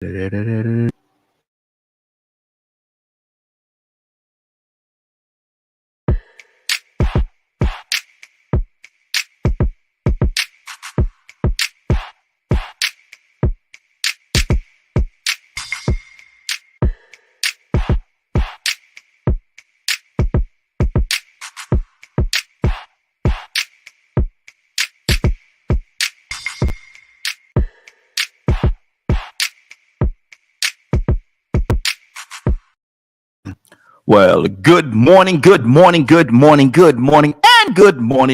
Well, good morning, and good morning,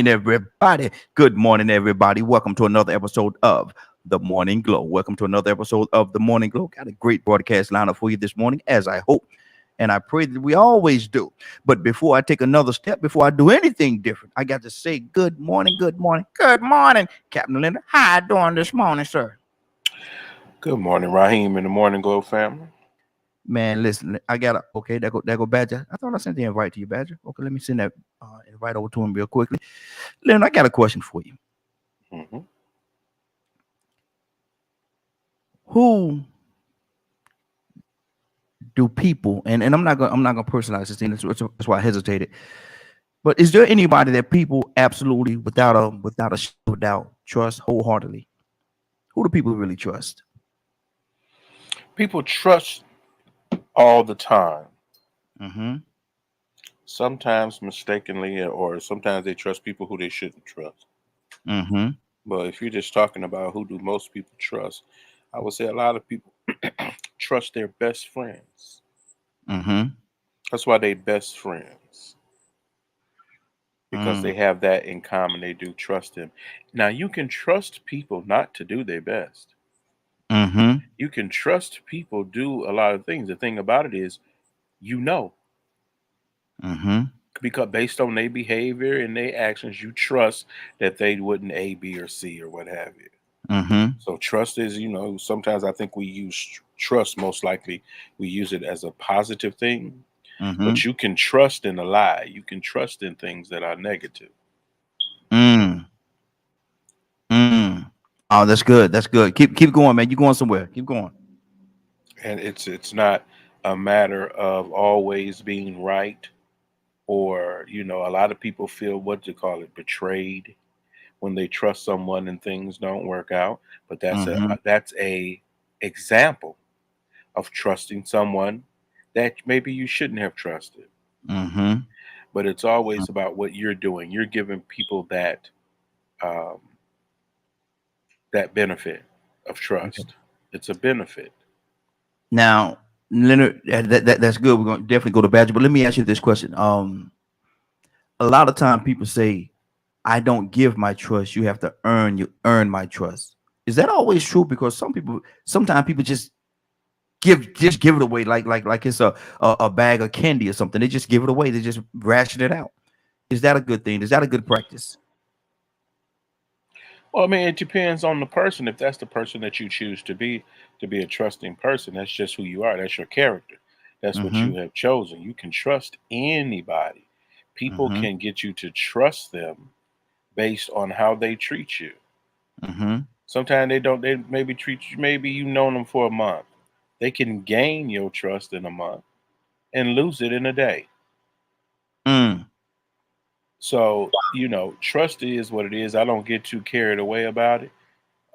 everybody. Good morning, everybody. Welcome to another episode of The Morning Glow. Welcome to another episode of The Morning Glow. Got a great broadcast lineup for you this morning, as I hope and I pray that we always do. But before I take another step, before I do anything different, I got to say good morning, Captain Linda. How you doing this morning, sir? Good morning, Raheem and the Morning Glow family. Man, listen, I got okay. There go Badger. I thought I sent the invite to you, Badger. Okay, let me send that invite over to him real quickly. Lynn, I got a question for you. Mm-hmm. Who do people and I'm not gonna personalize this thing. That's why I hesitated. But is there anybody that people absolutely without a shadow of doubt trust wholeheartedly? Who do people really trust? People trust all the time, Mm-hmm. sometimes mistakenly, or sometimes they trust people who they shouldn't trust. Mm-hmm. But if you're just talking about who do most people trust, I would say a lot of people trust their best friends. Mm-hmm. That's why they best friends, because Mm. they have that in common. They do trust them. Now, you can trust people not to do their best. Mm-hmm. You can trust people do a lot of things. The thing about it is, you know, Mm-hmm. because based on their behavior and their actions, you trust that they wouldn't A, B, or C or what have you. Mm-hmm. So trust is, sometimes I think we use trust, most likely we use it as a positive thing, Mm-hmm. but you can trust in a lie. You can trust in things that are negative. Mm. Mm. Oh, that's good. That's good. Keep going, man. You going somewhere. Keep going. And it's not a matter of always being right, or, a lot of people feel, what you call it, betrayed when they trust someone and things don't work out. But Mm-hmm. that's a example of trusting someone that maybe you shouldn't have trusted. Mm-hmm. But it's always about what you're doing. You're giving people um, that benefit of Okay. trust. It's a benefit. Now, Leonard, that's good. We're gonna definitely go to Badger, but let me ask you this question. A lot of time people say, "I don't give my trust. You have to earn my trust." Is that always true? Because sometimes people just give it away like it's a bag of candy or something. They just give it away. They just ration it out. Is that a good thing? Is that a good practice? Well, I mean, it depends on the person. If that's the person that you choose to be a trusting person, that's just who you are. That's your character. That's what Mm-hmm. you have chosen. You can trust anybody. People Mm-hmm. can get you to trust them based on how they treat you. Mm-hmm. Sometimes they don't. They maybe treat you. Maybe you've known them for a month. They can gain your trust in a month and lose it in a day. Mm. So trust is what it is. I don't get too carried away about it.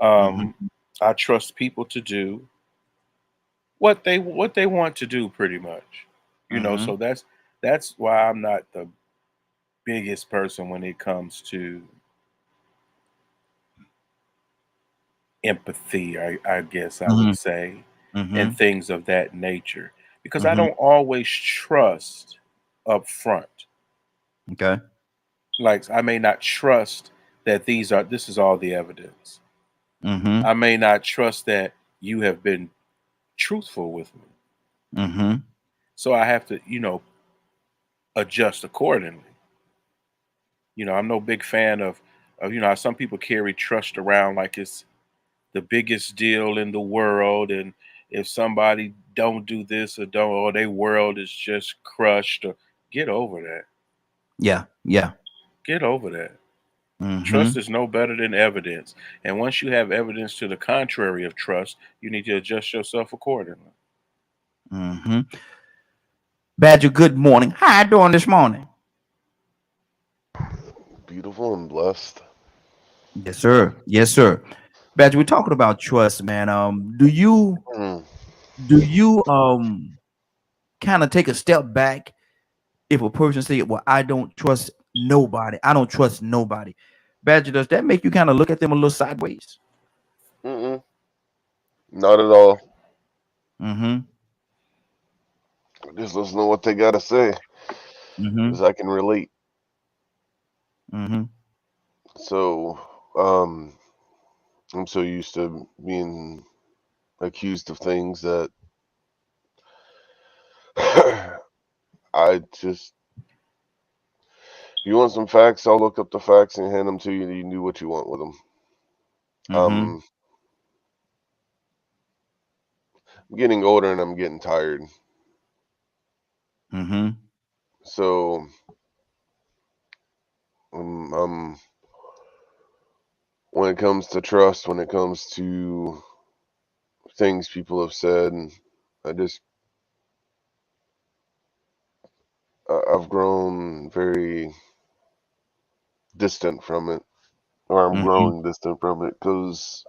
Mm-hmm. Um, I trust people to do what they want to do, pretty much. Mm-hmm. So that's why I'm not the biggest person when it comes to empathy. I guess I would Mm-hmm. say, Mm-hmm. and things of that nature, because I Mm-hmm. don't always trust up front. Okay. Like, I may not trust that this is all the evidence. Mm-hmm. I may not trust that you have been truthful with me. Mm-hmm. So I have to, adjust accordingly. I'm no big fan of some people carry trust around like it's the biggest deal in the world, and if somebody don't do this or don't, or their world is just crushed, or get over that. Yeah. Yeah. Get over that. Trust is no better than evidence. And once you have evidence to the contrary of trust, you need to adjust yourself accordingly. Badger, good morning. How you doing this morning? Beautiful and blessed. Yes, sir. Yes, sir. Badger, we're talking about trust, man. Mm. Do you kind of take a step back if a person say, well, I don't trust nobody. I don't trust nobody. Badger, does that make you kind of look at them a little sideways? Mm-mm. Not at all. Mm-hmm. Just listen to what they got to say, Mm-hmm. because I can relate. Mm-hmm. So, um, I'm so used to being accused of things that I just, if you want some facts, I'll look up the facts and hand them to you, and you can do what you want with them. Mm-hmm. I'm getting older and I'm getting tired. Mm-hmm. So, when it comes to trust, when it comes to things people have said, I just, I've grown very distant from it, or I'm Mm-hmm. growing distant from it, because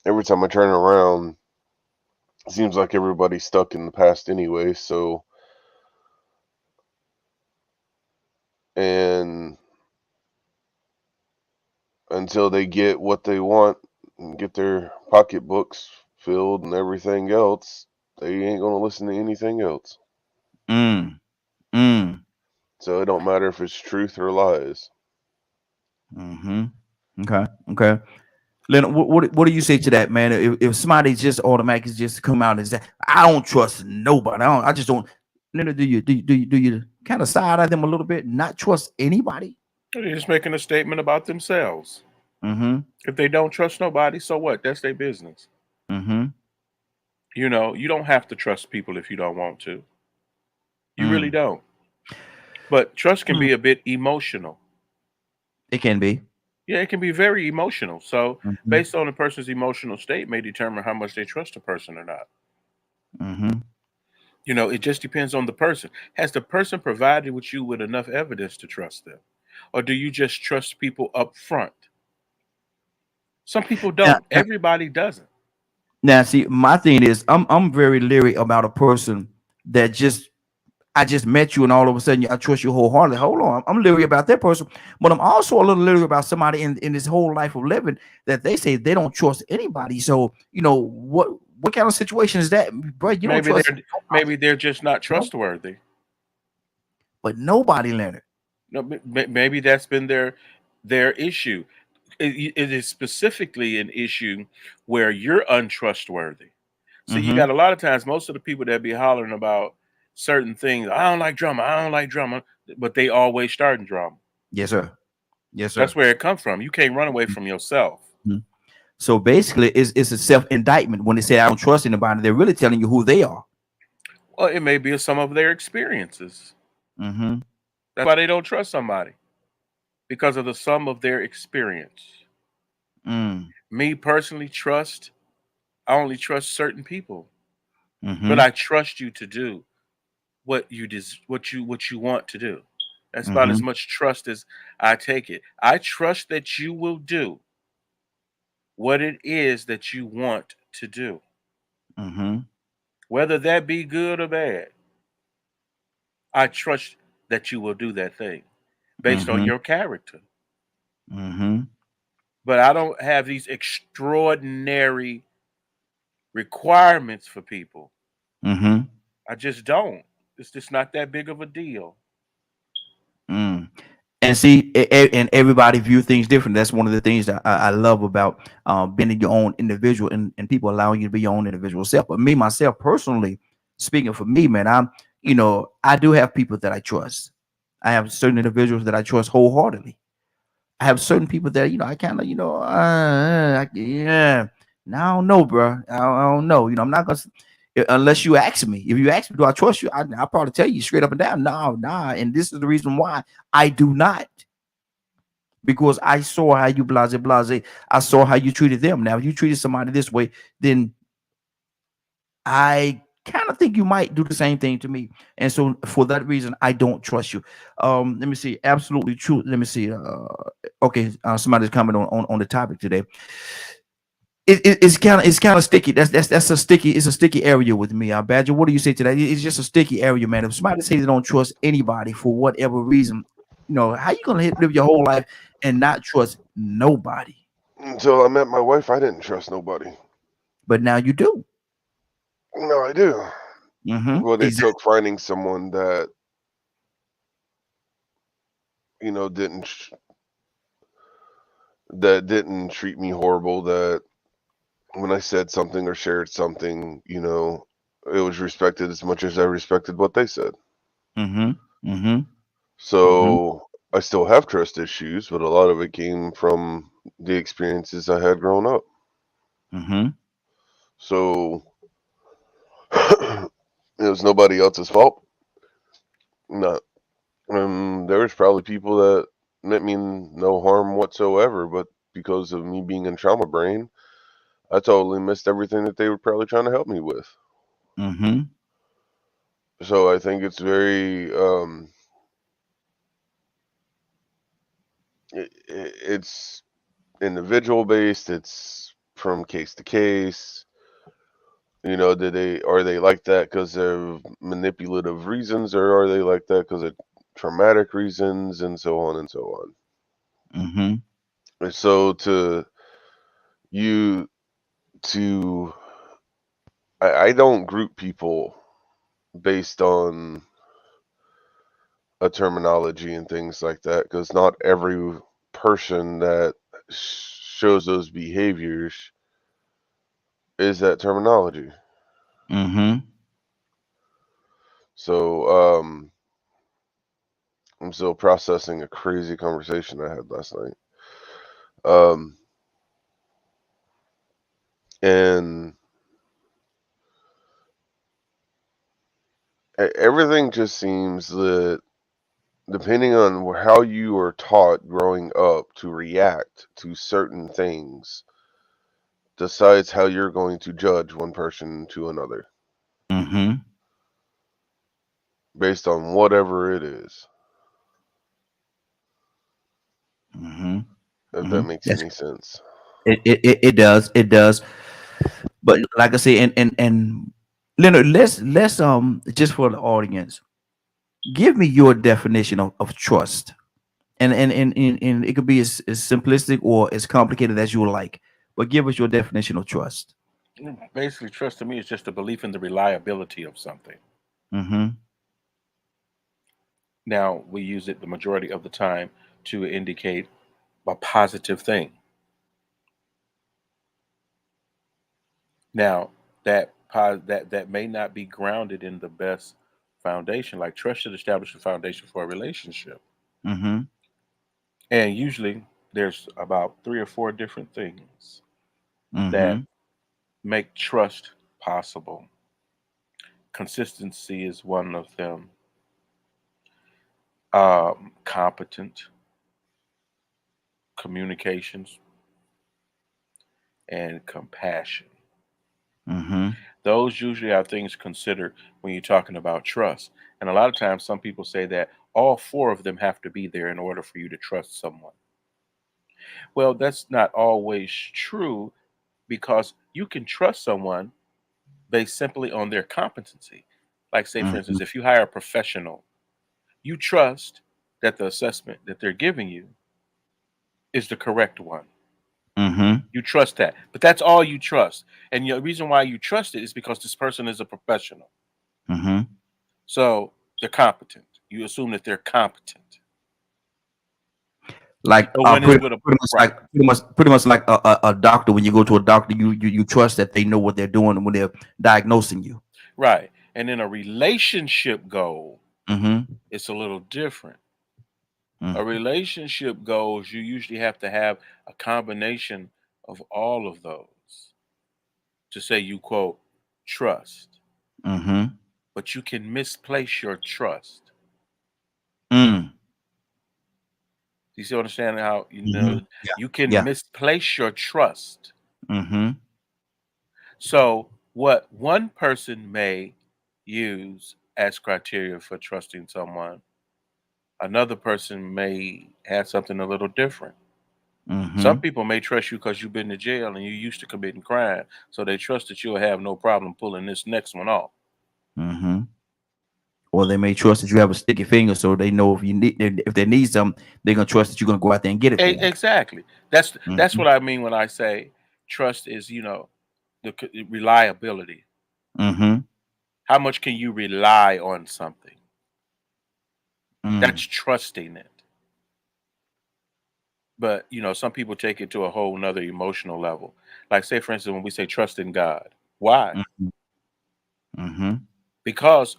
every time I turn around, it seems like everybody's stuck in the past anyway. So, and until they get what they want and get their pocketbooks filled and everything else, they ain't gonna listen to anything else. Mm. Mm. So it don't matter if it's truth or lies. Mm-hmm. Okay. Okay. Leonard, what do you say to that, man? If somebody just automatically just come out and say, I don't trust nobody. I just don't. Leonard, do you kind of side eye them a little bit, not trust anybody? They're just making a statement about themselves. Mm-hmm. If they don't trust nobody, so what? That's their business. Mm-hmm. You know, you don't have to trust people if you don't want to. You really Mm. don't. But trust can Mm. be a bit emotional. It can be. Yeah, it can be very emotional. So, Mm-hmm. based on a person's emotional state, may determine how much they trust a person or not. Mm-hmm. You know, it just depends on the person. Has the person provided with you with enough evidence to trust them? Or do you just trust people up front? Some people Now, don't. Everybody doesn't. now, see, my thing is, I'm very leery about a person that just I just met you and all of a sudden I trust you wholeheartedly. Hold on, I'm leery about that person, but I'm also a little leery about somebody in this whole life of living that they say they don't trust anybody. So what kind of situation is that, bro? You don't Maybe trust they're nobody, maybe they're just not you know? trustworthy. But nobody, Leonard. No, maybe that's been their issue. It is specifically an issue where you're untrustworthy. See, you Mm-hmm. got a lot of times, most of the people that be hollering about certain things, I don't like drama, I don't like drama, but they always starting drama. Yes, sir. Yes, That's sir. where it comes from. You can't run away from yourself. Mhm. So basically, it's a self indictment when they say I don't trust anybody. They're really telling you who they are. Well, it may be some of their experiences. Mm-hmm. That's why they don't trust somebody, because of the sum of their experience. Mm. Me personally, I only trust certain people, but Mm-hmm. I trust you to do what you want to do. That's about Mm-hmm. as much trust as I take it. I trust that you will do what it is that you want to do, Mm-hmm. whether that be good or bad. I trust that you will do that thing based on Mm-hmm. your character. Mm-hmm. But I don't have these extraordinary requirements for people. Mm-hmm. I just don't. It's just not that big of a deal. Mm. And see, and everybody view things different. That's one of the things that I love about being your own individual and people allowing you to be your own individual self. But me, myself, personally, speaking for me, man, I do have people that I trust. I have certain individuals that I trust wholeheartedly. I have certain people that, I kind of, yeah. Now I don't know, bro. I don't know. I'm not gonna unless you ask me. If you ask me, do I trust you? I'll probably tell you straight up and down, no, nah. And this is the reason why I do not. because I saw how you blase. I saw how you treated them. Now, if you treated somebody this way, then I kind of think you might do the same thing to me. And so for that reason, I don't trust you. Let me see. Absolutely true. Let me see. Okay, somebody's comment on the topic today. It's kind of sticky. That's a sticky. It's a sticky area with me. Badger, what do you say to that? It's just a sticky area, man. If somebody says they don't trust anybody for whatever reason, how you gonna live your whole life and not trust nobody? Until I met my wife, I didn't trust nobody. But now you do. No, I do. But it Exactly. took finding someone that didn't treat me horrible. That when I said something or shared something, it was respected as much as I respected what they said. Mm-hmm. Mm-hmm. Mm-hmm. So I still have trust issues, but a lot of it came from the experiences I had growing up. Mm-hmm. So it was nobody else's fault. Not, there was probably people that meant me no harm whatsoever, but because of me being in trauma brain, I totally missed everything that they were probably trying to help me with. Mm-hmm. So I think it's very it's individual based. It's from case to case. Are they like that because of manipulative reasons, or are they like that because of traumatic reasons, and so on and so on. Mm-hmm. And so you to I don't group people based on a terminology and things like that, because not every person that shows those behaviors is that terminology. Mm-hmm. So I'm still processing a crazy conversation I had last night. Um, and everything just seems that depending on how you are taught growing up to react to certain things decides how you're going to judge one person to another Mm-hmm. based on whatever it is, Mm-hmm. if Mm-hmm. that makes any sense. It does. It does. But like I say, and Leonard, let's just for the audience, give me your definition of trust. And it could be as simplistic or as complicated as you would like. But give us your definition of trust. Basically, trust to me is just a belief in the reliability of something. Mm-hmm. Now, we use it the majority of the time to indicate a positive thing. Now, that may not be grounded in the best foundation. Like trust should establish a foundation for a relationship, Mm-hmm. and usually there's about three or four different things that Mm-hmm. make trust possible. Consistency is one of them. Competent communications and compassion. Mm-hmm. Those usually are things considered when you're talking about trust. And a lot of times, some people say that all four of them have to be there in order for you to trust someone. Well, that's not always true because you can trust someone based simply on their competency. Like, say, for Mm-hmm. instance, if you hire a professional, you trust that the assessment that they're giving you is the correct one. Mm-hmm. You trust that, but that's all you trust. And the reason why you trust it is because this person is a professional. Mm-hmm. So they're competent. You assume that they're competent. Like So when it's with a pretty much right, like pretty much like a doctor. When you go to a doctor, you trust that they know what they're doing when they're diagnosing you. right. And then a relationship goal, Mm-hmm. it's a little different. A Mm-hmm. relationship goals, you usually have to have a combination of all of those to say you quote trust. Mm-hmm. But you can misplace your trust. Mm. You see, understand how Yeah. you can Yeah. misplace your trust. Mm-hmm. So, what one person may use as criteria for trusting someone, another person may have something a little different. Some Mm-hmm. people may trust you because you've been to jail and you used to committing crime, so they trust that you'll have no problem pulling this next one off. Mm-hmm. Or they may trust that you have a sticky finger, so they know if they need something, they're gonna trust that you're gonna go out there and get it for them. Exactly. That's Mm-hmm. what I mean when I say trust is, reliability. Mm-hmm. How much can you rely on something? That's Mm. trusting it. But some people take it to a whole nother emotional level. Like, say, for instance, when we say trust in God. Why? Mm-hmm. Mm-hmm. Because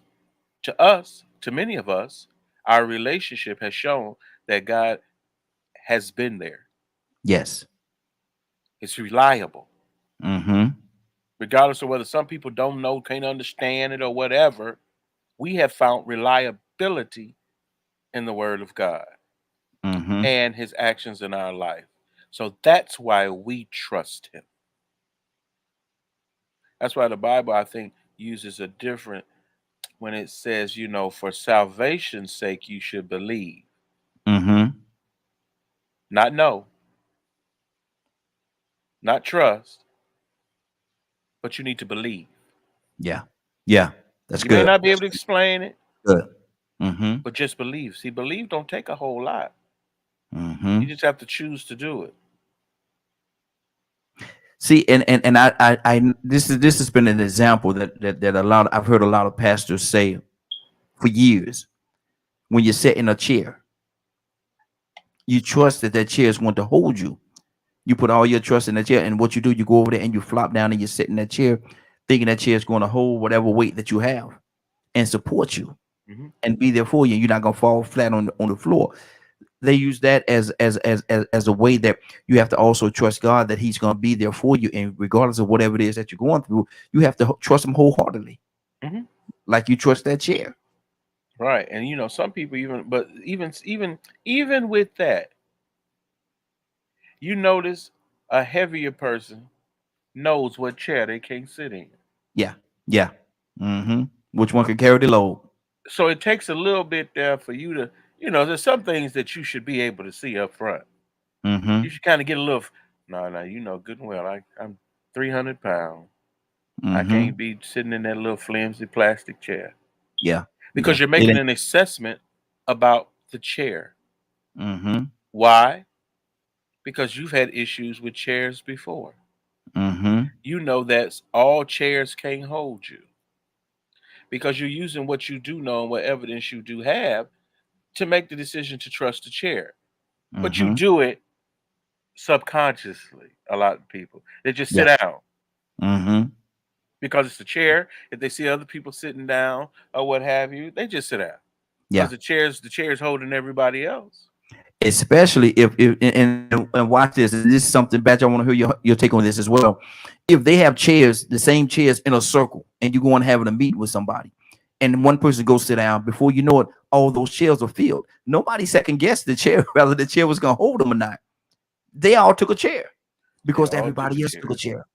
to many of us, our relationship has shown that God has been there. Yes. It's reliable. Mm-hmm. Regardless of whether some people don't know, can't understand it, or whatever, we have found reliability in the Word of God Mm-hmm. and His actions in our life. So that's why we trust Him. That's why the Bible, I think, uses a different when it says, for salvation's sake, you should believe, Mm-hmm. not know, not trust, but you need to believe. Yeah. Yeah. That's You may good. not be That's able to explain it, good. Mm-hmm. but just believe. See, believe don't take a whole lot. You Mm-hmm. just have to choose to do it. See, and this has been an example that I've heard a lot of pastors say for years. When you sit in a chair, you trust that chair is going to hold you. You put all your trust in the chair, and what you do, you go over there and you flop down and you sit in that chair, thinking that chair is going to hold whatever weight that you have and support you Hmm. and be there for you. You're not gonna fall flat on the floor. They use that as a way that you have to also trust God that He's gonna be there for you, and regardless of whatever it is that you're going through, you have to trust Him wholeheartedly, Hmm. like you trust that chair. Right. And some people even with that, you notice a heavier person knows what chair they can't sit in. Yeah, yeah. Mm-hmm. Which one can carry the load? So it takes a little bit there for you to, there's some things that you should be able to see up front. You Mm-hmm. should kind of get a little, no, you know good and well, I'm 300 pounds. I Mm-hmm. can't be sitting in that little flimsy plastic chair Yeah, because yeah. you're It making ain't. an assessment about the chair. Mm-hmm. Why? Because you've had issues with chairs before. Mm-hmm. You know that all chairs can't hold you because you're using what you do know and what evidence you do have to make the decision to trust the chair. But you Mm-hmm. do it subconsciously. A lot of people, they just sit Yeah. down Mm-hmm. because it's a chair. If they see other people sitting down or what have you, they just sit down because Yeah. the chair's holding everybody else. Especially if and watch this. And this is something, Batch. I want to hear your take on this as well. If they have chairs, the same chairs in a circle, and you go and having a meet with somebody, and one person goes sit down, before you know it, all those chairs are filled. Nobody second guessed the chair, whether the chair was gonna hold them or not. They all took a chair They because all took a everybody else took a chair, chair.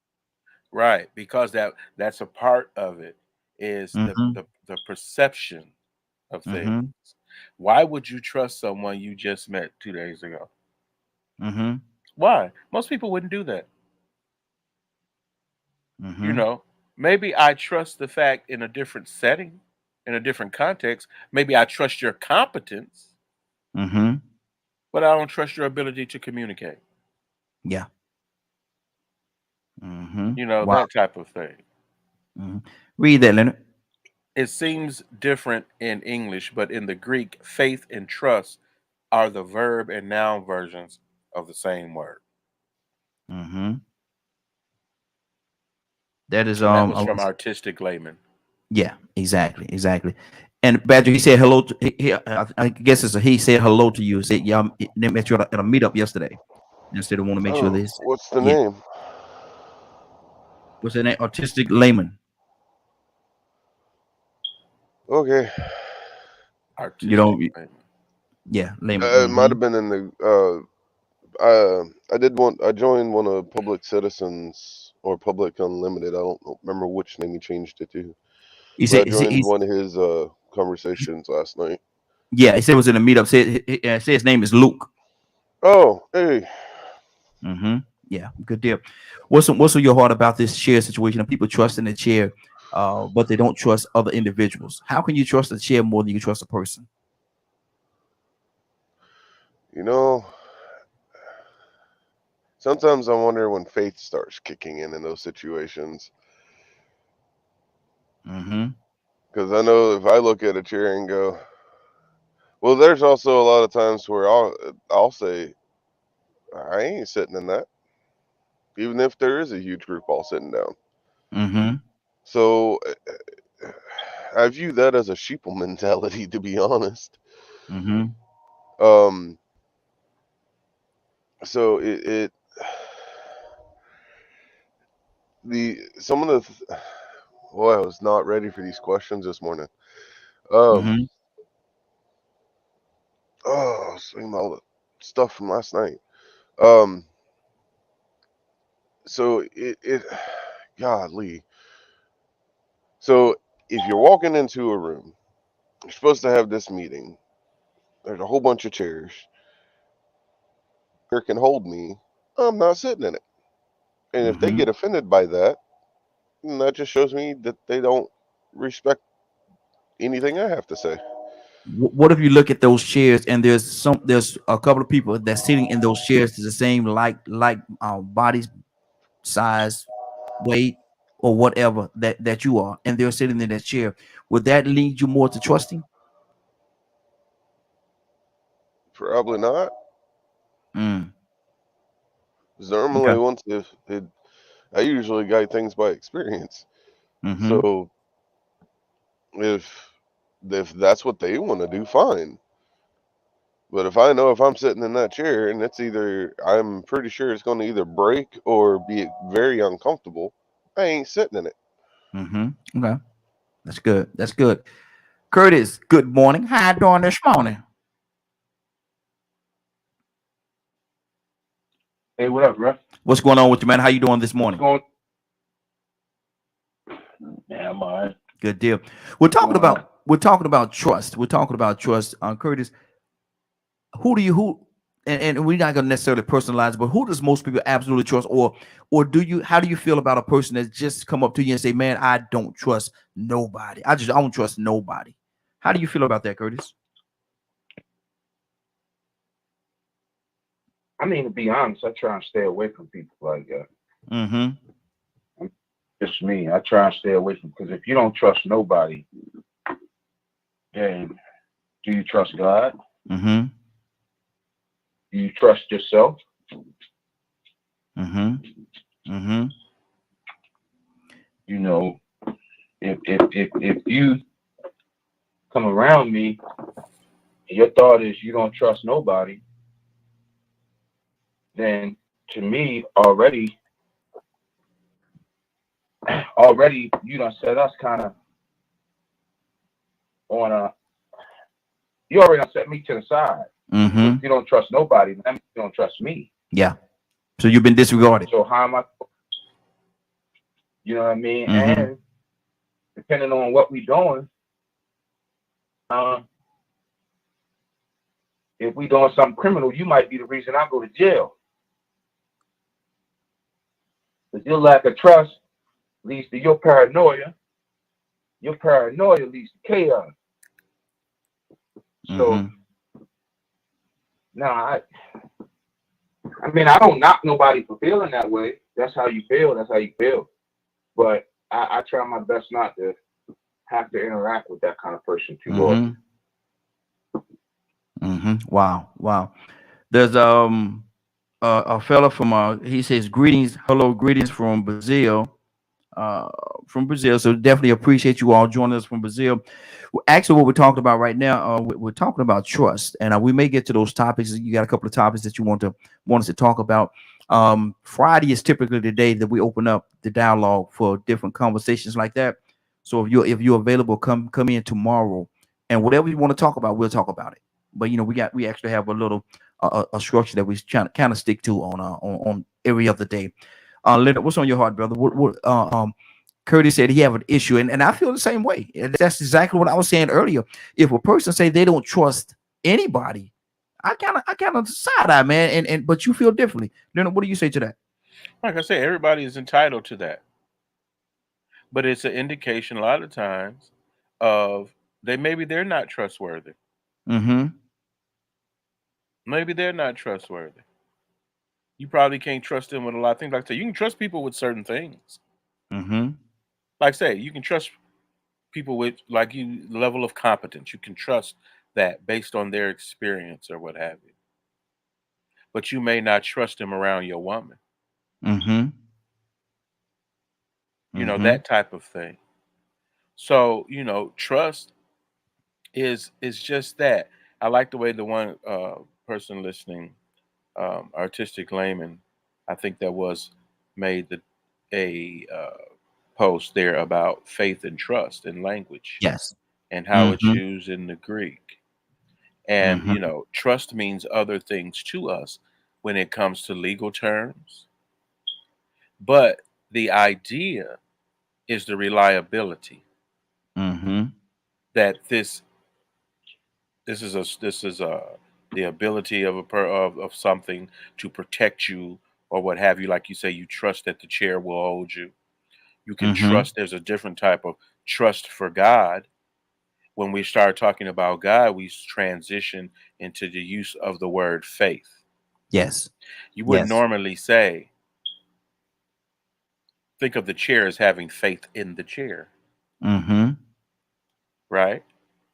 right? Because that's a part of it is the Mm-hmm. the, the perception of things. Mm-hmm. Why would you trust someone you just met 2 days ago? Mm-hmm. Why? Most people wouldn't do that. You Mm-hmm. know, maybe I trust the fact in a different setting, in a different context. Maybe I trust your competence, Mm-hmm. but I don't trust your ability to communicate. Yeah. Mm-hmm. Wow. That type of thing. Mm-hmm. Read that, Leonard. It seems different in English, but in the Greek, faith and trust are the verb and noun versions of the same word. Mm-hmm. That is And that was from Artistic Layman. yeah, exactly, exactly. And Badger, he said hello to I guess he said hello to you. He said, yeah, they met you at a meetup yesterday. Instead of want to make sure Oh, this. what's the Yeah. name? What's that name? Artistic Layman. Okay. You Artistic don't Layman. Yeah, layman. It might have been in the. I joined one of Public Citizens or Public Unlimited. I don't remember which name he changed it to. He But I said, joined one of his conversations last night. yeah, he said it was in a meetup. Said his name is Luke. Oh, hey. Yeah, good deal. What's on your heart about this chair situation of people trusting the chair, but they don't trust other individuals? How can you trust the chair more than you trust a person? You know, sometimes I wonder when faith starts kicking in those situations. Because I know if I look at a chair and go, well, there's also a lot of times where I'll say, I ain't sitting in that. Even if there is a huge group all sitting down. So I view that as a sheeple mentality, to be honest. So some of the I was not ready for these questions this morning. Oh, seeing all the stuff from last night. So godly. So if you're walking into a room, you're supposed to have this meeting. There's a whole bunch of chairs. Here can hold me. I'm not sitting in it. And if they get offended by that, then that just shows me that they don't respect anything I have to say. What if you look at those chairs and there's a couple of people that's sitting in those chairs to the same body size, weight, or whatever that you are, and they're sitting in that chair? Would that lead you more to trusting? Probably not. Because normally, once I usually guide things by experience. So if that's what they want to do, fine. But if I know if I'm sitting in that chair and I'm pretty sure it's going to either break or be very uncomfortable, I ain't sitting in it. Okay, that's good. That's good. Curtis, good morning. How you doing this morning? Hey, what up, bro? What's going on with you, man? How you doing this morning? Yeah, I'm all right. Good deal. We're talking about trust. We're talking about trust. Curtis, and we're not gonna necessarily personalize, but who does most people absolutely trust, or how do you feel about a person that's just come up to you and say, man, I don't trust nobody. I don't trust nobody. How do you feel about that, Curtis? I mean, to be honest, I try and stay away from people like that. Just me. I try and stay away from, because if you don't trust nobody, then do you trust God? Do you trust yourself? You know, if you come around me and your thought is you don't trust nobody, then to me already you done set us kind of on you already done set me to the side. If you don't trust nobody, then you don't trust me. Yeah. So you've been disregarded. So how am I? You know what I mean? And depending on what we doing, if we doing something criminal, you might be the reason I go to jail. Because your lack of trust leads to your paranoia. Your paranoia leads to chaos. So now I mean, I don't knock nobody for feeling that way. That's how you feel. That's how you feel. But I try my best not to have to interact with that kind of person too often. Wow. There's a fella from he says greetings from Brazil. So definitely appreciate you all joining us from Brazil. Actually, what we're talking about right now, we're talking about trust, and we may get to those topics. You got a couple of topics that you want us to talk about. Friday is typically the day that we open up the dialogue for different conversations like that. So if you're available, come in tomorrow, and whatever you want to talk about, we'll talk about it. but we actually have a little a structure that we trying to kind of stick to on every other day. Leonard, what's on your heart, brother? Curtis said he have an issue, and I feel the same way. And that's exactly what I was saying earlier. If a person say they don't trust anybody, I kind of side eye, man. And but you feel differently. Leonard, what do you say to that? Like I said, everybody is entitled to that, but it's an indication a lot of times of maybe they're not trustworthy. Mm-hmm. Maybe they're not trustworthy. You probably can't trust them with a lot of things. Like I say, you can trust people with certain things. Mm-hmm. Like I say, you can trust people with level of competence. You can trust that based on their experience or what have you. But you may not trust them around your woman. Mm-hmm. You know, that type of thing. So, trust is just that. I like the way the one person listening, Artistic Layman, I think that was made a post there about faith and trust in language. Yes. And how it's used in the Greek. And, trust means other things to us when it comes to legal terms. But the idea is the reliability that this is the ability of of something to protect you or what have you. Like you say, you trust that the chair will hold you. You can trust. There's a different type of trust for God. When we start talking about God, we transition into the use of the word faith. Yes. You wouldn't normally think of the chair as having faith in the chair. Right?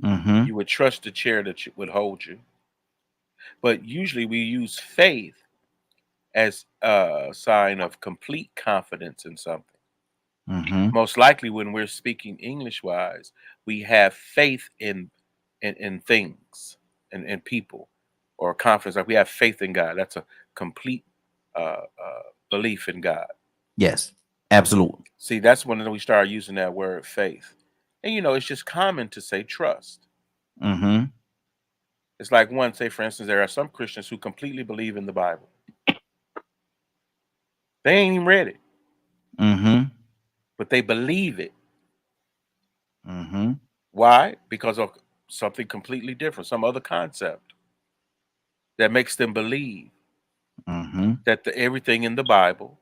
You would trust the chair that would hold you. But usually we use faith as a sign of complete confidence in something. Most likely when we're speaking English-wise, we have faith in things and people, or confidence. Like we have faith in God. That's a complete belief in God. Yes, absolutely. See, that's when we start using that word faith. And it's just common to say trust. It's like say for instance, there are some Christians who completely believe in the Bible. They ain't even read it. But they believe it. Why? Because of something completely different, some other concept that makes them believe that everything in the Bible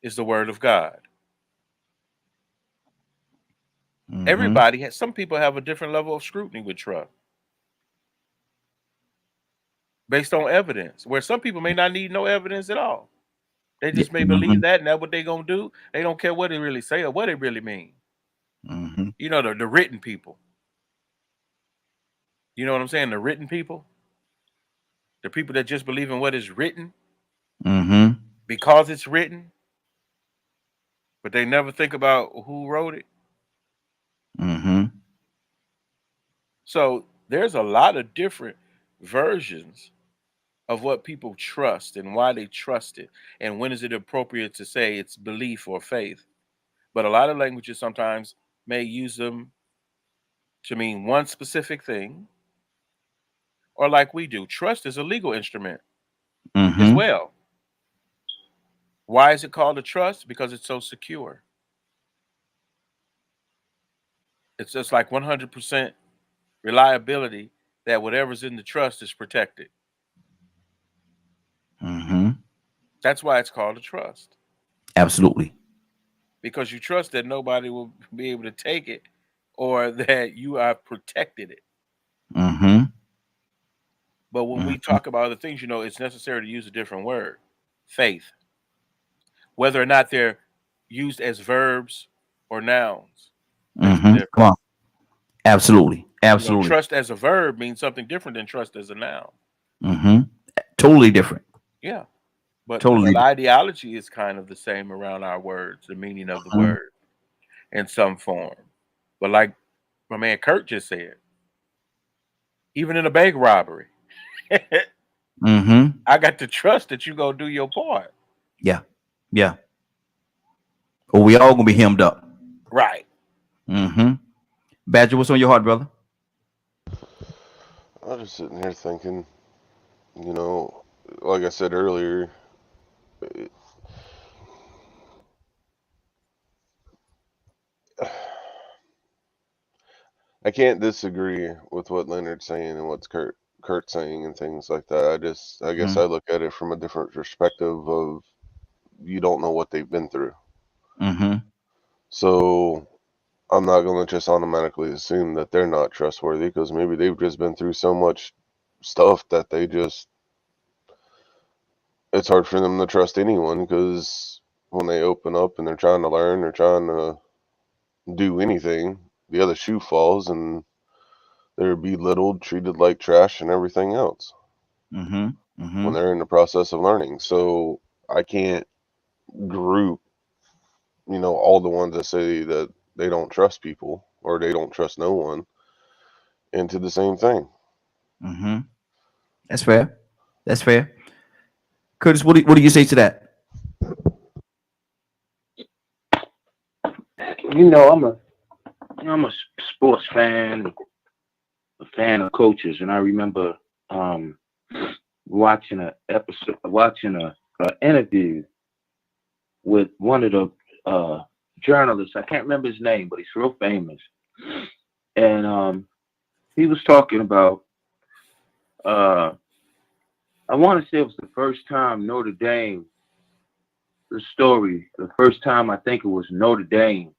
is the word of God. Everybody has. Some people have a different level of scrutiny with trust based on evidence, where some people may not need no evidence at all. They just may believe that, and that's what they're gonna do. They don't care what they really say or what it really means. The written people. You know what I'm saying? The written people. The people that just believe in what is written because it's written, but they never think about who wrote it. So there's a lot of different versions of what people trust and why they trust it, and when is it appropriate to say it's belief or faith. But a lot of languages sometimes may use them to mean one specific thing, or like we do, trust is a legal instrument as well. Why is it called a trust? Because it's so secure. It's just like 100% reliability that whatever's in the trust is protected. That's why it's called a trust. Absolutely. Because you trust that nobody will be able to take it, or that you have protected it. But when we talk about other things, it's necessary to use a different word, faith. Whether or not they're used as verbs or nouns. Come on. Absolutely. Absolutely. Trust as a verb means something different than trust as a noun. Totally different. Yeah. But totally. The ideology is kind of the same around our words, the meaning of the word in some form. But like my man Kurt just said, even in a bank robbery, I got to trust that you go do your part. Yeah. Yeah. Or we all gonna be hemmed up. Right. Badger, what's on your heart, brother? I'm just sitting here thinking, you know, like I said earlier, it- I can't disagree with what Leonard's saying and what's Kurt's saying and things like that. I guess I look at it from a different perspective of you don't know what they've been through. Mm-hmm. So I'm not going to just automatically assume that they're not trustworthy because maybe they've just been through so much stuff that it's hard for them to trust anyone because when they open up and they're trying to learn or trying to do anything, the other shoe falls and they're belittled, treated like trash, and everything else Mm-hmm. Mm-hmm. when they're in the process of learning. So I can't group, all the ones that say that they don't trust people or they don't trust no one into the same thing. Mm-hmm. That's fair. That's fair. Curtis, what do you say to that? I'm a sports fan, a fan of coaches, and I remember watching a interview with one of the journalists. I can't remember his name, but he's real famous, and he was talking about. I want to say it was the first time Notre Dame. The story. The first time I think it was Notre Dame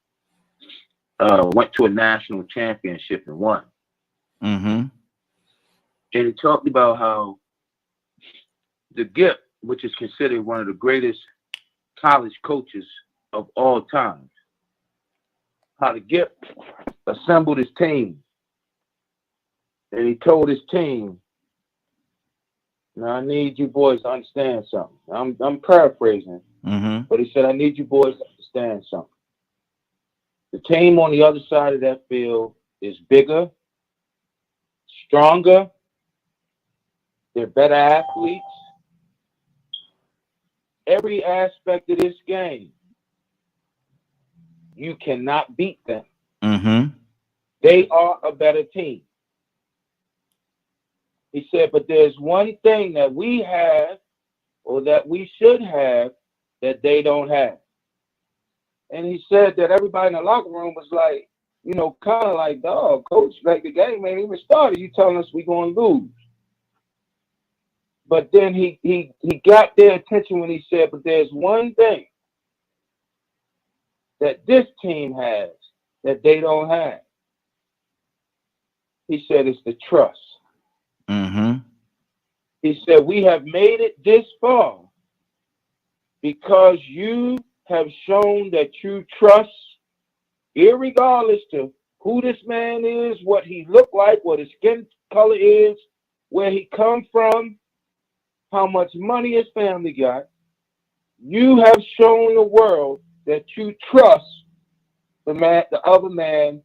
went to a national championship and won. Mm-hmm. And he talked about how the Gipp, which is considered one of the greatest college coaches of all time, how the Gipp assembled his team. And he told his team, now I need you boys to understand something. I'm paraphrasing, Mm-hmm. but he said, I need you boys to understand something. The team on the other side of that field is bigger, stronger, they're better athletes. Every aspect of this game, you cannot beat them. Mm-hmm. They are a better team. He said, but there's one thing that we have or that we should have that they don't have. And he said that everybody in the locker room was like, kind of like, dog, coach, like the game ain't even started. You telling us we're going to lose. But then he got their attention when he said, but there's one thing that this team has that they don't have. He said it's the trust. Mm-hmm. He said, we have made it this far because you have shown that you trust, irregardless to who this man is, what he looked like, what his skin color is, where he come from, how much money his family got. You have shown the world that you trust the other man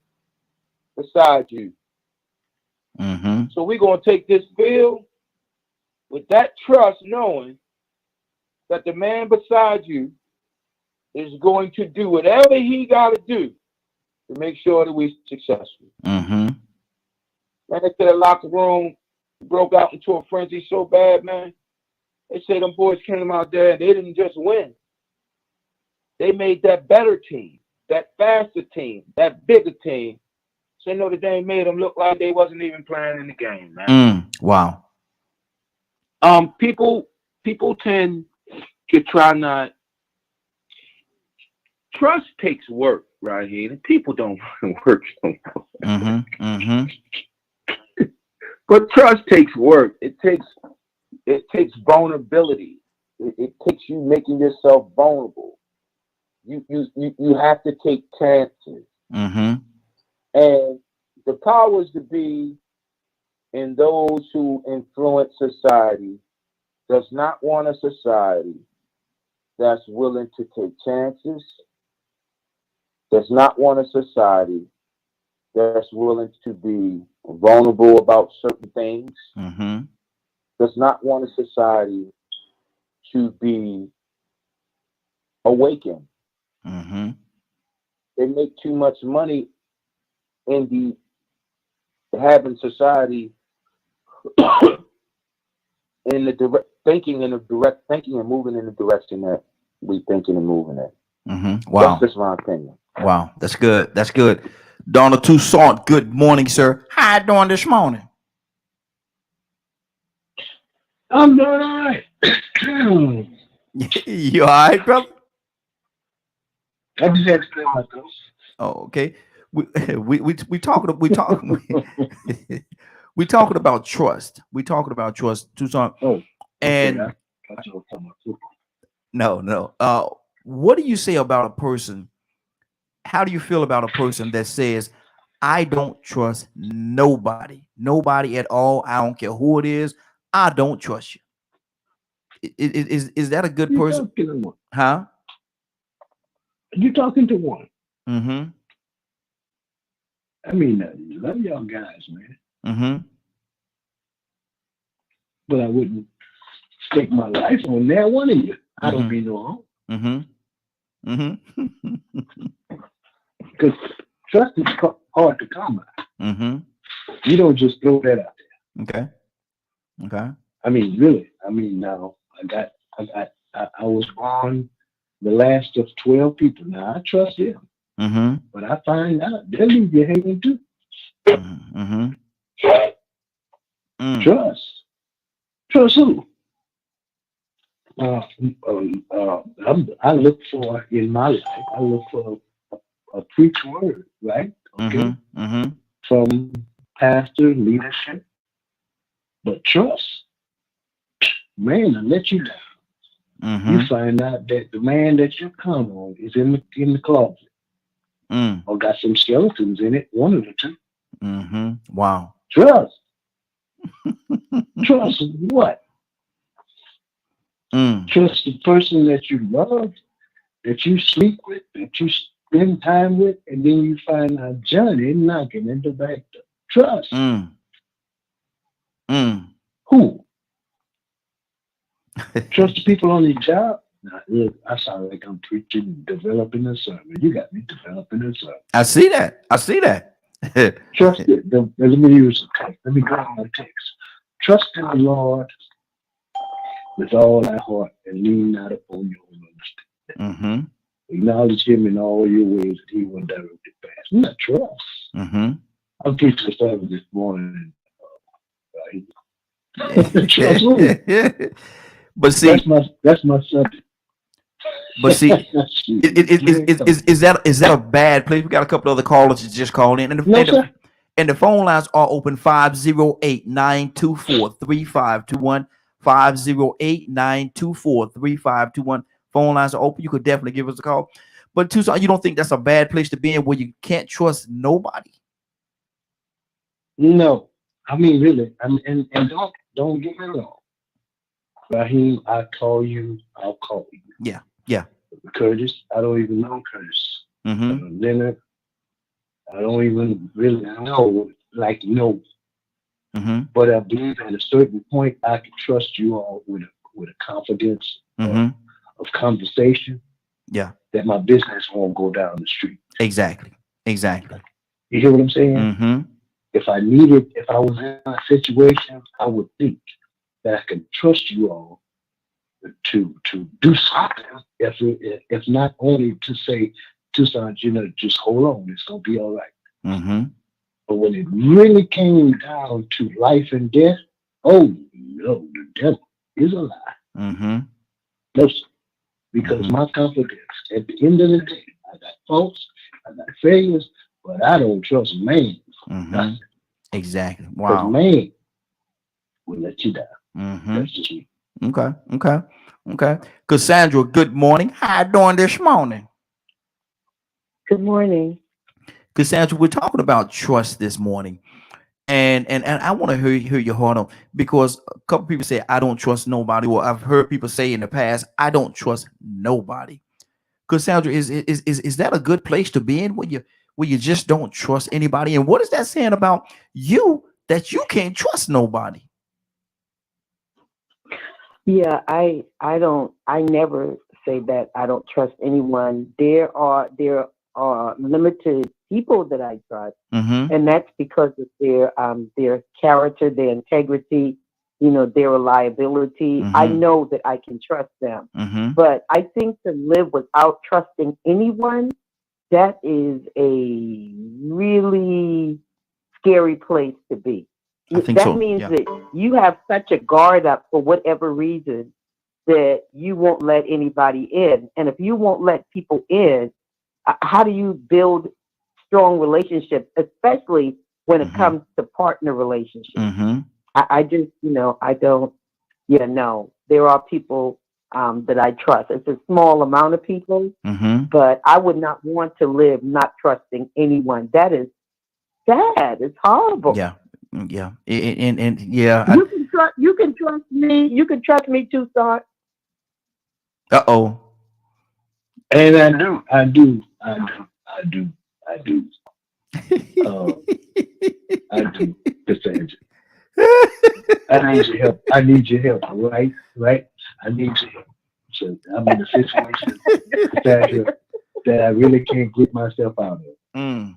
beside you. Mm-hmm. So we're going to take this field with that trust, knowing that the man beside you is going to do whatever he got to do to make sure that we're successful. Mm-hmm. Man, they said the locker room broke out into a frenzy so bad, man. They say them boys came out there and they didn't just win. They made that better team, that faster team, that bigger team. So Notre Dame made them look like they wasn't even playing in the game, man. Wow. People tend to try not. Trust takes work, right here. And people don't work. Mm-hmm. Mm-hmm. But trust takes work. It takes vulnerability. It takes you making yourself vulnerable. You have to take chances. Mm-hmm. And the powers to be in those who influence society does not want a society that's willing to take chances, does not want a society that's willing to be vulnerable about certain things, Mm-hmm. does not want a society to be awakened. Mm-hmm. They make too much money in the having society in the direct thinking and moving in the direction that we thinking and moving in. Wow. That's just my opinion. Wow. That's good. That's good. Donald Toussaint, good morning, sir. How you doing this morning? I'm doing all right. You all right, brother? I just had to clear my throat. Oh, okay. We talking we talking about trust. We talking about trust, Toussaint. Oh, And okay, I thought you were talking about football. no. What do you say about a person? How do you feel about a person that says, I don't trust nobody at all? I don't care who it is. I don't trust you. Is that a good You person? talking to one? Huh? You talking to one? Mm-hmm. I mean, love y'all guys, man. Mm-hmm. But I wouldn't stake my life on that one of you. I don't Mhm. be no harm. Mm-hmm. Mm-hmm. Because trust is hard to come by. Mm-hmm. You don't just throw that out there. Okay. Okay. I mean, really. I mean, now I was on the last of 12 people. Now I trust them, Mm-hmm. but I find out they'll leave you hanging too. Mm-hmm. Mm. Trust. Trust who? I look for in my life. I look for a preached word, right? Okay, Mm-hmm. Mm-hmm. from pastor leadership, but trust, man, I let you down. Mm-hmm. You find out that the man that you count on is in the closet Mm. or got some skeletons in it. One of the two. Mm-hmm. Wow. Trust. Trust what? Mm. Trust the person that you love, that you sleep with, that you spend time with, and then you find out Johnny knocking at the back door. Trust. Mm. Mm. Who? Trust the people on your job? Now, look, I sound like I'm preaching, developing a sermon. You got me developing a sermon. I see that. Trust it. Let me use a text. Let me go on the text. Trust in the Lord with all thy heart and lean not upon your own understanding. Mm-hmm. Acknowledge him in all your ways that he will direct your path. Not trust. Mm-hmm. I'm preaching a sermon this morning. Trust who? But see, That's my subject. but see, is that a bad place? We got a couple other callers that just called in, and the phone lines are open 508-924-3521. 508-924-3521. Phone lines are open. You could definitely give us a call. But Toussaint, you don't think that's a bad place to be in where you can't trust nobody? No, I mean really. I mean, and don't get me wrong. Raheem, I call you. I'll call you. Yeah, yeah. Curtis, I don't even know Curtis. Mm-hmm. Leonard, I don't even really know. Like no. Mm-hmm. But I believe at a certain point I can trust you all with a confidence Mm-hmm. of conversation. Yeah. That my business won't go down the street. Exactly. You hear what I'm saying? Mm-hmm. If I was in a situation, I would think that I can trust you all to do something. If not only to say Toussaint, just hold on, it's gonna be all right. Mm-hmm. But when it really came down to life and death, oh no, the devil is a lie. Mm-hmm. No, sir. Because my confidence, at the end of the day, I got faults, I got failures, but I don't trust man. Mm-hmm. Exactly. Because Wow. man will let you down. Mm-hmm. That's just me. Okay. Cassandra, good morning. How you doing this morning? Good morning. Cassandra, we're talking about trust this morning. And I want to hear your heart on, because a couple people say I don't trust nobody, or I've heard people say in the past I don't trust nobody. Cassandra, is that a good place to be in where you just don't trust anybody? And what is that saying about you that you can't trust nobody? Yeah, I never say that I don't trust anyone. There are limited people that I trust, Mm-hmm. and that's because of their character, their integrity, you know, their reliability. I Mm-hmm. know that I can trust them. Mm-hmm. But I think to live without trusting anyone, that is a really scary place to be. I think That so. means Yeah. that you have such a guard up for whatever reason that you won't let anybody in. And if you won't let people in, how do you build strong relationships, especially when it Mm-hmm. comes to partner relationships? Mm-hmm. I just, you know, I don't, yeah, no. There are people that I trust. It's a small amount of people, Mm-hmm. but I would not want to live not trusting anyone. That is sad. It's horrible. Yeah. Yeah. And yeah. You can trust me. You can trust me too, son. Uh-oh. And I do. Uh, I do, Cassandra. I need your help. I need your help. Right? Right? I need your help. So I'm in a situation, Cassandra, that I really can't get myself out of. Mm.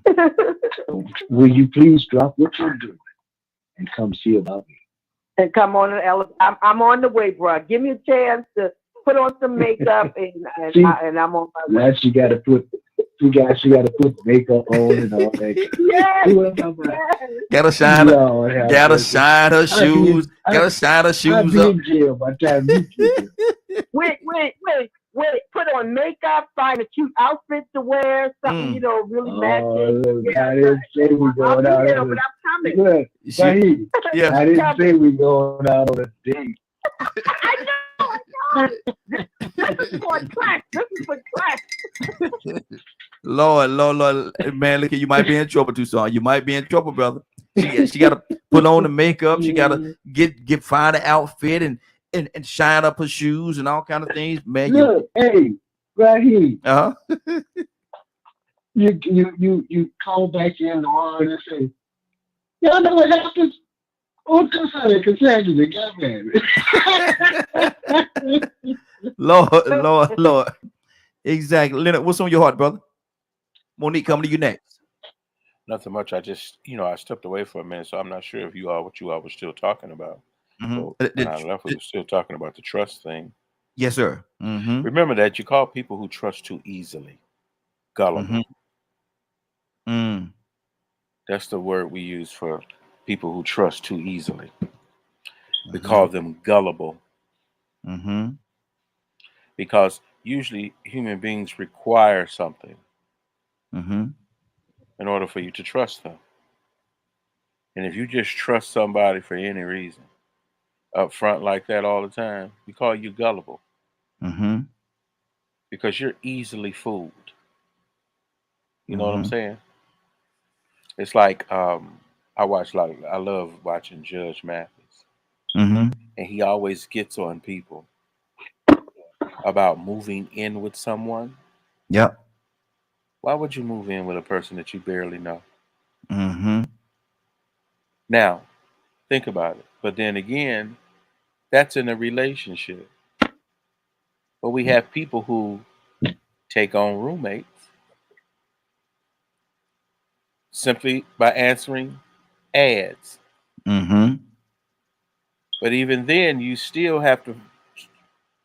So will you please drop what you're doing and come see about me? And come on, Ella. I'm on the way, bro. Give me a chance to put on some makeup, See, and I'm on my way. now she got to put, she got to put makeup on and all that. Yes, See what I'm talking about? yes. Gotta shine her. Lord have Gotta mercy. shine her I'll be shoes. in, Gotta shine her I'll shoes be up. in jail by the time you get here. Wait. Put on makeup, find a cute outfit to wear, something, you Mm. know, really Oh, matching. look, Yeah, I didn't say we I'll going be out there, on but I'm a coming. look, She, Saheed, yeah. I didn't say we going out on a date. I know. This is for class. This is for class. Lord, man, look, you might be in trouble, Tucson. You might be in trouble, brother. She gotta put on the makeup. She gotta get find an outfit and shine up her shoes and all kind of things. Man, you Look, hey, Raheem, uh-huh. you call back in tomorrow and say, y'all know what happens? Oh, Cassandra, they got married. Lord. Exactly. Leonard, what's on your heart, brother? Monique, coming to you next. Nothing much. I just, I stepped away for a minute, so I'm not sure if what you all were still talking about. Mhm. But when I left, we were still talking about the trust thing. Yes, sir. Mm-hmm. Remember that you call people who trust too easily gullible. Mm-hmm. Mm. That's the word we use for people who trust too easily. We Mm-hmm. call them gullible Mm-hmm. because usually human beings require something Mm-hmm. in order for you to trust them. And if you just trust somebody for any reason up front like that all the time, we call you gullible Mm-hmm. because you're easily fooled. You know what I'm Mm-hmm. saying? It's like I love watching Judge Mathis, Mm-hmm. and he always gets on people about moving in with someone. Yep. Why would you move in with a person that you barely know? Mm-hmm. Now, think about it. But then again, that's in a relationship. But we have people who take on roommates simply by answering ads. Mm-hmm. But even then, you still have to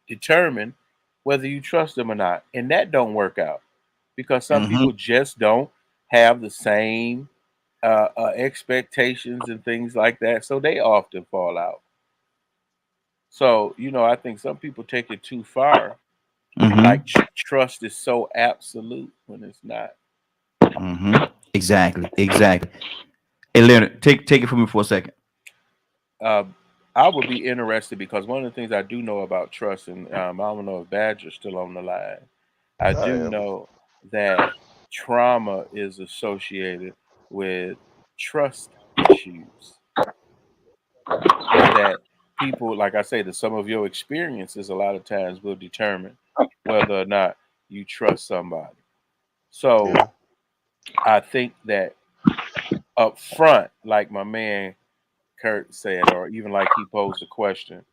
determine whether you trust them or not. And that don't work out because some Mm-hmm. people just don't have the same expectations and things like that. So they often fall out. So, I think some people take it too far. Mm-hmm. Like trust is so absolute when it's not. Mm-hmm. Exactly. Hey, Leonard, take it from me for a second. I would be interested because one of the things I do know about trust, and I don't know if Badger's still on the line. I I do am. know that trauma is associated with trust issues, and that people, like I say, that some of your experiences a lot of times will determine whether or not you trust somebody. So Yeah. I think that up front, like my man Kurt said, or even like he posed a question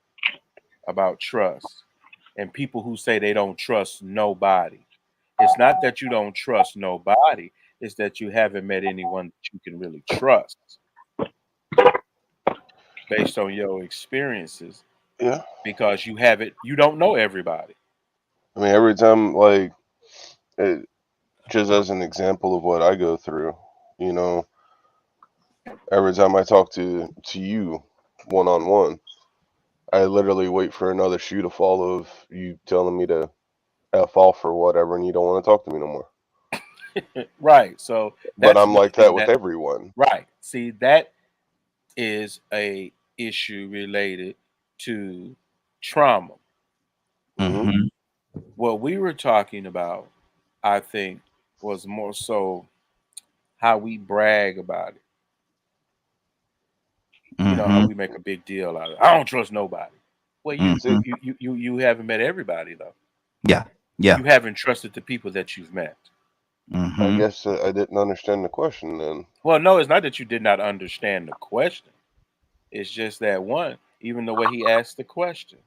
about trust, and people who say they don't trust nobody. It's not that you don't trust nobody. is that you haven't met anyone that you can really trust based on your experiences, Yeah. because you don't know everybody. I mean, every time, like, just as an example of what I go through, you know, every time I talk to you one on one, I literally wait for another shoe to fall of you telling me to F off or whatever, and you don't want to talk to me no more. Right. So But that's I'm another like that thing with everyone. right. See, that is a issue related to trauma. Mm-hmm. Mm-hmm. What we were talking about, I think, was more so how we brag about it. You know, how Mm-hmm. we make a big deal out of it. I don't trust nobody. Well, Mm-hmm. you haven't met everybody though. Yeah. Yeah. You haven't trusted the people that you've met. I Mm-hmm. guess I didn't understand the question then. Well, no, it's not that you did not understand the question. It's just that one, even the way he asked the question,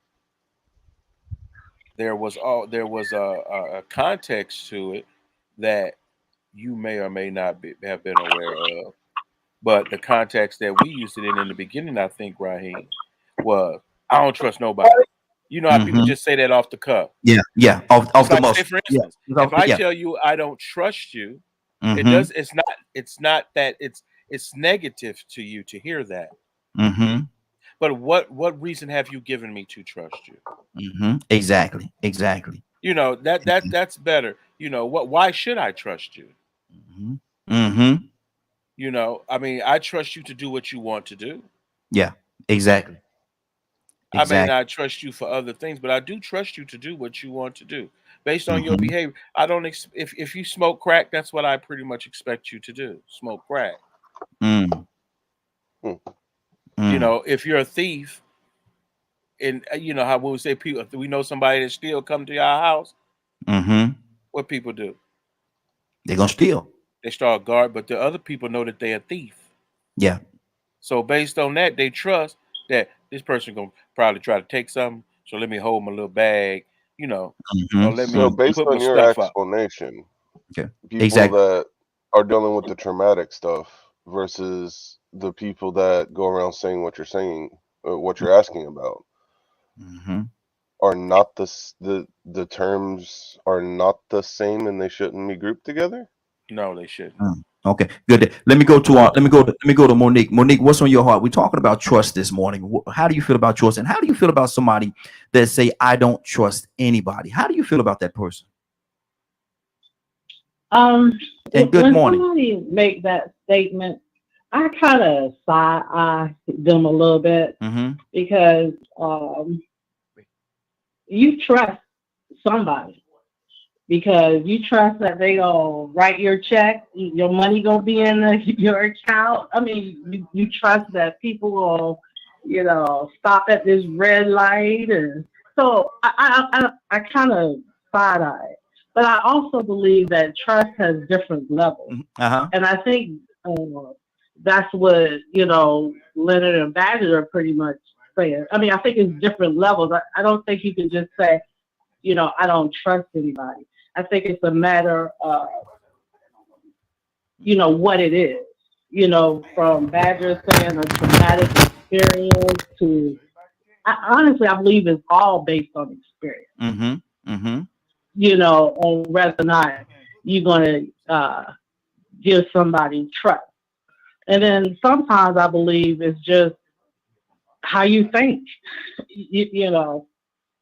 there was a context to it that you may or may not have been aware of. But the context that we used it in the beginning, I think, Raheem, was I don't trust nobody. You know how people Mm-hmm. just say that off the cuff. Yeah. Yeah. Off It's the like, say muscle. for Yeah. instance, It's if off the, I yeah. tell you I don't trust you, Mm-hmm. it's not that it's negative to you to hear that. Mm-hmm. But what reason have you given me to trust you? Mm-hmm. Exactly. Exactly. You know, that's better. You know, why should I trust you? Mm-hmm. Mm-hmm. You know, I mean, I trust you to do what you want to do. Yeah. Exactly. I may Exactly. not trust you for other things, but I do trust you to do what you want to do based on your Mm-hmm. behavior. I don't if you smoke crack, that's what I pretty much expect you to do. Smoke crack. Mm. Hmm. You Mm. know, if you're a thief, and you know how we say people, if we know somebody that still come to our house, Mm-hmm. what people do? They're gonna steal. They start guard, but the other people know that they're a thief. Yeah. So based on that, they trust that this person gonna probably try to take something. So let me hold my little bag, you know, or Mm-hmm. let So, me Mm-hmm. based put my on your stuff up. explanation, Okay. people Exactly. that are dealing with the traumatic stuff versus the people that go around saying what you're saying, what you're asking about, Mm-hmm. are not the terms are not the same, and they shouldn't be grouped together. No, they shouldn't. Okay, good. Let me go to Monique. Monique, what's on your heart? We're talking about trust this morning. How do you feel about trust, and how do you feel about somebody that say I don't trust anybody? How do you feel about that person? And good When morning. somebody make that statement, I kind of side eye them a little bit Mm-hmm. because you trust somebody because you trust that they gonna write your check, your money gonna be in your account. I mean, you trust that people will, stop at this red light, and so I kind of side eye it. But I also believe that trust has different levels, Uh-huh. and I think that's what Leonard and Badger are pretty much saying. I mean, I think it's different levels. I don't think you can just say, I don't trust anybody. I think it's a matter of, what it is. From Badger saying a traumatic experience to, honestly, I believe it's all based on experience. Mm-hmm. Mm-hmm. On whether or not you're going to give somebody trust. And then sometimes I believe it's just how you think, you know.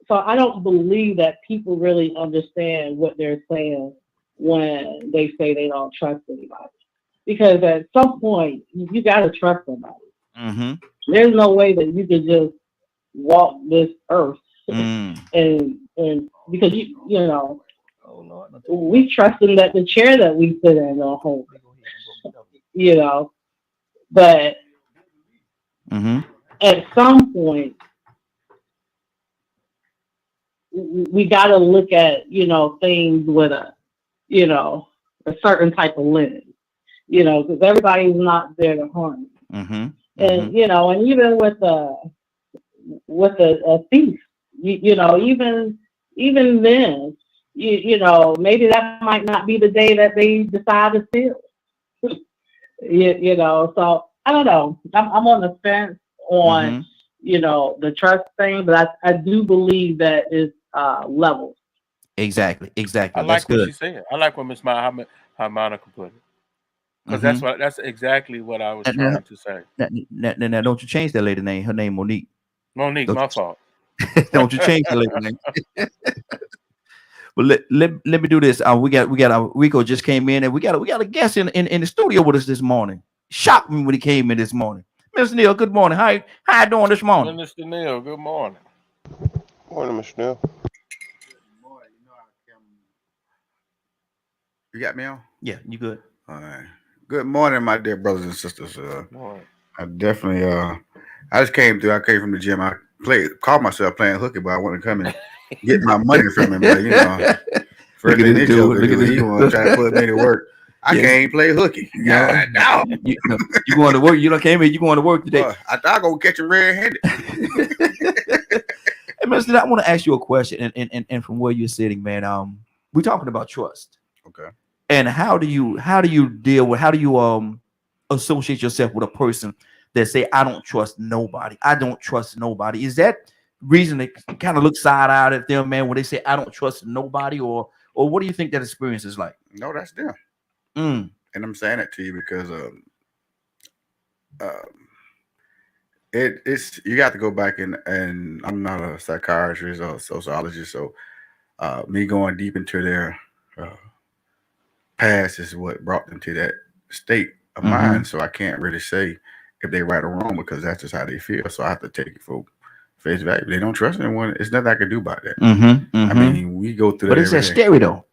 So I don't believe that people really understand what they're saying when they say they don't trust anybody. Because at some point, you got to trust somebody. Mm-hmm. There's no way that you can just walk this earth Mm. and because we trust in that the chair that we sit in will hold, but Mm-hmm. at some point we got to look at things with a certain type of lens, because everybody's not there to harm you. Mm-hmm. And and even with a thief, even then, maybe that might not be the day that they decide to steal. You know, so I don't know. I'm on the fence on, Mhm. you know, the trust thing, but I do believe that it's levels. Exactly. I Exactly. That's like what good. she said. I like what Miss how Monica put it, because Mhm. that's exactly what I was Now, trying to say. now, don't you change that lady name. Her name Monique. Monique, Don't my fault. don't you change the lady name. But let me do this. We got Rico just came in, and we got a guest in the studio with us this morning. Shocked me when he came in this morning. Mr. Neil, good morning. How you doing this morning? Minister Neil, good morning. Morning, Mr. Neal. You got me on? Yeah, you good? All right. Good morning, my dear brothers and sisters. Morning. I definitely I just came through. I came from the gym. I called myself playing hooky, but I want to come and get my money from him. But you know, Look first at thing this this joker dude. Look do, at he this want to try to put me to work. I Yeah. can't even play hooky. No. God, no. You going to work? You don't came in. You going to work today? Boy, I thought I go catch him red-handed. Hey, Mr. I want to ask you a question, and from where you're sitting, man. We're talking about trust. Okay. And how do you deal with, how do you associate yourself with a person that say, I don't trust nobody, I don't trust nobody? Is that reason to kind of look side-eyed at them, man, when they say I don't trust nobody, or what do you think that experience is like? No, that's them. Mm. And I'm saying it to you because it's you got to go back and I'm not a psychiatrist or sociologist, so me going deep into their past is what brought them to that state of mind. So I can't really say if they right or wrong because that's just how they feel. So I have to take it for face value. If they don't trust anyone, it's nothing I can do about that. I mean, we go through But that it's every that day. scary though.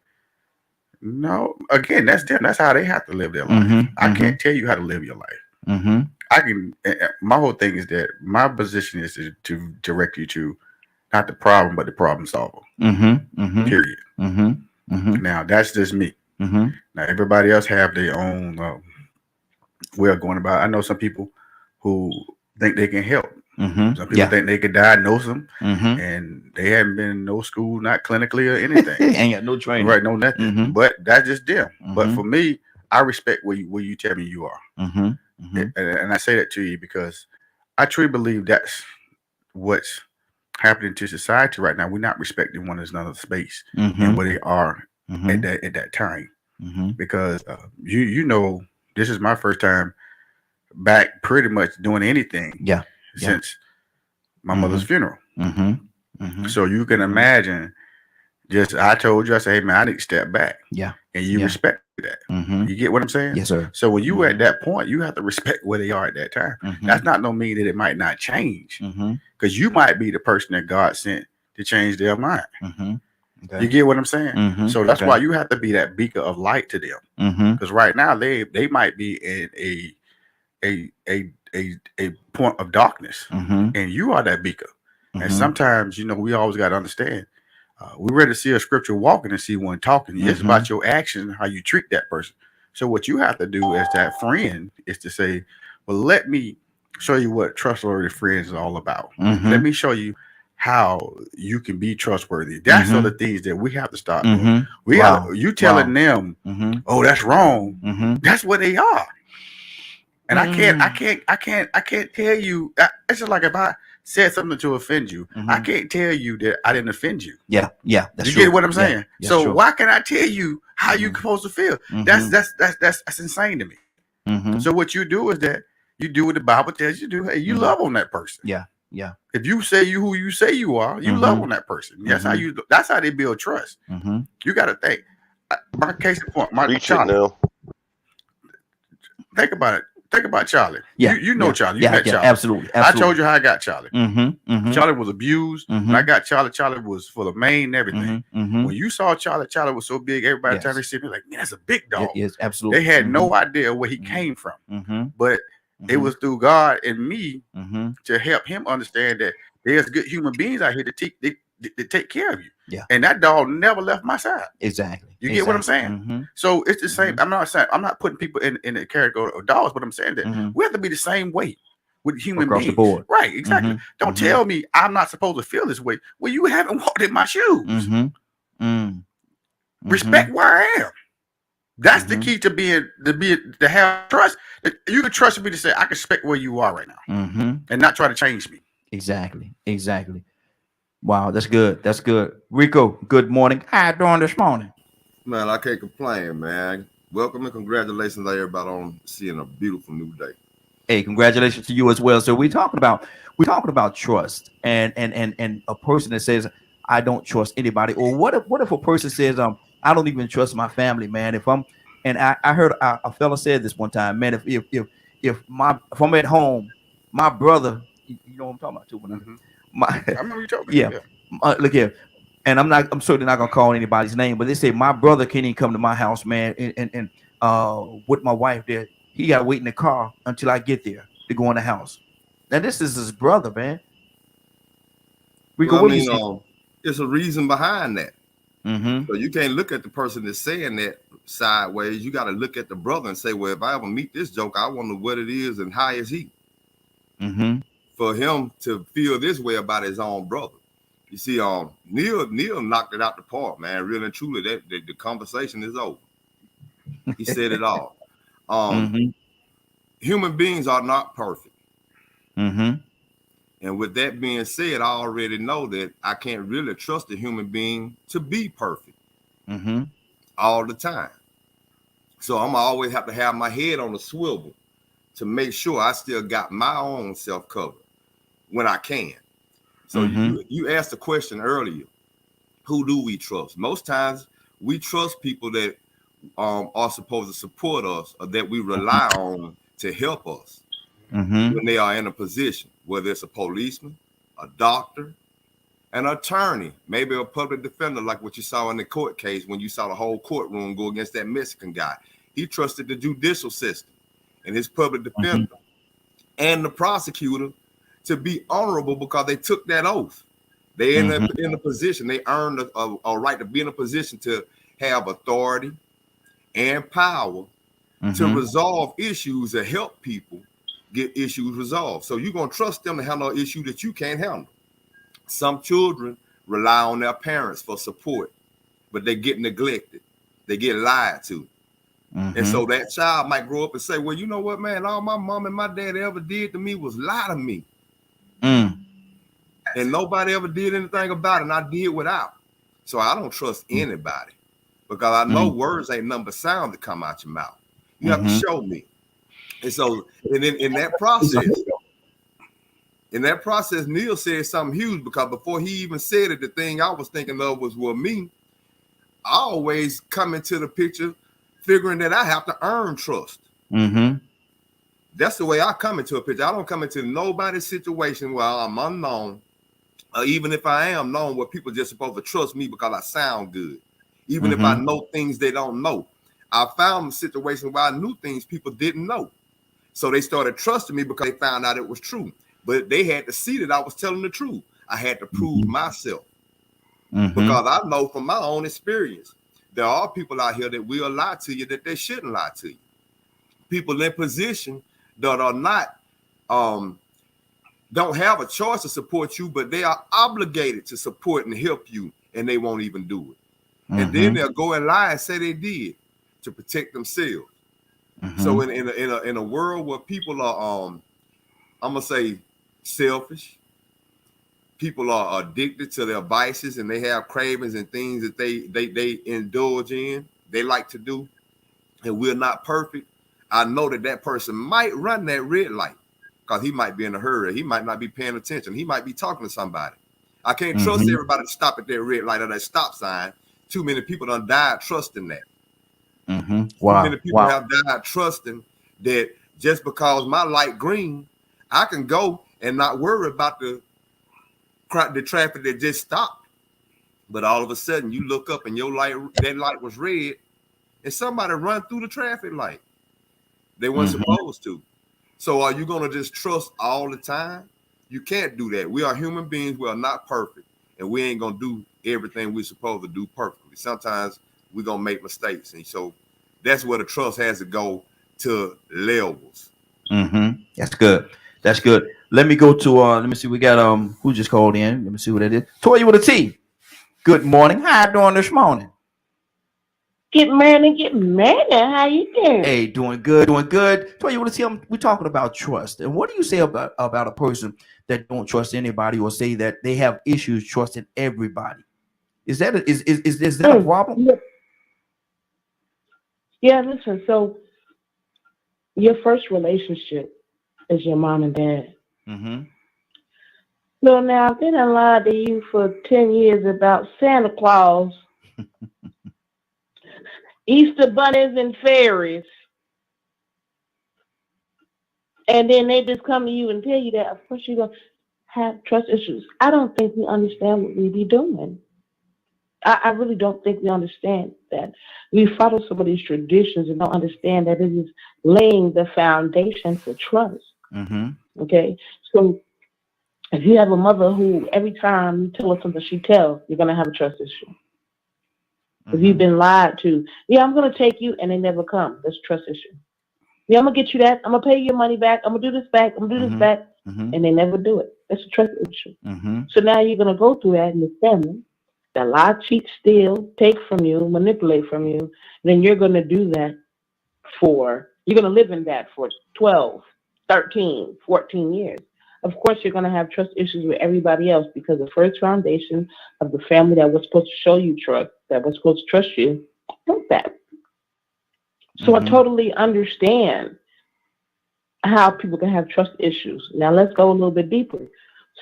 No, again, that's them. That's how they have to live their life. I can't tell you how to live your life. I can. My whole thing is that my position is to direct you to not the problem, but the problem solver. Period. Now that's just me. Now everybody else have their own way of going about it. I know some people who think they can help. Some people think they can diagnose them, and they haven't been in no school, not clinically or anything. Ain't got no training, right? No nothing. But that's just them. But for me, I respect where you tell me you are, and I say that to you because I truly believe that's what's happening to society right now. We're not respecting one another's space and where they are at that time. Because you know, this is my first time back pretty much doing anything since my mother's funeral. So you can imagine, just I told you, I said, hey man, I need to step back. And you respect that. You get what I'm saying? Yes, sir. So when you at that point, you have to respect where they are at that time. That's not no mean that it might not change. Because you might be the person that God sent to change their mind. You get what I'm saying? So that's why you have to be that beacon of light to them. Because right now they might be in a point of darkness, and you are that beacon. And sometimes, you know, we always got to understand. We ready to see a scripture walking and see one talking. It's about your actions, how you treat that person. So what you have to do as that friend is to say, well, let me show you what trustworthy friends are all about. Let me show you how you can be trustworthy. That's all the things that we have to start doing. We are you telling them, oh, that's wrong. That's what they are. And I can't tell you. It's just like if I said something to offend you, I can't tell you that I didn't offend you. Yeah, that's you true. get what I'm saying? So true. why can't I tell you how you supposed to feel? That's insane to me. So what you do is that you do what the Bible tells you to do. Hey, you love on that person. Yeah. If you say who you say you are, you love on that person. That's how they build trust. You got to think. My case in point, my Reach it Charlie. now. Think about it. Think about Charlie. Yeah, You know Charlie. You Yeah, met yeah, Charlie. absolutely. I told you how I got Charlie. Mm-hmm. Charlie was abused. When I got Charlie, Charlie was full of mane and everything. Mm-hmm. When you saw Charlie, Charlie was so big, everybody Yes. time they see me like, man, that's a big dog. Yes, absolutely. They had no idea where he came from. But it was through God and me to help him understand that there's good human beings out here to take care of you. Yeah. And that dog never left my side. Exactly. You get what I'm saying? So it's the same. I'm not putting people in the category of dogs, but I'm saying that we have to be the same way with human Across beings. the board. Right, exactly. Don't tell me I'm not supposed to feel this way. Well, you haven't walked in my shoes. Respect where I am. That's the key to have trust. You can trust me to say I can respect where you are right now, and not try to change me. Exactly. Wow, that's good. That's good. Rico, good morning. How you doing this morning? Man, I can't complain, man. Welcome and congratulations to everybody on seeing a beautiful new day. Hey, congratulations to you as well. So we're talking about trust and a person that says I don't trust anybody, or what if a person says I don't even trust my family, man. I heard a fella said this one time, man. If I'm at home, my brother, you know what I'm talking about too. I remember you told me. Yeah. Look here, and I'm certainly not gonna call anybody's name, but they say my brother can't even come to my house, man, and with my wife there. He got to wait in the car until I get there to go in the house. Now this is his brother, man. Rico, it's a reason behind that. So you can't look at the person that's saying that sideways. You got to look at the brother and say, well, if I ever meet this joke, I wonder what it is and how is he. For him to feel this way about his own brother. You see, Neil knocked it out the park, man. Really and truly, that the conversation is over. He said it all. Human beings are not perfect. And with that being said, I already know that I can't really trust a human being to be perfect all the time. So I'm always have to have my head on a swivel to make sure I still got my own self covered when I can. So you asked the question earlier, who do we trust? Most times we trust people that are supposed to support us or that we rely on to help us when they are in a position, whether it's a policeman, a doctor, an attorney, maybe a public defender, like what you saw in the court case when you saw the whole courtroom go against that Mexican guy. He trusted the judicial system and his public defender and the prosecutor to be honorable because they took that oath. They in a position, they earned a right to be in a position to have authority and power to resolve issues and help people get issues resolved. So you're going to trust them to handle an issue that you can't handle. Some children rely on their parents for support, but they get neglected. They get lied to. And so that child might grow up and say, well, you know what, man, all my mom and my dad ever did to me was lie to me. And nobody ever did anything about it, and I did without. So I don't trust anybody because I know words ain't nothing but sound that come out your mouth. You have to show me. And so, and then in that process, Neil said something huge because before he even said it, the thing I was thinking of was, well, me, I always come into the picture figuring that I have to earn trust. That's the way I come into a picture. I don't come into nobody's situation where I'm unknown, or even if I am known, where people just supposed to trust me because I sound good. Even if I know things they don't know. I found a situation where I knew things people didn't know. So they started trusting me because they found out it was true. But they had to see that I was telling the truth. I had to prove myself. Because I know from my own experience, there are people out here that will lie to you that they shouldn't lie to you. People in position that are not, don't have a choice to support you, but they are obligated to support and help you, and they won't even do it. And then they'll go and lie and say they did to protect themselves. So in a world where people are, I'm gonna say, selfish, people are addicted to their vices and they have cravings and things that they indulge in, they like to do, and we're not perfect. I know that person might run that red light because he might be in a hurry. He might not be paying attention. He might be talking to somebody. I can't trust everybody to stop at that red light or that stop sign. Too many people done died trusting that. Too many people have died trusting that just because my light green, I can go and not worry about the traffic that just stopped. But all of a sudden you look up and that light was red and somebody run through the traffic light. They weren't supposed to. So are you going to just trust all the time? You can't do that. We are human beings. We are not perfect. And we ain't going to do everything we're supposed to do perfectly. Sometimes we're going to make mistakes. And so that's where the trust has to go to levels. That's good. That's good. Let me go to let me see. We got who just called in. Let me see what that is. Toya with a T. Good morning. How you doing this morning? Get married. How you doing? Hey, doing good, doing good. So you want to see? We're talking about trust, and what do you say about a person that don't trust anybody, or say that they have issues trusting everybody? Is that a problem? Yeah, listen. So your first relationship is your mom and dad. Mm-hmm. So now, if they done lied to you for 10 years about Santa Claus, Easter bunnies and fairies, and then they just come to you and tell you that, of course you're going to have trust issues. I don't think we understand what we be doing. I really don't think we understand that. We follow some of these traditions and don't understand that it is laying the foundation for trust. Mm-hmm. Okay? So if you have a mother who every time you tell her something she tells, you're going to have a trust issue. Mm-hmm. If you've been lied to, yeah, I'm going to take you, and they never come. That's a trust issue. Yeah, I'm going to get you that. I'm going to pay you your money back. I'm going to do this back. I'm going to do this back. Mm-hmm. And they never do it. That's a trust issue. Mm-hmm. So now you're going to go through that in the family. That lie, cheat, steal, take from you, manipulate from you. Then you're going to do that you're going to live in that for 12, 13, 14 years. Of course, you're going to have trust issues with everybody else because the first foundation of the family that was supposed to show you trust, that was supposed to trust you, broke that. So I totally understand how people can have trust issues. Now let's go a little bit deeper.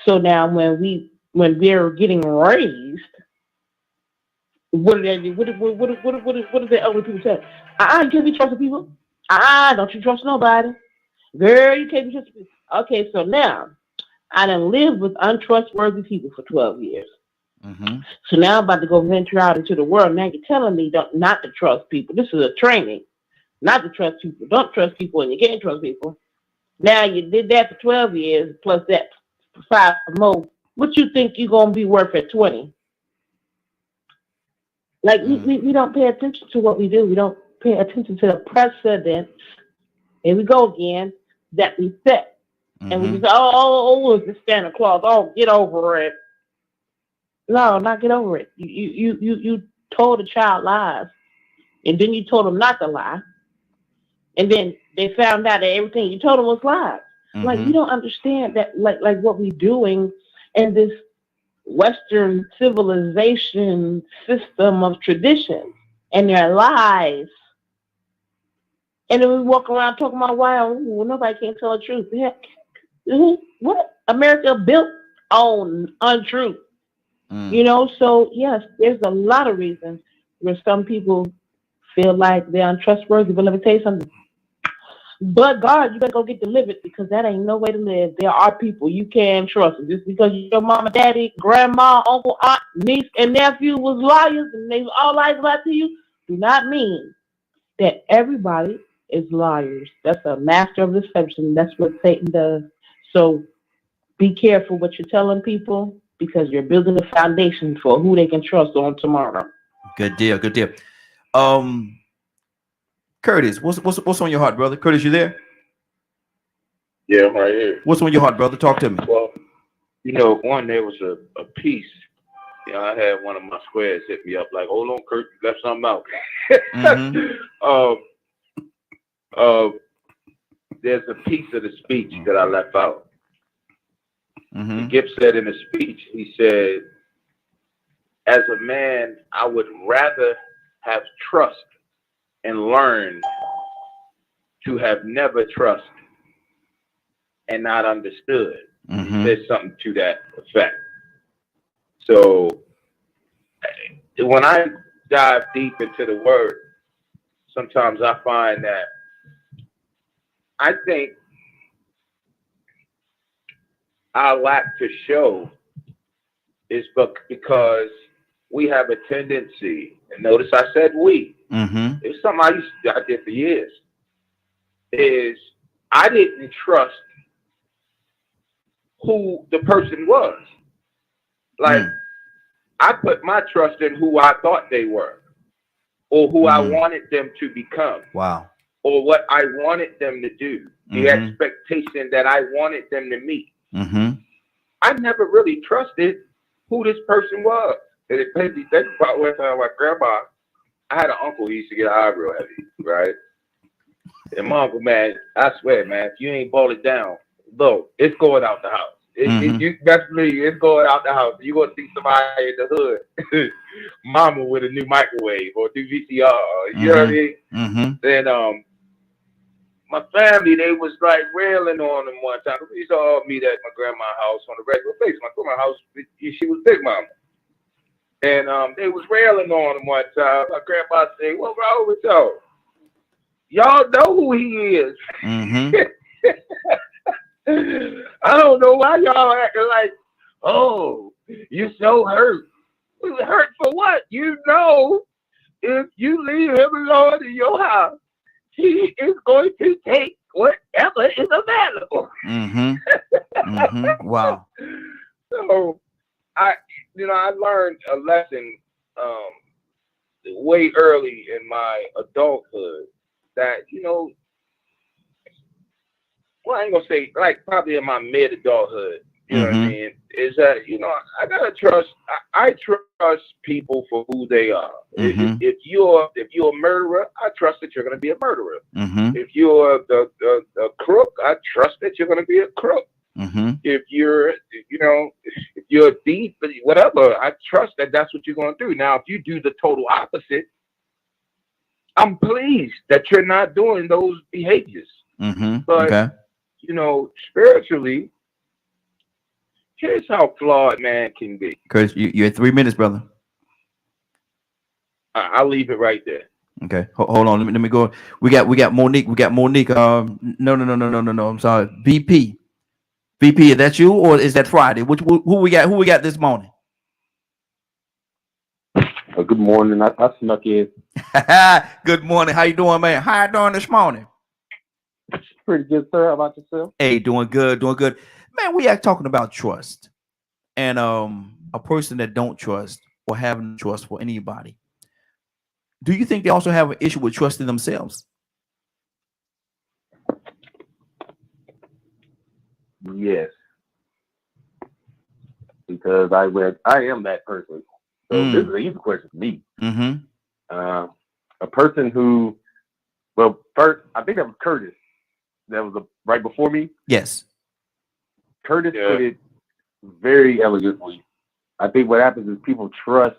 So now when we're getting raised, what do they do? What do the elder people say? You can't be trusting people. Don't you trust nobody. Girl, you can't be trusting people. Okay, so now I done lived with untrustworthy people for 12 years. Mm-hmm. So now I'm about to go venture out into the world. Now you're telling me not to trust people. This is a training. Not to trust people. Don't trust people, and you can't trust people. Now you did that for 12 years, plus that for 5 more. What you think you're going to be worth at 20? Like, we don't pay attention to what we do. We don't pay attention to the precedent. Here we go again, that we set. And we just say, it's the Santa Claus. Oh, get over it. No, not get over it. You told a child lies. And then you told them not to lie. And then they found out that everything you told them was lies. Like, you don't understand that, like what we're doing in this Western civilization system of tradition, and their lies. And then we walk around talking about why nobody can tell the truth. What? America built on untruth. So yes, there's a lot of reasons where some people feel like they're untrustworthy. But let me tell you something. But God, you better go get delivered, because that ain't no way to live. There are people you can't trust. Just because your mama, daddy, grandma, uncle, aunt, niece, and nephew was liars and they all lied to you, do not mean that everybody is liars. That's a master of deception. That's what Satan does. So be careful what you're telling people, because you're building a foundation for who they can trust on tomorrow. Good deal. Good deal. Curtis, what's on your heart, brother? Curtis, you there? Yeah, I'm right here. What's on your heart, brother? Talk to me. Well, there was a piece. I had one of my squares hit me up like, hold on, Kurt, you left something out. There's a piece of the speech that I left out. Gibbs said in the speech, he said, as a man, I would rather have trust and learn to have never trust and not understood. He said something to that effect. So when I dive deep into the word, sometimes I find that I think our lack to show is because we have a tendency, and notice I said we. It's something I did for years. Is I didn't trust who the person was. Like, I put my trust in who I thought they were, or who I wanted them to become. Wow. Or what I wanted them to do, the expectation that I wanted them to meet. I never really trusted who this person was. And it made me think about one time my grandma I had an uncle who used to get high real heavy, right? And my uncle, man, I swear, man, if you ain't ball it down, look, it's going out the house. You best believe it's going out the house. You gonna see somebody in the hood, mama with a new microwave or new VCR. You know what I mean? Then my family, they was like railing on him one time. We used to all meet at my grandma's house on a regular basis. My grandma's house, she was Big Mama. And they was railing on him one time. My grandma said, "What's wrong with y'all? Y'all know who he is." I don't know why y'all acting like, oh, you're so hurt. Hurt for what? You know, if you leave him alone in your house, he is going to take whatever is available. Wow. So I learned a lesson way early in my adulthood that, well, I ain't gonna say, like, probably in my mid-adulthood, you know what I mean, is that, I gotta trust, I trust people for who they are. If you're a murderer, I trust that you're gonna be a murderer. If you're a crook, I trust that you're gonna be a crook. If you're, if you're a thief, whatever, I trust that that's what you're gonna do. Now, if you do the total opposite, I'm pleased that you're not doing those behaviors. But spiritually, here's how flawed man can be. Curtis, you're at 3 minutes, brother. I'll leave it right there. Okay, hold on. Let me go. We got Monique. No. I'm sorry. VP, is that you or is that Friday? Who we got? Who we got this morning? Good morning. I snuck in. Good morning. How you doing, man? How you doing this morning? Pretty good, sir. How about yourself? Hey, doing good. Man, we are talking about trust. And a person that don't trust or having trust for anybody. Do you think they also have an issue with trusting themselves? Yes. Because I am that person. So this is an easy question for me. A person who, well, first, I think that was Curtis. That was right before me. Yes. Curtis put it very elegantly. I think what happens is people trust,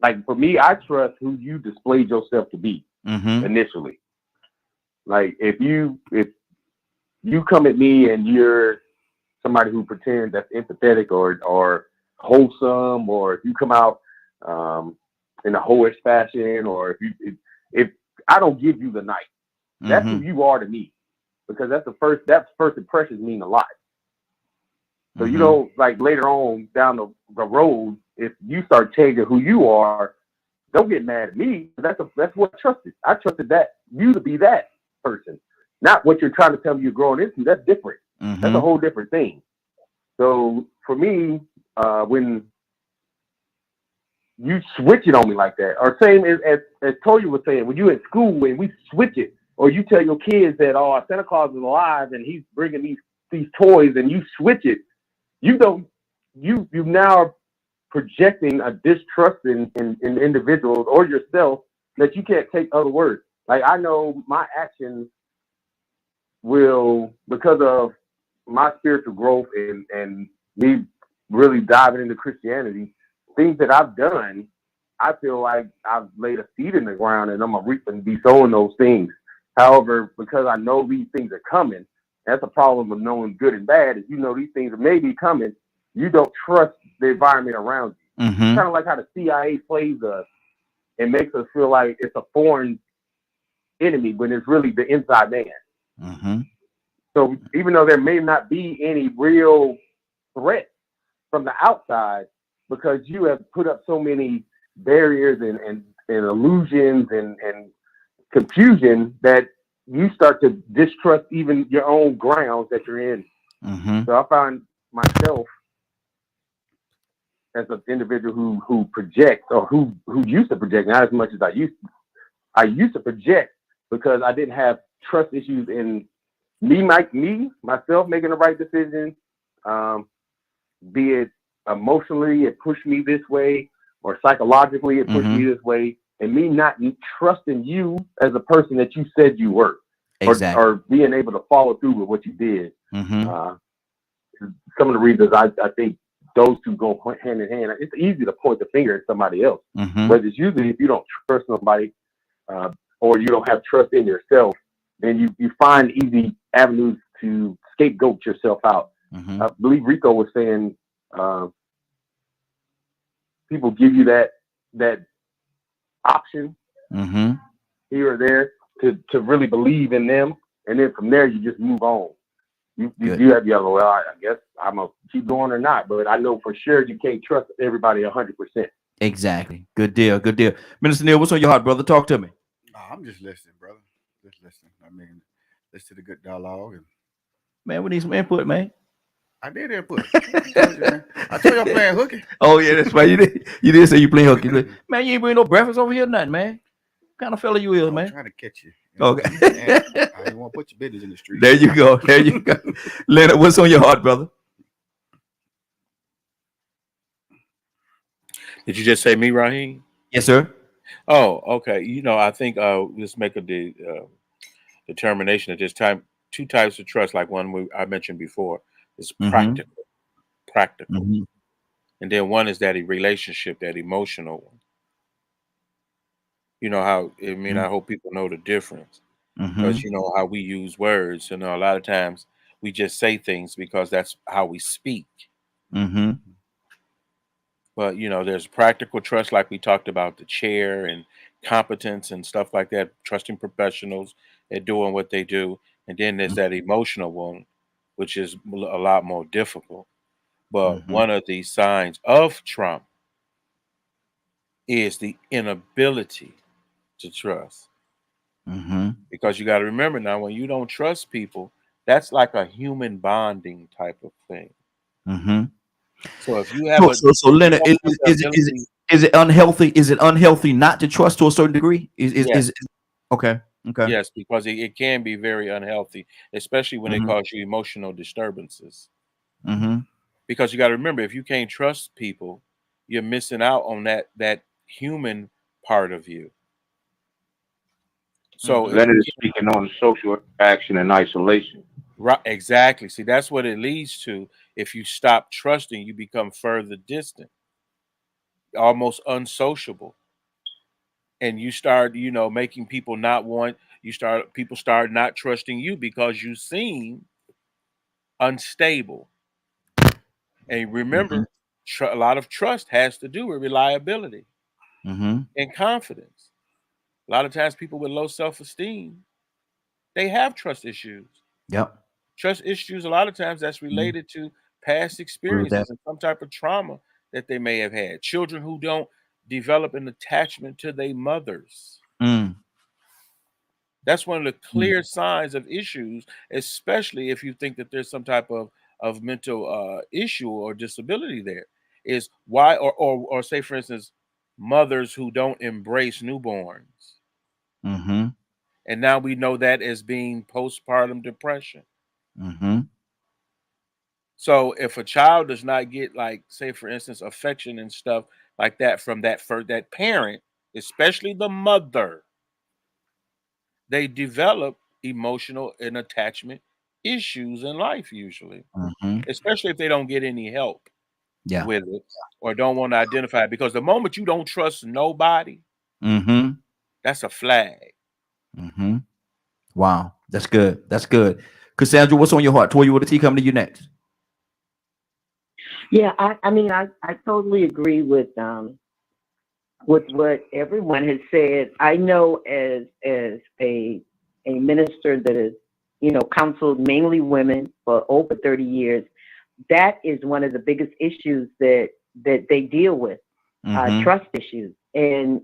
like for me, I trust who you displayed yourself to be initially. Like if you come at me and you're somebody who pretends that's empathetic or wholesome, or if you come out in a hoish fashion, or if I don't give you the night, that's who you are to me, because that's first impressions mean a lot. So you don't, like, later on down the road, if you start changing who you are, don't get mad at me. That's what I trusted. I trusted that you to be that person, not what you're trying to tell me you're growing into. That's different. That's a whole different thing. So for me, when you switch it on me like that, or same as Toya was saying, when you're in school and we switch it, or you tell your kids that, oh, Santa Claus is alive and he's bringing these toys, and you switch it, you now are projecting a distrust in individuals or yourself that you can't take other words. Like, I know my actions will, because of my spiritual growth and me really diving into Christianity, things that I've done, I feel like I've laid a seed in the ground and I'm gonna reap and be sowing those things. However, because I know these things are coming, that's a problem of knowing good and bad. Is you know these things are maybe coming, you don't trust the environment around you. It's kind of like how the CIA plays us and makes us feel like it's a foreign enemy when it's really the inside man. So even though there may not be any real threat from the outside, because you have put up so many barriers and illusions and confusion, that you start to distrust even your own grounds that you're in. So I find myself as an individual who projects, or who used to project, not as much as I used to. I used to project because I didn't have trust issues in myself making the right decision, be it emotionally, it pushed me this way, or psychologically, it pushed me this way. and me not trusting you as a person that you said you were, Exactly. or being able to follow through with what you did. Some of the reasons I think those two go hand in hand. It's easy to point the finger at somebody else, but it's usually if you don't trust somebody, or you don't have trust in yourself, then you find easy avenues to scapegoat yourself out. I believe Rico was saying people give you that option here or there to really believe in them, and then from there you just move on. You have well, I guess I'm gonna keep going or not, but I know for sure you can't trust everybody 100%. Exactly. Good deal. Good deal. Minister Neil, what's on your heart, brother? Talk to me. I'm just listening, brother. Just listening. I mean, listen to the good dialogue. And man, we need some input, man. I did input. I told you I'm playing hooky. Oh yeah, that's right. You did say you playing hooky. Man, you ain't bring no breakfast over here, nothing, man. What kind of fella you is, man? I'm trying to catch you. Okay. I didn't want to put your business in the street. There you go. There you go. Leonard, what's on your heart, brother? Did you just say me, Raheem? Yes, sir. Oh, okay. I think let's make a determination that there's two types of trust, like one I mentioned before, is practical, and then one is that relationship, that emotional one. You know how I hope people know the difference, because you know how we use words. A lot of times we just say things because that's how we speak. But there's practical trust, like we talked about, the chair and competence and stuff like that, trusting professionals at doing what they do. And then there's that emotional one, which is a lot more difficult. But one of the signs of Trump is the inability to trust. Because you got to remember now, when you don't trust people, that's like a human bonding type of thing. So if you have so Leonard, is it unhealthy? Is it unhealthy not to trust to a certain degree? Is okay. Yes, because it can be very unhealthy, especially when it causes you emotional disturbances. Because you got to remember, if you can't trust people, you're missing out on that human part of you. So that is speaking on social action and isolation. Right, exactly. See, that's what it leads to. If you stop trusting, you become further distant, almost unsociable, and you start, making people not want. People start not trusting you because you seem unstable. And remember, a lot of trust has to do with reliability and confidence. A lot of times, people with low self-esteem, they have trust issues. Yep. Trust issues, a lot of times that's related to past experiences and some type of trauma that they may have had. Children who don't develop an attachment to their mothers. That's one of the clear signs of issues, especially if you think that there's some type of mental issue or disability there. Is why, or say, for instance, mothers who don't embrace newborns. And now we know that as being postpartum depression. So if a child does not get, like, say, for instance, affection and stuff like that from that parent, especially the mother, they develop emotional and attachment issues in life usually, especially if they don't get any help with it or don't want to identify it. Because the moment you don't trust nobody, that's a flag. Wow, that's good. That's good. Cassandra, what's on your heart? Toya, what the tea coming to you next? Yeah, I mean, I totally agree with what everyone has said. I know as a minister that has, counseled mainly women for over 30 years, that is one of the biggest issues that they deal with, trust issues. And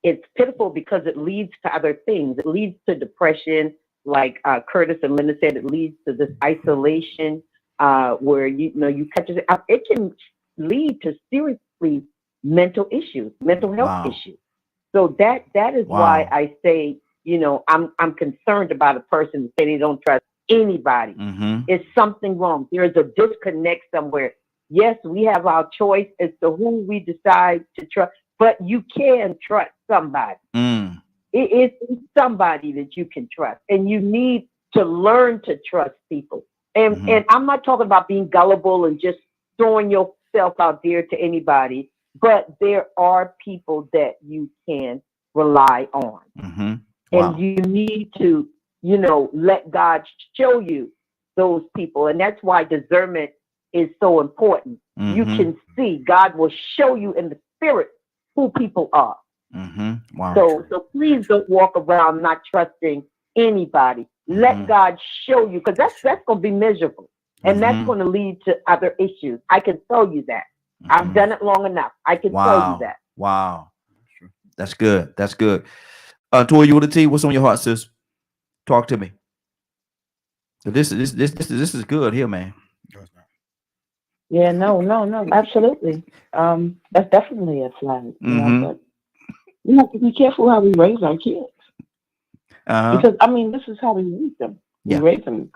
it's pitiful because it leads to other things. It leads to depression, like Curtis and Linda said. It leads to this isolation where you cut yourself. It can lead to seriously mental issues, mental health issues. So that is why I say, I'm concerned about a person that say they don't trust anybody. It's something wrong. There is a disconnect somewhere. Yes, we have our choice as to who we decide to trust. but you can trust somebody. Mm. It's somebody that you can trust, and you need to learn to trust people. And I'm not talking about being gullible and just throwing yourself out there to anybody, but there are people that you can rely on. Wow. And you need to, let God show you those people. And that's why discernment is so important. You can see, God will show you in the spirit who people are. Wow. So please don't walk around not trusting anybody. Let God show you, because that's going to be miserable. And that's going to lead to other issues. I can tell you that. I've done it long enough. I can tell you that. Wow. That's good. That's good. Tori, you with the T? What's on your heart, sis? Talk to me. This is good here, man. Yeah, no, absolutely. That's definitely a flag. But we have to be careful how we raise our kids. Because this is how we raise them. We raise them.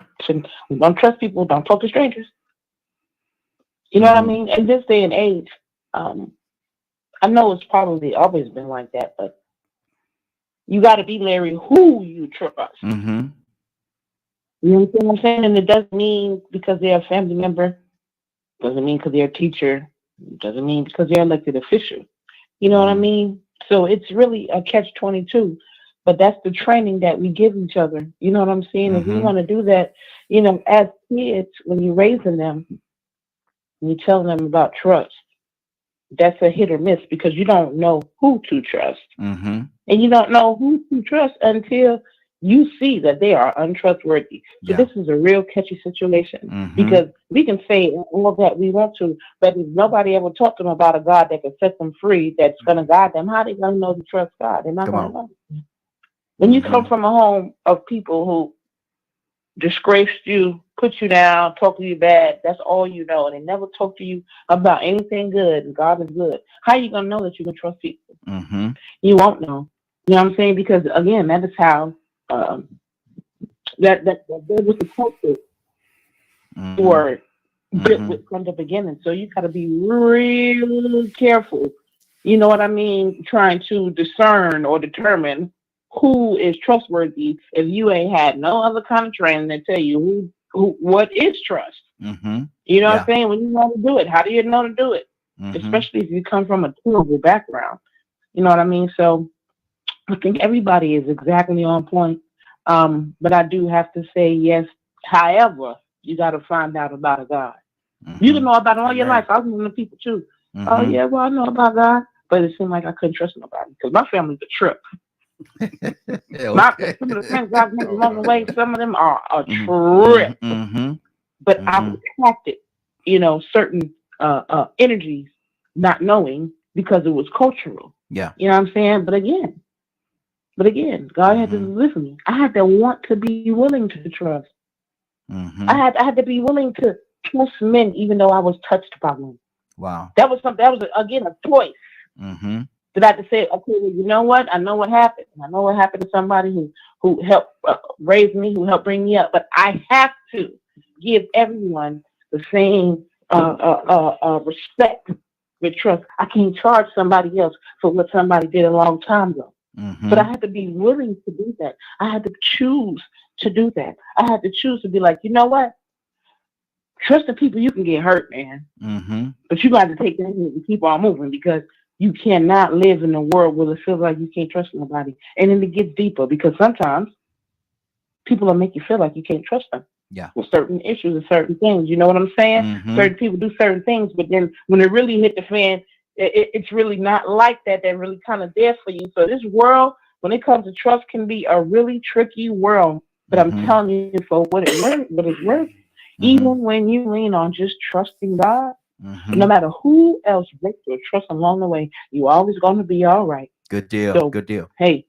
We don't trust people. Don't talk to strangers. You know what I mean? In this day and age, I know it's probably always been like that, but you got to be Larry who you trust. You know what I'm saying? And it doesn't mean because they're a family member. Doesn't mean because they're a teacher. Doesn't mean because they're elected official. You know what I mean? So it's really a catch-22. But that's the training that we give each other. You know what I'm saying? If we want to do that, as kids, when you're raising them, and you tell them about trust, that's a hit or miss because you don't know who to trust. And you don't know who to trust until you see that they are untrustworthy. So this is a real catchy situation because we can say all that we want to, but if nobody ever talked to them about a God that can set them free, that's going to guide them, how are they going to know to trust God? They're not going to know. When you come from a home of people who disgraced you, put you down, talk to you bad, that's all you know, and they never talk to you about anything good, and God is good, how are you going to know that you can trust people? You won't know. You know what I'm saying? Because, again, that is how that was the culture for from the beginning. So you got to be real careful, you know what I mean, trying to discern or determine who is trustworthy if you ain't had no other kind of training that tell you what is trust. You know what I'm saying? When you know to do it, how do you know to do it? Especially if you come from a terrible background. You know what I mean? So I think everybody is exactly on point. But I do have to say yes. However, you got to find out about a God. You can know about it all your life. I was one of the people too. Oh yeah, well I know about God, but it seemed like I couldn't trust nobody because my family's a trip. Some of the friends I've met along the way, some of them are a trip. But I've attracted, certain energies, not knowing because it was cultural. You know what I'm saying? But again, God had to deliver me. I had to want to be willing to trust. I had to be willing to trust men, even though I was touched by them. Wow. That was something. That was again a choice. That I had to say, okay, well, you know what? I know what happened. I know what happened to somebody who helped raise me, who helped bring me up. But I have to give everyone the same respect with trust. I can't charge somebody else for what somebody did a long time ago. But I had to be willing to do that. I had to choose to do that. I had to choose to be like, you know what? Trust the people, you can get hurt, man. But you got to take that and keep on moving because you cannot live in a world where it feels like you can't trust nobody. And then it gets deeper because sometimes people will make you feel like you can't trust them. With certain issues and certain things. You know what I'm saying? Certain people do certain things, but then when it really hit the fan, it's really not like that. They're really kind of there for you. So this world, when it comes to trust, can be a really tricky world. But I'm telling you, for what it's worth, even when you lean on just trusting God, no matter who else breaks your trust along the way, you're always going to be all right. Good deal. So, good deal. Hey,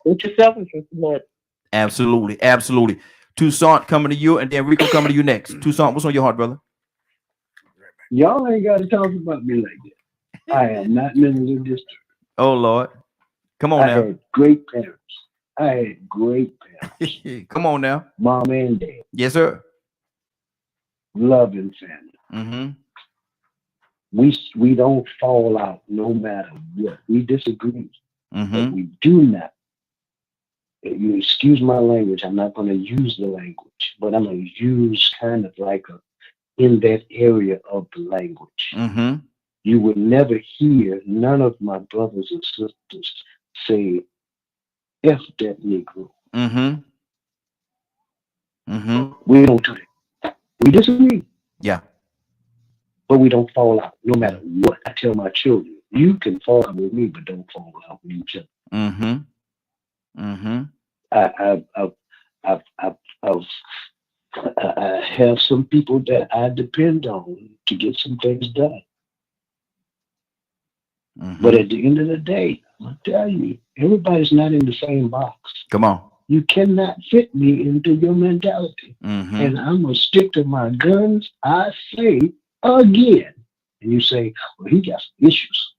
put yourself in trust, Lord. Absolutely. Absolutely. Toussaint coming to you, and then Rico coming to you next. Toussaint, what's on your heart, brother? Y'all ain't got to talk about me like that. I am not mentally disturbed. Oh, Lord. Come on now. I had great parents. Come on now. Mom and dad. Yes, sir. Loving family. we don't fall out no matter what. We disagree, but Mm-hmm. we do not. You excuse my language. I'm not going to use the language, but I'm going to use kind of like a in that area of the language. Mm-hmm. You would never hear none of my brothers and sisters say F that Negro. Mm-hmm. Mm-hmm. We don't do that. We disagree, Yeah. but we don't fall out no matter what. I tell my children, you can fall out with me, but don't fall out with each other. Mm-hmm. Mm-hmm. I have some people that I depend on to get some things done. Mm-hmm. But at the end of the day, I'll tell you, everybody's not in the same box. Come on. You cannot fit me into your mentality. Mm-hmm. And I'm going to stick to my guns. I say again. And you say, well, he got some issues.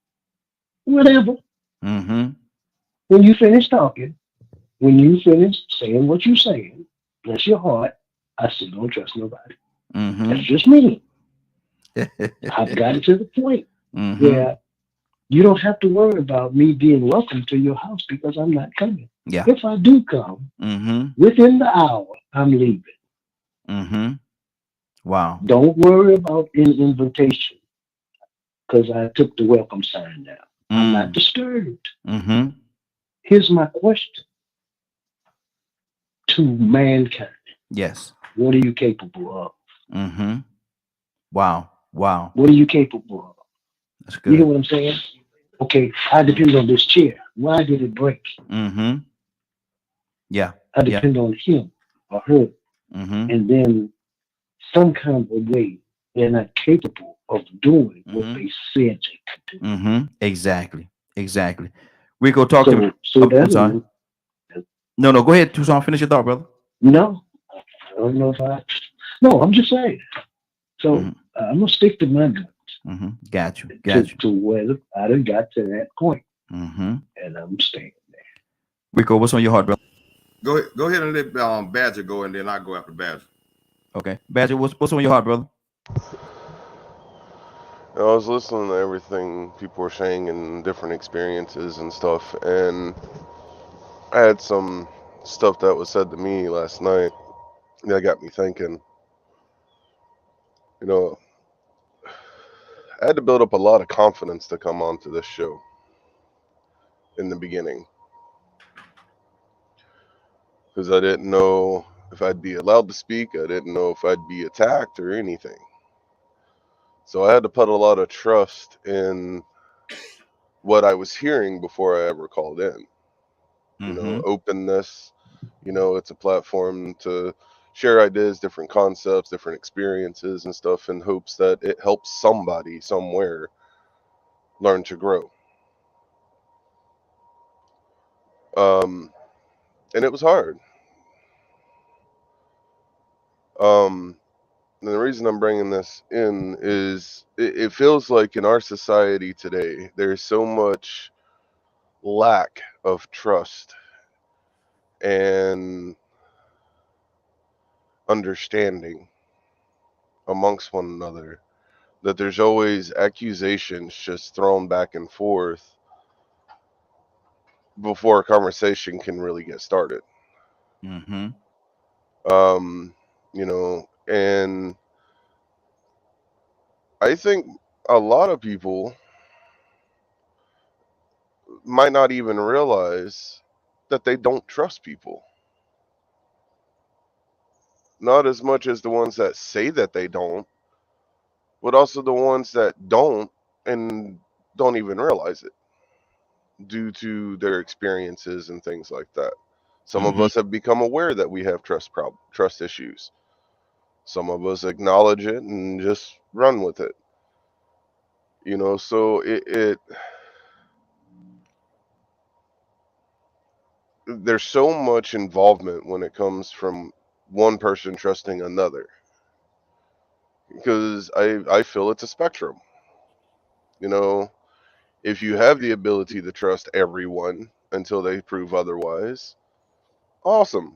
Whatever. Mm-hmm. When you finish talking, when you finish saying what you're saying, bless your heart, I still don't trust nobody. Mm-hmm. That's just me. I've gotten to the point Mm-hmm. where you don't have to worry about me being welcome to your house because I'm not coming. Yeah. If I do come, Mm-hmm. within the hour, I'm leaving. Mm-hmm. Wow. Don't worry about an invitation because I took the welcome sign down. I'm not disturbed. Mm-hmm. Here's my question to mankind. Yes. What are you capable of? Mm-hmm. Wow. Wow. What are you capable of? That's You hear good. what I'm saying? Okay, I depend on this chair. Why did it break? Mm-hmm. Yeah. I Yeah. depend on him or her. Mm-hmm. And then some kind of way they're not capable of doing what Mm-hmm. they said they could do. Mm-hmm. Exactly. Exactly. Rico, talk to me. So I'm that's sorry. No, go ahead, Tucson. Finish your thought, brother. no. I don't know if no, I'm just saying. So Mhm. I'm gonna stick to my guns Mm-hmm. Got you. Got you. to where I done got to that point, Mm-hmm. and I'm staying there. Rico, what's on your heart, brother? Go ahead and let Badger go, and then I go after Badger. Okay. Badger, what's on your heart, brother? I was listening to everything people were saying and different experiences and stuff, and I had some stuff that was said to me last night that got me thinking. You know, I had to build up a lot of confidence to come onto this show in the beginning because I didn't know if I'd be allowed to speak. I didn't know if I'd be attacked or anything. So I had to put a lot of trust in what I was hearing before I ever called in. You know, openness, you know, it's a platform to share ideas, different concepts, different experiences and stuff in hopes that it helps somebody somewhere learn to grow. And it was hard. And the reason I'm bringing this in is it feels like in our society today, there's so much lack of trust and understanding amongst one another that there's always accusations just thrown back and forth before a conversation can really get started. Mm-hmm. You know, and I think a lot of people might not even realize that they don't trust people. Not as much as the ones that say that they don't, but also the ones that don't and don't even realize it due to their experiences and things like that. Some of us have become aware that we have trust issues. Some of us acknowledge it and just run with it. You know, so there's so much involvement when it comes from one person trusting another. Because I feel it's a spectrum. You know, if you have the ability to trust everyone until they prove otherwise, awesome.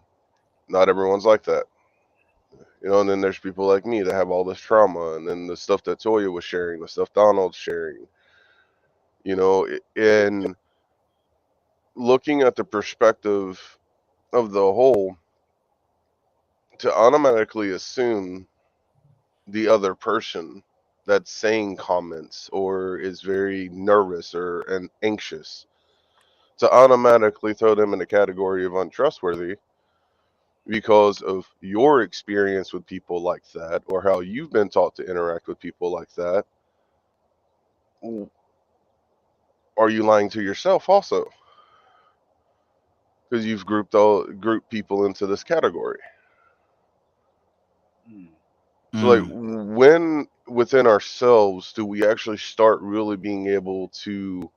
Not everyone's like that. You know, and then there's people like me that have all this trauma, and then the stuff that Toya was sharing, the stuff Donald's sharing, you know, and looking at the perspective of the whole, to automatically assume the other person that's saying comments or is very nervous and anxious, to automatically throw them in the category of untrustworthy because of your experience with people like that, or how you've been taught to interact with people like that. Are you lying to yourself also? Because you've grouped people into this category. So like, when within ourselves do we actually start really being able to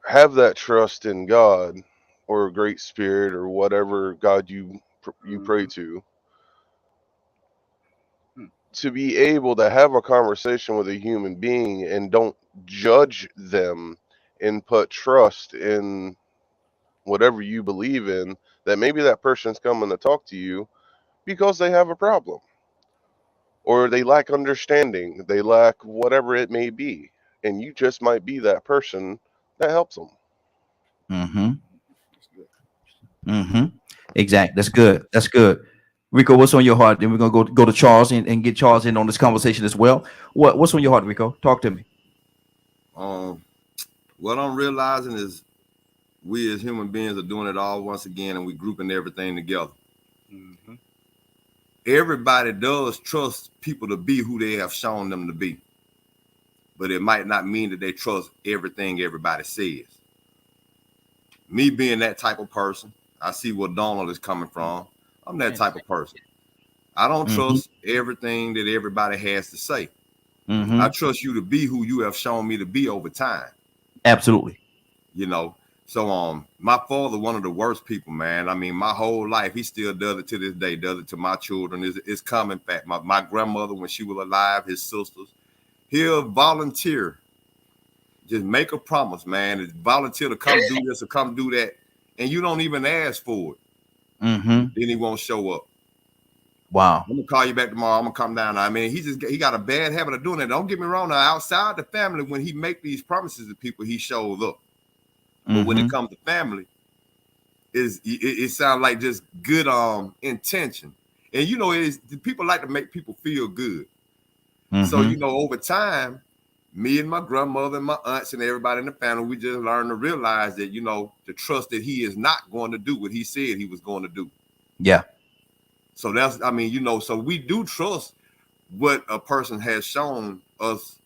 have that trust in God or a great spirit or whatever God you pray to be able to have a conversation with a human being and don't judge them and put trust in whatever you believe in, that maybe that person's coming to talk to you because they have a problem, or they lack understanding, they lack whatever it may be, and you just might be that person that helps them. Exactly. That's good. That's good. Rico, what's on your heart? Then we're gonna go to Charles and get Charles in on this conversation as well. What's on your heart, Rico? Talk to me. What I'm realizing is we as human beings are doing it all once again, and we're grouping everything together. Everybody does trust people to be who they have shown them to be, but it might not mean that they trust everything everybody says. Me being that type of person, I see where Donald is coming from. I'm that type of person. I don't trust everything that everybody has to say. I trust you to be who you have shown me to be over time. Absolutely. You know, so my father, one of the worst people, man. I mean, my whole life, he still does it to this day, does it to my children. It's common fact. My grandmother, when she was alive, his sisters, he'll volunteer. Just make a promise, man. Volunteer to come do this or come do that. And you don't even ask for it. Then he won't show up. Wow. I'm gonna call you back tomorrow. I'm gonna come down. I mean, he got a bad habit of doing that. Don't get me wrong. Now, outside the family, when he make these promises to people, he shows up. But when it comes to family, it sounds like just good intention. And you know, people like to make people feel good. So you know, over time, me and my grandmother and my aunts and everybody in the family, we just learned to realize that, you know, to trust that he is not going to do what he said he was going to do. Yeah. So that's, I mean, you know, so we do trust what a person has shown us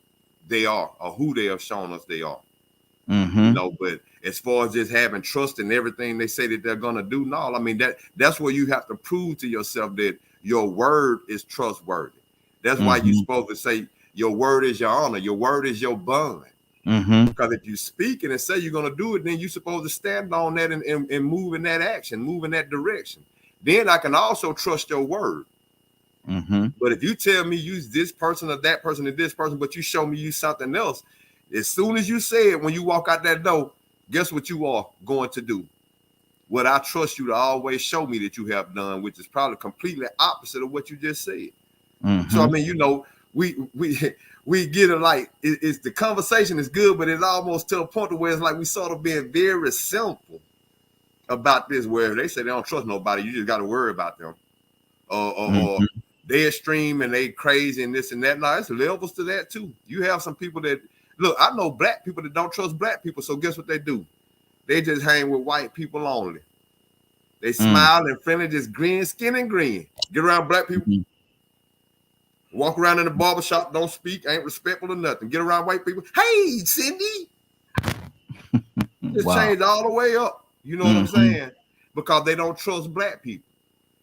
they are, or who they have shown us they are. You know, but as far as just having trust in everything they say that they're going to do, no, I mean, that's where you have to prove to yourself that your word is trustworthy. That's why you're supposed to say your word is your honor, your word is your bond. Because if you speak and say you're going to do it, then you're supposed to stand on that and move in that action, move in that direction. Then I can also trust your word. But if you tell me use this person or that person or this person, but you show me use something else, as soon as you say it, when you walk out that door, guess what you are going to do? What I trust you to always show me that you have done, which is probably completely opposite of what you just said. So, I mean, you know, we get it like, it's the conversation is good, but it's almost to a point where it's like we sort of being very simple about this, where they say they don't trust nobody. You just got to worry about them. Or they extreme and they crazy and this and that. No, it's levels to that too. You have some people that, look, I know black people that don't trust black people. So guess what they do? They just hang with white people only. They smile and friendly, just grin, skin and grin. Get around black people. Walk around in the barbershop, don't speak, ain't respectful or nothing. Get around white people. Hey, Cindy. Just change all the way up. You know what I'm saying? Because they don't trust black people.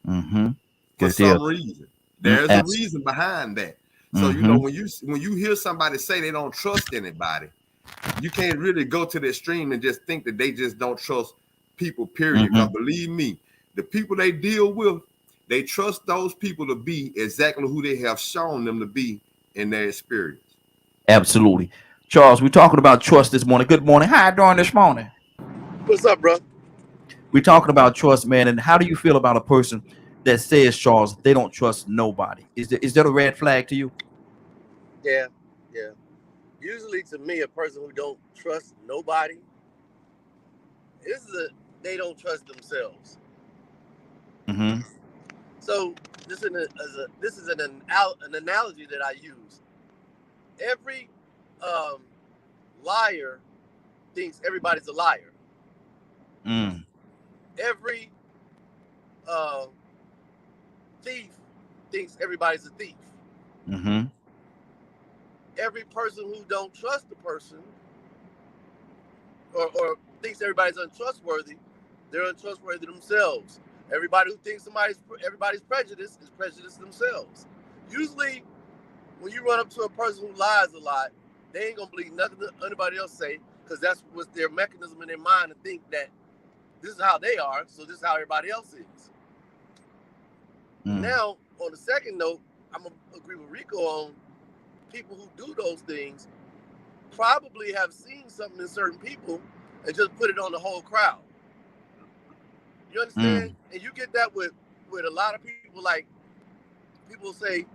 For some reason. There's a reason behind that. So, you know, when you hear somebody say they don't trust anybody, you can't really go to the extreme and just think that they just don't trust people, period. Because believe me, the people they deal with, they trust those people to be exactly who they have shown them to be in their experience. Absolutely. Charles, we're talking about trust this morning. Good morning. How you doing this morning? What's up, bro? We're talking about trust, man. And how do you feel about a person that says, Charles, they don't trust nobody. Is that a red flag to you? Yeah. Usually, to me, a person who don't trust nobody, they don't trust themselves. Mm-hmm. So this is an analogy that I use. Every liar thinks everybody's a liar. Mm. Every thief thinks everybody's a thief. Mm-hmm. Every person who don't trust the person or thinks everybody's untrustworthy, they're untrustworthy themselves. Everybody who thinks everybody's prejudiced is prejudiced themselves. Usually, when you run up to a person who lies a lot, they ain't gonna believe nothing that anybody else say, because that's what's their mechanism in their mind to think that this is how they are, so this is how everybody else is. Now, on the second note, I'm gonna agree with Rico on people who do those things probably have seen something in certain people and just put it on the whole crowd. You understand? And you get that with a lot of people. Like, people say,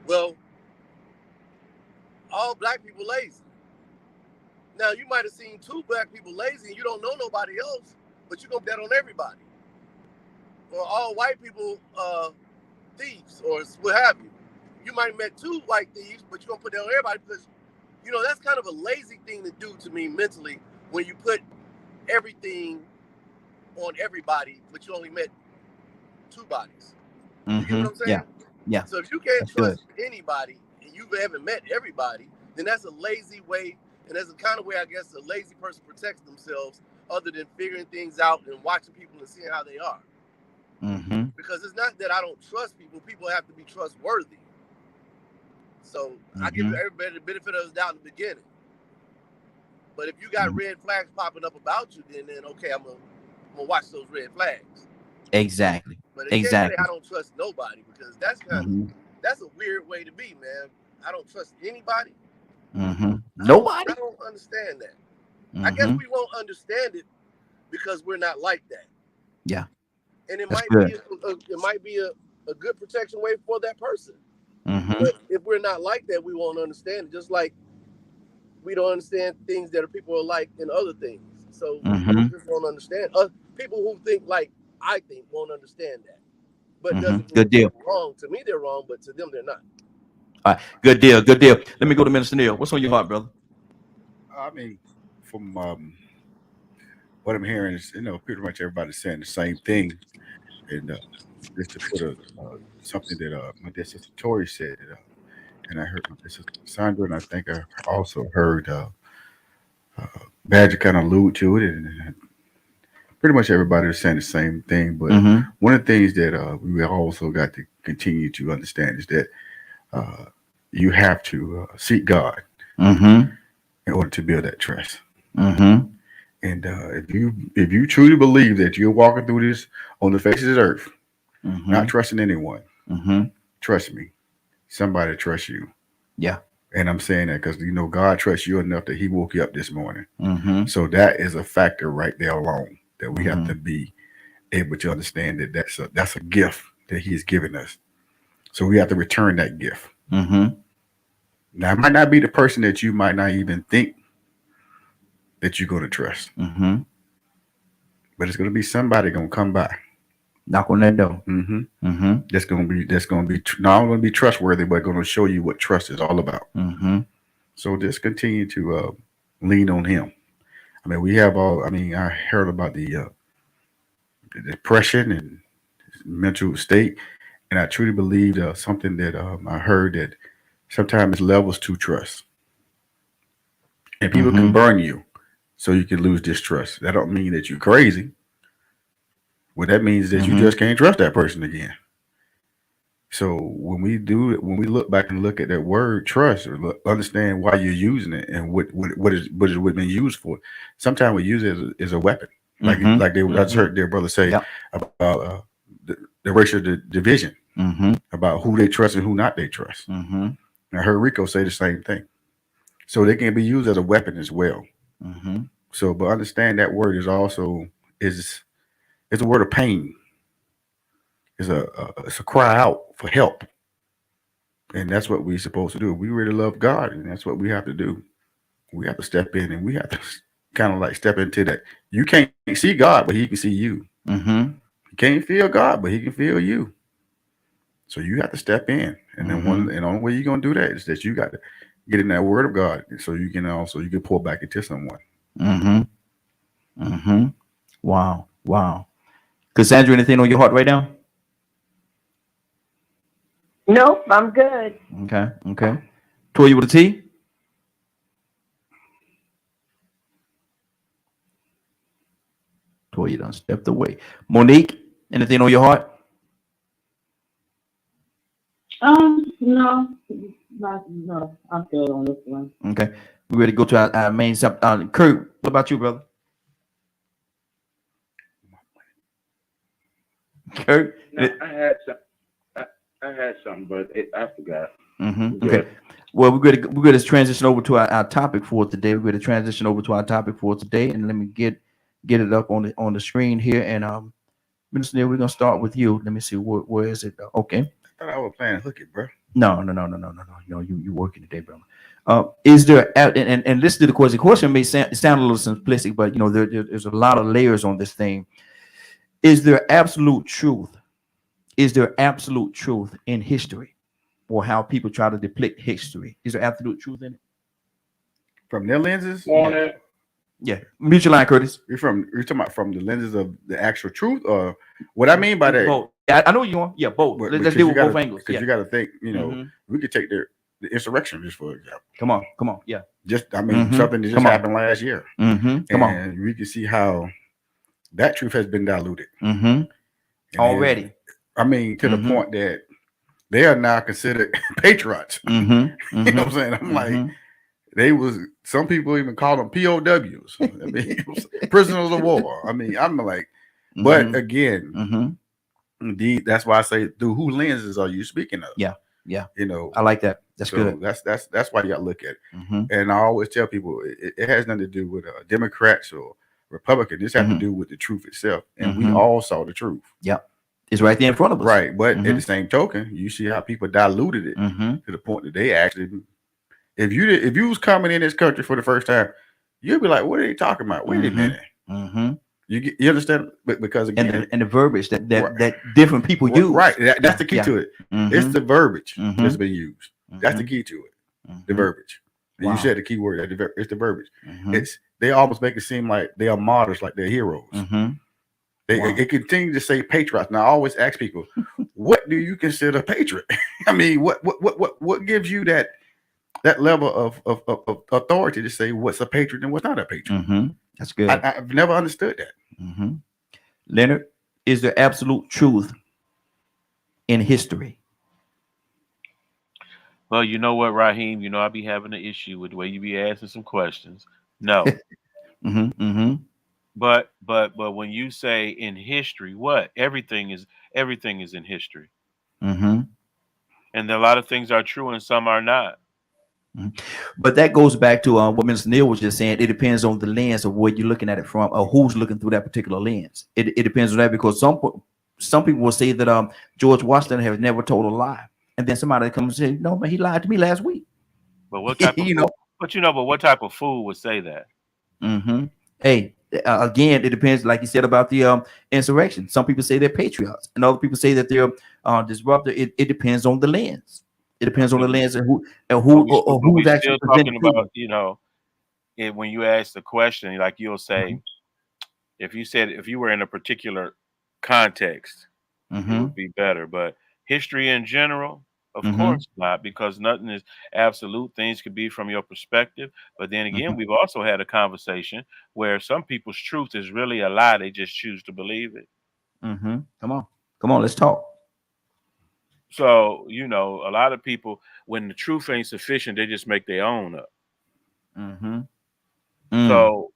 well, all black people lazy. Now, you might have seen 2 black people lazy and you don't know nobody else, but you're going to bet on everybody. Or all white people thieves or what have you. You might have met 2 white thieves, but you're going to put that on everybody because, that's kind of a lazy thing to do to me mentally when you put everything on everybody, but you only met 2 bodies. You get what I'm saying? Yeah. So if you can't trust anybody and you haven't met everybody, then that's a lazy way, and that's the kind of way I guess a lazy person protects themselves, other than figuring things out and watching people and seeing how they are. Mm-hmm. Because it's not that I don't trust people; people have to be trustworthy. So I give everybody the benefit of the doubt in the beginning. But if you got red flags popping up about you, then okay, I'm gonna watch those red flags. Exactly. But it can't say I don't trust nobody, because that's kind of that's a weird way to be, man. I don't trust anybody. Nobody. I don't understand that. I guess we won't understand it because we're not like that. Yeah. And it might be a good protection way for that person. But if we're not like that, we won't understand it. Just like we don't understand things that people are like in other things. So we just won't understand. People who think like I think won't understand that. But doesn't mean they're wrong. To me, they're wrong, but to them, they're not. All right. Good deal. Let me go to Minister Neil. What's on your heart, brother? I mean, from what I'm hearing is, pretty much everybody's saying the same thing. And just to put something that my dear sister Tori said, and I heard my dear sister Sandra, and I think I also heard Badger kind of allude to it, and pretty much everybody is saying the same thing. But one of the things that we also got to continue to understand is that you have to seek God in order to build that trust. And if you truly believe that you're walking through this on the face of the earth, not trusting anyone, trust me, somebody trusts you. Yeah. And I'm saying that because God trusts you enough that He woke you up this morning. So that is a factor right there alone that we have to be able to understand that that's a gift that He has given us. So we have to return that gift. Now, it might not be the person that you might not even think that you're going to trust. But it's going to be somebody going to come by, knock on that door. That's going to be not only going to be trustworthy, but going to show you what trust is all about. So just continue to lean on Him. I mean, I heard about the depression and mental state, and I truly believe something that I heard that sometimes it's levels to trust, and people can burn you, so you can lose distrust. That don't mean that you're crazy. What that means is that you just can't trust that person again. So when we look back and look at that word trust, or understand why you're using it and what is been used for. Sometimes we use it as a weapon, I just heard their brother say about the racial division, about who they trust and who not they trust. And I heard Rico say the same thing. So they can be used as a weapon as well. So, but understand that word is also is a word of pain. it's a cry out for help. And that's what we're supposed to do. We really love God, and that's what we have to do. We have to step in, and we have to kind of like step into that. You can't see God, but He can see you. You can't feel God, but He can feel you. So you have to step in, and then the only way you're gonna do that is that you got to get in that Word of God, so you can pour back into someone. Wow. Cassandra, anything on your heart right now? Nope, I'm good. Okay. Toya with a T? Toya done stepped away. Monique, anything on your heart? No, no, I'm good on this one. Okay. We're ready to go to our main subject. Kurt, what about you, brother? Kurt? No, I had something, but I forgot. Okay. Well, we're going to transition over to our topic for today. And let me get it up on the screen here. And Minister Neil, we're going to start with you. Let me see where is it? Okay. I thought I was playing hooky, bro. No. You working today, brother. Is there and listen to the question. The question may sound a little simplistic, but there's a lot of layers on this thing. Is there absolute truth? Is there absolute truth in history, or how people try to depict history? Is there absolute truth in it? From their lenses? Yeah. Mute your line, Curtis. You're talking about from the lenses of the actual truth, or what I mean by that? Both. I know you want. Yeah, both. Let's deal with both angles. Because you got to think. We could take the insurrection just for example. Come on. Yeah. Something that just happened last year. Come on. We can see how that truth has been diluted already. To the point that they are now considered patriots. You know what I'm saying? I'm like, some people even call them POWs. Prisoners of war. I'm like, but again, indeed, that's why I say, through whose lenses are you speaking of? Yeah. I like that. That's good. That's why you got to look at it. And I always tell people it has nothing to do with Democrats or Republicans. This has to do with the truth itself, and we all saw the truth. Yeah, it's right there in front of us. Right, but at the same token, you see how people diluted it to the point that they actually, if you was coming in this country for the first time, you'd be like, "What are they talking about? Wait a minute." You understand? Because again, and the verbiage that different people use. Right, that's the key to it. It's the verbiage that's been used. That's the key to it. The verbiage. Wow. You said the key word. It's the verbiage. They almost make it seem like they are martyrs, like they're heroes. They continue to say patriots. Now I always ask people, what do you consider a patriot? What gives you that level of authority to say what's a patriot and what's not a patriot? That's good. I've never understood that. Leonard, is there absolute truth in history? Well, you know what, Raheem? I be having an issue with the way you be asking some questions. No. But when you say in history, what? Everything is in history. And a lot of things are true and some are not. But that goes back to what Mr. Neil was just saying. It depends on the lens of where you're looking at it from, or who's looking through that particular lens. It depends on that, because some people will say that George Washington has never told a lie, and then somebody comes and say, "No, man, he lied to me last week." But what type of but what type of fool would say that? Hey, again, it depends, like you said about the insurrection. Some people say they're patriots, and other people say that they're disruptor. It depends on the lens. It depends on the lens and who's actually talking about. When you ask the question, like you'll say, if you were in a particular context, it would be better. But history in general, of course not, because nothing is absolute. Things could be from your perspective. But then again, we've also had a conversation where some people's truth is really a lie. They just choose to believe it. Come on, let's talk. So, a lot of people, when the truth ain't sufficient, they just make their own up. So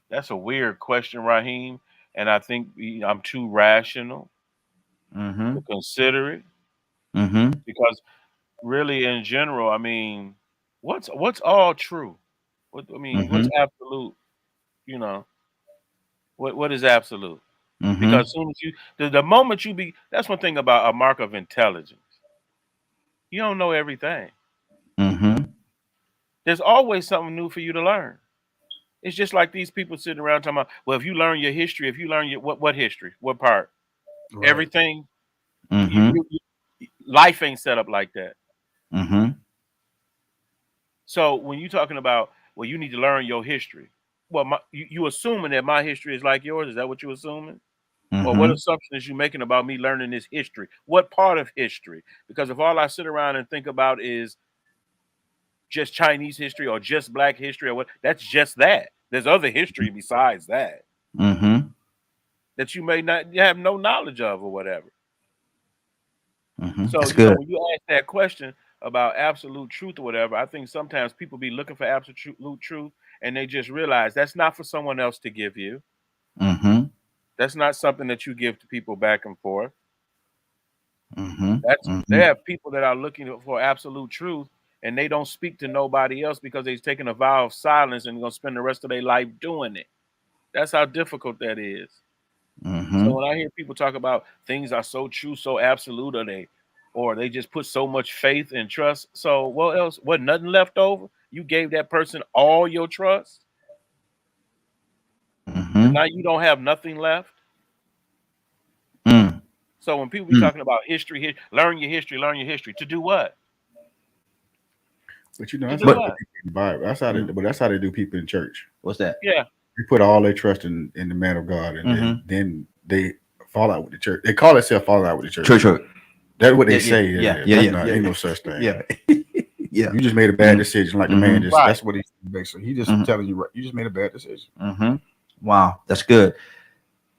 that's a weird question, Raheem. And I think I'm too rational to consider it. Because really, in general, what's all true? What's absolute? What is absolute? Because as soon as you, the moment you be, that's one thing about a mark of intelligence. You don't know everything. There's always something new for you to learn. It's just like these people sitting around talking about, well, if you learn your history, if you learn your what history, what part, Right. everything, life ain't set up like that. So when you're talking about, well, you need to learn your history. Well, you assuming that my history is like yours? Is that what you're assuming? Or what assumption is you making about me learning this history? What part of history? Because if all I sit around and think about is just Chinese history or just Black history or what, that's just that. There's other history besides that that you may not have no knowledge of or whatever. So That's you know, good. when you ask that question about absolute truth or whatever, I think sometimes people be looking for absolute truth and they just realize that's not for someone else to give you. That's not something that you give to people back and forth. They have people that are looking for absolute truth and they don't speak to nobody else because they've taken a vow of silence and going to spend the rest of their life doing it. That's how difficult that is. So when I hear people talk about things are so true, so absolute, or they just put so much faith and trust. So what else? What, nothing left over? You gave that person all your trust. And now you don't have nothing left. So when people be talking about history, learn your history. To do what? But you know, that's how the Bible. That's how they do people in church. What's that? Yeah. They put all their trust in the man of God, and then they fall out with the church. They call themselves falling out with the church. Church. That's what they say. Ain't no such thing. Yeah. You just made a bad decision, like the man just. Right. That's what he's basically. He just telling you, right? You just made a bad decision. Wow, that's good.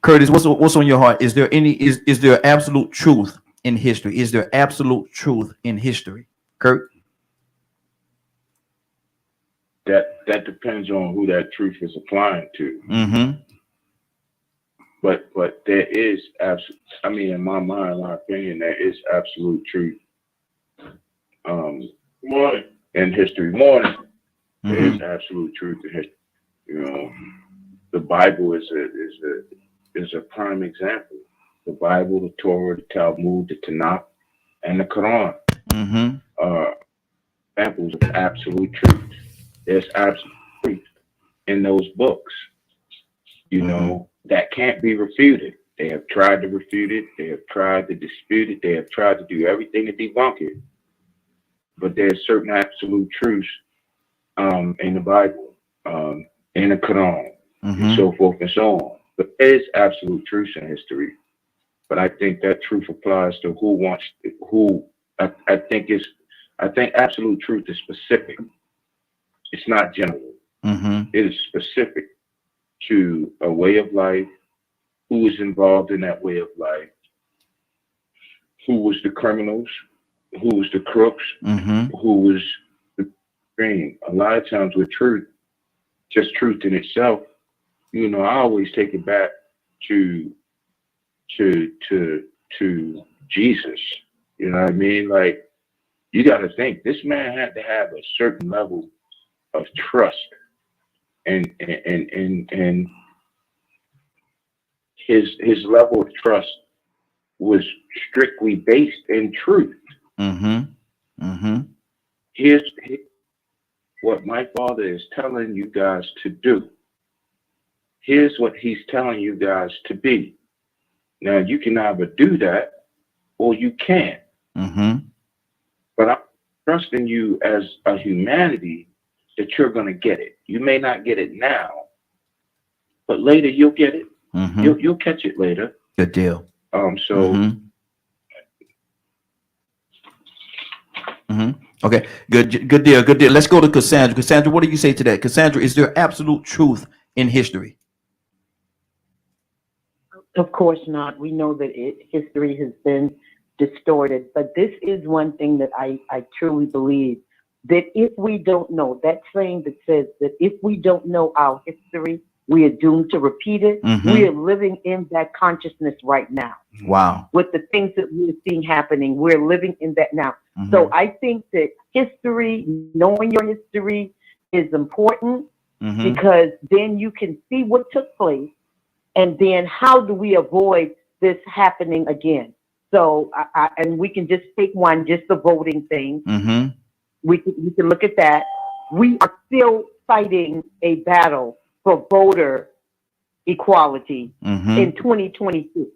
Curtis, what's on your heart? Is there is there absolute truth in history? Is there absolute truth in history, Kurt? That depends on who that truth is applying to. But there is absolute. I mean, in my mind, my opinion, there is absolute truth. Morning in history. Morning. There is absolute truth in history. You know, the Bible is a prime example. The Bible, the Torah, the Talmud, the Tanakh, and the Quran are examples of absolute truth. There's absolute truth in those books, you know, that can't be refuted. They have tried to refute it. They have tried to dispute it. They have tried to do everything to debunk it. But there's certain absolute truths in the Bible, in the Quran, and so forth and so on. But there is absolute truth in history. But I think that truth applies to I think absolute truth is specific. It's not general. It is specific to a way of life, who is involved in that way of life, who was the criminals, who was the crooks, who was the extreme. A lot of times with truth, just truth in itself, you know, I always take it back to Jesus. You know what I mean? Like, you got to think, this man had to have a certain level of trust, and his level of trust was strictly based in truth. Here's what my Father is telling you guys to do. Here's what he's telling you guys to be. Now, you can either do that or you can't. But I'm trusting you as a humanity that you're going to get it. You may not get it now, but later you'll get it. You'll catch it later. Good deal. Okay, good deal. Let's go to Cassandra. Cassandra, what do you say to that? Cassandra, is there absolute truth in history? Of course not. We know that history has been distorted, but this is one thing that I truly believe, that if we don't know, that saying that says that if we don't know our history, we are doomed to repeat it. We are living in that consciousness right now. Wow. With the things that we're seeing happening, we're living in that now. So I think that history, knowing your history, is important because then you can see what took place And then how do we avoid this happening again? So, and we can just take one, just the voting thing. Mm-hmm. We can look at that. We are still fighting a battle for voter equality in 2022.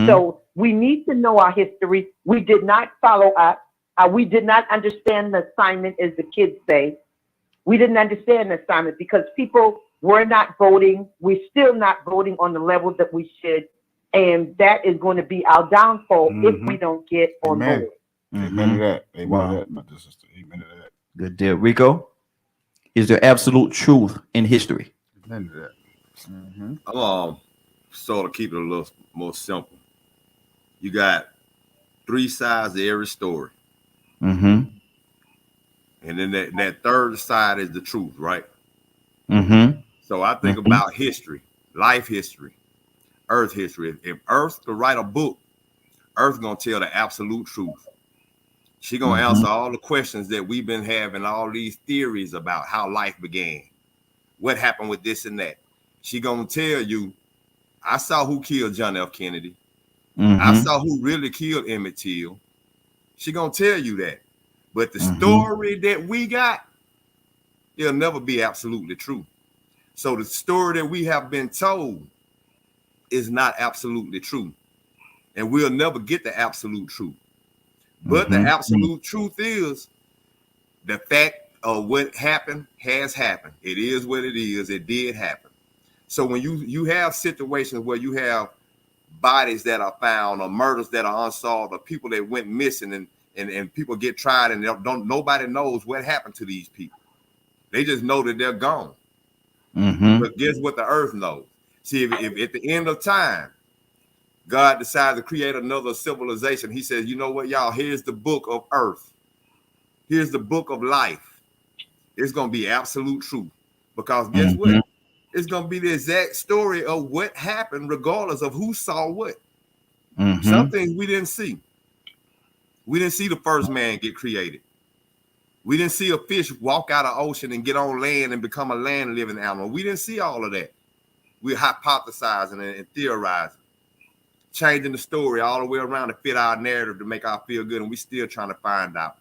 So we need to know our history. We did not follow up. We did not understand the assignment, as the kids say. We didn't understand the assignment because people were not voting. We're still not voting on the level that we should. And that is going to be our downfall if we don't get on board. Amen to that. Amen to that, my sister. Amen to that. Good deal. Rico, is there absolute truth in history? Amen to that. I'm sort of keep it a little more simple. You got 3 sides to every story. And then that third side is the truth, right? So I think about history, life history, earth history. If Earth could write a book, Earth gonna tell the absolute truth. She gonna answer all the questions that we've been having, all these theories about how life began, what happened with this and that. She gonna tell you, I saw who killed John F. Kennedy. I saw who really killed Emmett Till. She gonna tell you that. But the story that we got, it'll never be absolutely true. So the story that we have been told is not absolutely true. And we'll never get the absolute truth. But the absolute truth is the fact of what happened has happened. It is what it is. It did happen. So when you have situations where you have bodies that are found or murders that are unsolved or people that went missing and people get tried and nobody knows what happened to these people. They just know that they're gone. But guess what the earth knows? See, if at the end of time, God decides to create another civilization, he says, you know what, y'all, here's the book of earth. Here's the book of life. It's going to be absolute truth. Because guess what? It's going to be the exact story of what happened regardless of who saw what. Some things we didn't see. We didn't see the first man get created. We didn't see a fish walk out of the ocean and get on land and become a land living animal. We didn't see all of that. We're hypothesizing and theorizing, changing the story all the way around to fit our narrative to make us feel good, and we're still trying to find out.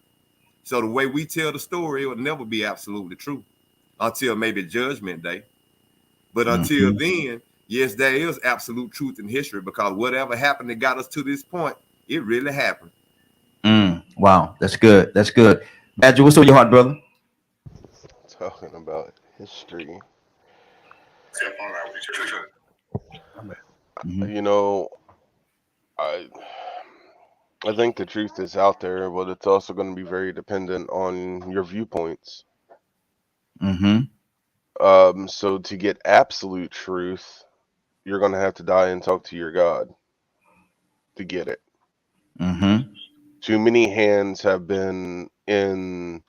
So the way we tell the story, it will never be absolutely true until maybe Judgment Day. But until then, yes, there is absolute truth in history because whatever happened that got us to this point, it really happened. Wow, that's good. That's good. Badger, what's on your heart, brother? Talking about history. You know, I think the truth is out there, but it's also going to be very dependent on your viewpoints. So to get absolute truth, you're going to have to die and talk to your God to get it. Too many hands have been in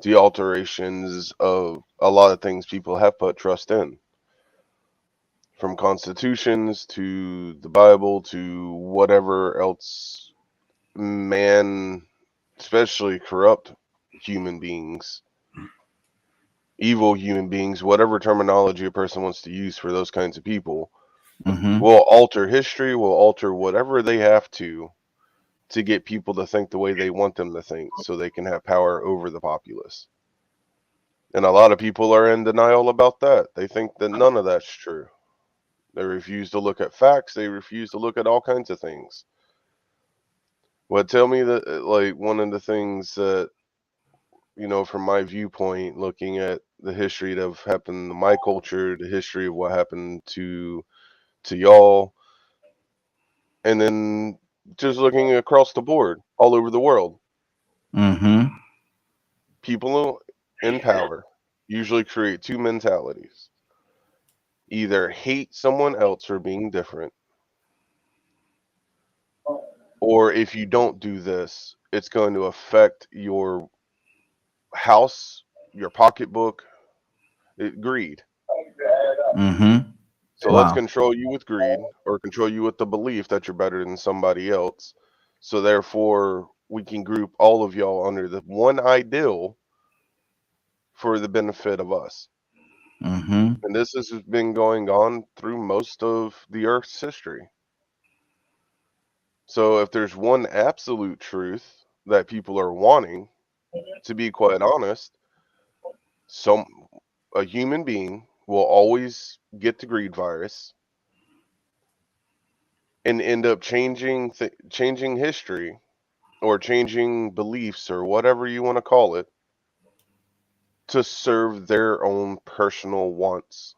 the alterations of a lot of things people have put trust in. From constitutions to the Bible to whatever else man, especially corrupt human beings, evil human beings, whatever terminology a person wants to use for those kinds of people, will alter history, will alter whatever they have to get people to think the way they want them to think so they can have power over the populace. And a lot of people are in denial about that. They think that none of that's true. They refuse to look at facts. They refuse to look at all kinds of things. Well, tell me that, like, one of the things that, you know, from my viewpoint, looking at the history that have happened to my culture, the history of what happened to y'all, and then just looking across the board, all over the world. People in power usually create two mentalities. Either hate someone else for being different, or if you don't do this, it's going to affect your house, your pocketbook, greed. So let's control you with greed or control you with the belief that you're better than somebody else. So therefore, we can group all of y'all under the one ideal for the benefit of us. And this has been going on through most of the Earth's history. So if there's one absolute truth that people are wanting, to be quite honest, a human being will always get the greed virus and end up changing history or changing beliefs or whatever you want to call it to serve their own personal wants.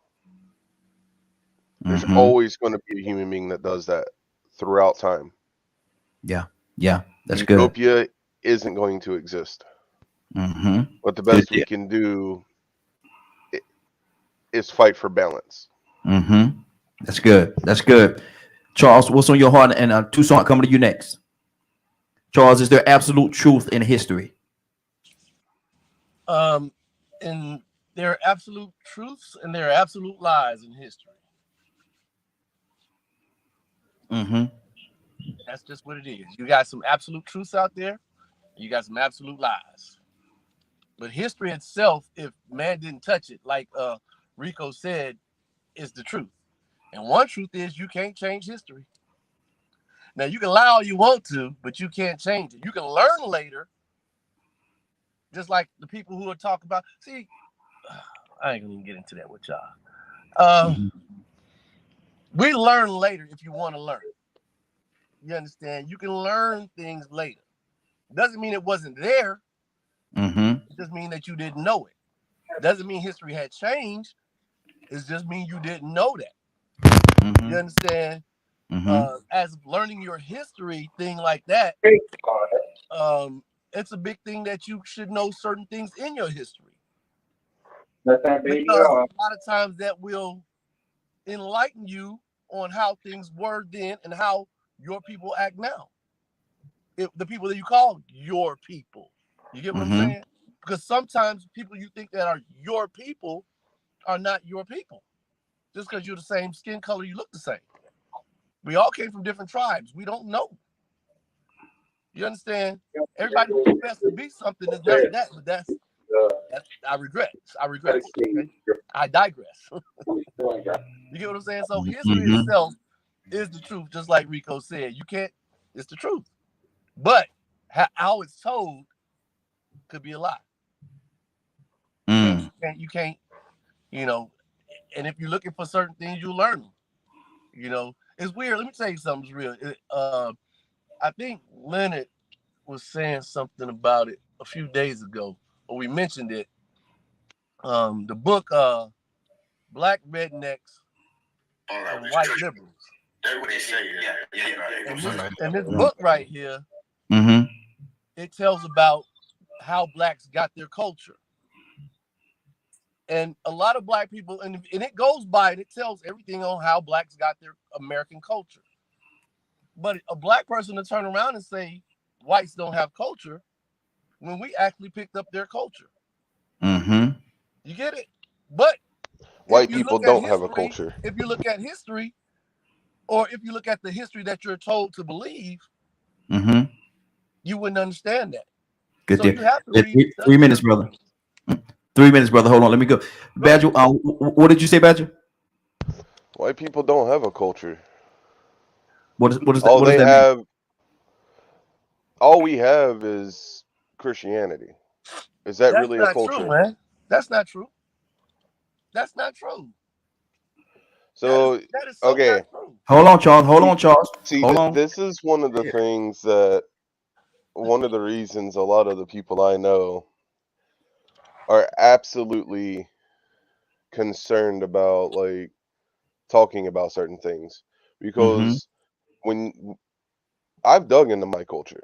There's always going to be a human being that does that throughout time. Yeah, that's Utopia isn't going to exist. But the best we can do is fight for balance. That's good. Charles, what's on your heart? And Toussaint, coming to you next. Charles, is there absolute truth in history? And there are absolute truths and there are absolute lies in history. That's just what it is. You got some absolute truths out there. You got some absolute lies. But history itself, if man didn't touch it, like Rico said, is the truth. And one truth is you can't change history. Now, you can lie all you want to, but you can't change it. You can learn later, just like the people who are talking about. See, I ain't going to even get into that with y'all. We learn later if you want to learn. You understand? You can learn things later. Doesn't mean it wasn't there. It just means that you didn't know it. Doesn't mean history had changed. It just means you didn't know that. You understand? As learning your history, thing like that, it's a big thing that you should know certain things in your history. Because a lot of times that will enlighten you on how things were then and how your people act now. The people that you call your people. You get what I'm saying? Because sometimes people you think that are your people are not your people. Just because you're the same skin color, you look the same. We all came from different tribes. We don't know. You understand? Everybody professes to be something is not that, but that's I regret. Okay? I digress. You get what I'm saying? So history itself is the truth, just like Rico said. You can't, it's the truth. But how it's told could be a lie. You can't, you know, and if you're looking for certain things, you'll learn them. You know, it's weird. Let me tell you something's real. I think Leonard was saying something about it a few days ago, or we mentioned it. The book Black Rednecks and White Liberals. That's what they say. And this book right here, it tells about how blacks got their culture. And a lot of black people, and it goes by and it tells everything on how blacks got their American culture. But a black person to turn around and say whites don't have culture when we actually picked up their culture. You get it? But white people don't have a culture. If you look at history, or if you look at the history that you're told to believe, you wouldn't understand that. Good so deal. You have to read 3 minutes, brother. 3 minutes, brother. Hold on. Let me go. Badger, what did you say, Badger? White people don't have a culture. What does that mean? All we have is Christianity. Is that really a culture? True, man. That's not true. That's not true. So, that is so okay. Not true. Hold on, Charles. See, this is one of the things one of the reasons a lot of the people I know are absolutely concerned about, like, talking about certain things. Because when I've dug into my culture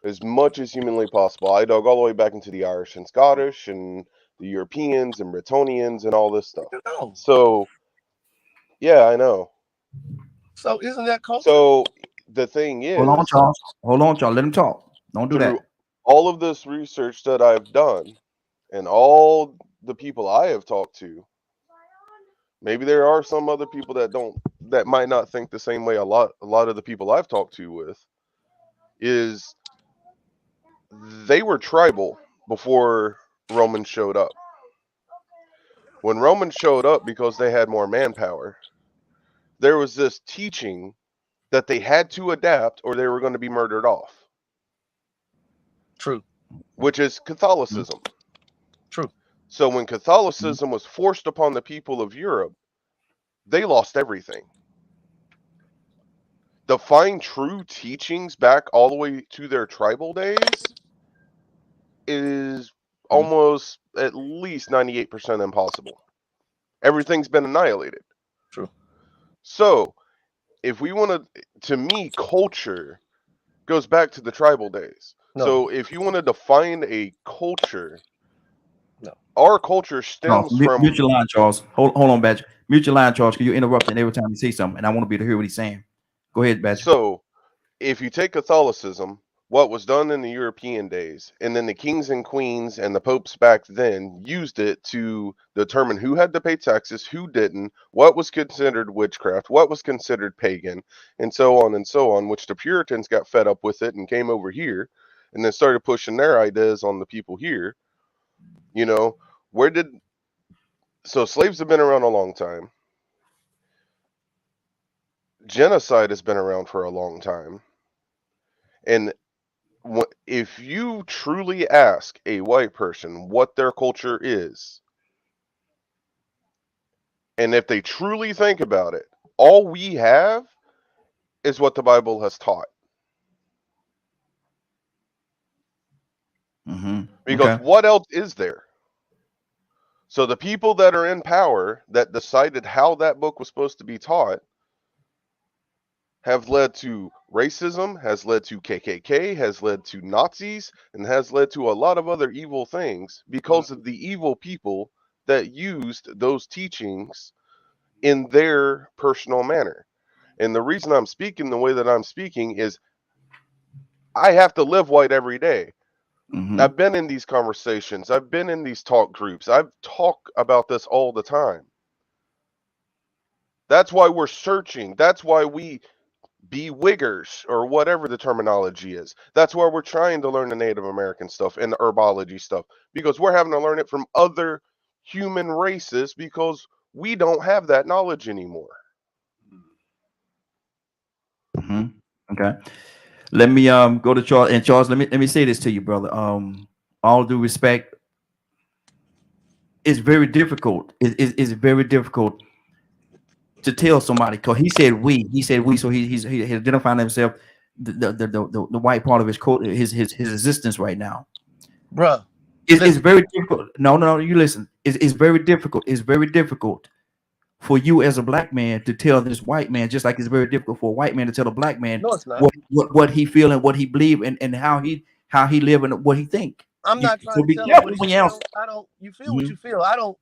as much as humanly possible, I dug all the way back into the Irish and Scottish and the Europeans and Bretonians and all this stuff. So, yeah, I know. So isn't that culture? So the thing is, Hold on, Charles. Let him talk. Don't do that. All of this research that I've done and all the people I have talked to, maybe there are some other people that might not think the same way a lot of the people I've talked to with, is they were tribal before Romans showed up. When Romans showed up because they had more manpower, there was this teaching that they had to adapt or they were going to be murdered off. True. Which is Catholicism. True. So when Catholicism was forced upon the people of Europe, they lost everything. To find true teachings back all the way to their tribal days is almost at least 98% impossible. Everything's been annihilated. True. So if we want to me, culture goes back to the tribal days. No. So if you want to define a culture, no, our culture stems from mute your line, Charles. Hold on, Badger. Mute your line, Charles, because you're interrupting every time you say something, and I want to be able to hear what he's saying. Go ahead, Badger. So if you take Catholicism, what was done in the European days, and then the kings and queens and the popes back then used it to determine who had to pay taxes, who didn't, what was considered witchcraft, what was considered pagan, and so on, which the Puritans got fed up with it and came over here and then started pushing their ideas on the people here. You know, so slaves have been around a long time. Genocide has been around for a long time. And if you truly ask a white person what their culture is, and if they truly think about it, all we have is what the Bible has taught. Because what else is there? So the people that are in power that decided how that book was supposed to be taught have led to racism, has led to KKK, has led to Nazis, and has led to a lot of other evil things because of the evil people that used those teachings in their personal manner. And the reason I'm speaking the way that I'm speaking is I have to live white every day. I've been in these conversations. I've been in these talk groups. I've talked about this all the time. That's why we're searching. That's why we be wiggers or whatever the terminology is. That's why we're trying to learn the Native American stuff and the herbology stuff, because we're having to learn it from other human races because we don't have that knowledge anymore. Okay. Let me go to Charles. And Charles, let me say this to you, brother. All due respect, it's very difficult. It's very difficult to tell somebody, because he said we, so he identifying himself the white part of his code, his existence right now, bruh. It's very difficult. No, you listen. It's very difficult. It's very difficult for you as a black man to tell this white man, just like it's very difficult for a white man to tell a black man what he feel and what he believe and how he live and what he think. I'm not trying to tell him what he feel. I don't. You feel what you feel. I don't.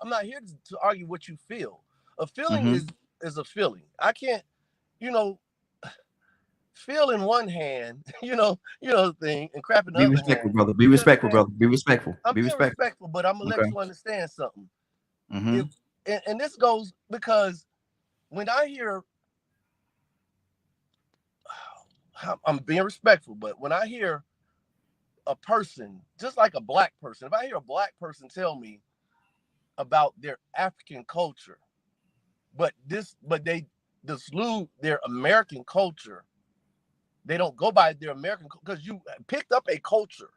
I'm not here to argue what you feel. A feeling is a feeling. I can't, feel in one hand, the thing, and crap in the other hand. Be respectful, brother. Be respectful, brother. Be respectful. I'm being respectful, but I'm gonna let you understand something. And this goes because when I hear, I'm being respectful, but when I hear a person, just like a black person, if I hear a black person tell me about their African culture, but they dislude their American culture, they don't go by their American, because you picked up a culture.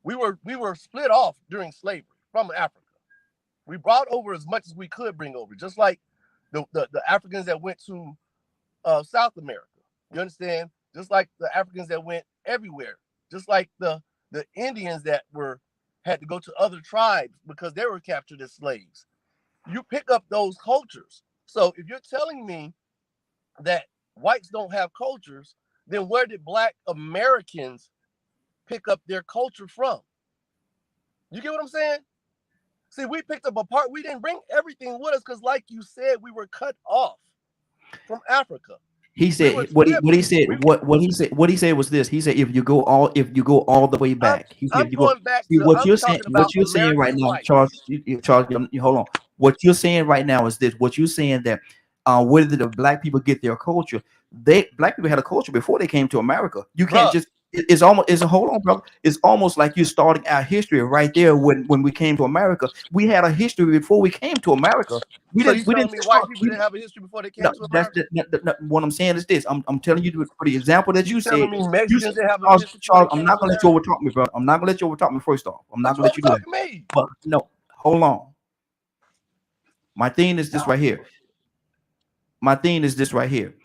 We were split off during slavery from Africa. We brought over as much as we could bring over, just like the Africans that went to South America. You understand? Just like the Africans that went everywhere. Just like the Indians that had to go to other tribes because they were captured as slaves. You pick up those cultures. So if you're telling me that whites don't have cultures, then where did Black Americans pick up their culture from? You get what I'm saying? See, we picked up a part. We didn't bring everything with us because, like you said, we were cut off from Africa. He said what he said was this. He said if you go all the way back. He said what you're saying right now, Charles. Charles, hold on. What you're saying right now is this. What you're saying that where did the black people get their culture? Black people had a culture before they came to America. You can't it's almost, it's a, hold on, brother. It's almost like you're starting our history right there. When we came to America, we had a history before we came to America. So you We telling didn't me white start. people didn't have a history before they came No, to that's America? what I'm saying is this. I'm telling you for the example that you said. Telling me You Mexicans said, didn't have a history before they Charles, I'm came not to gonna let you America? overtalk me, brother. I'm not gonna let you overtalk me. First off, I'm not But gonna you let you do that. overtalking me. But no, hold on. My thing is this right here. My thing is this right here.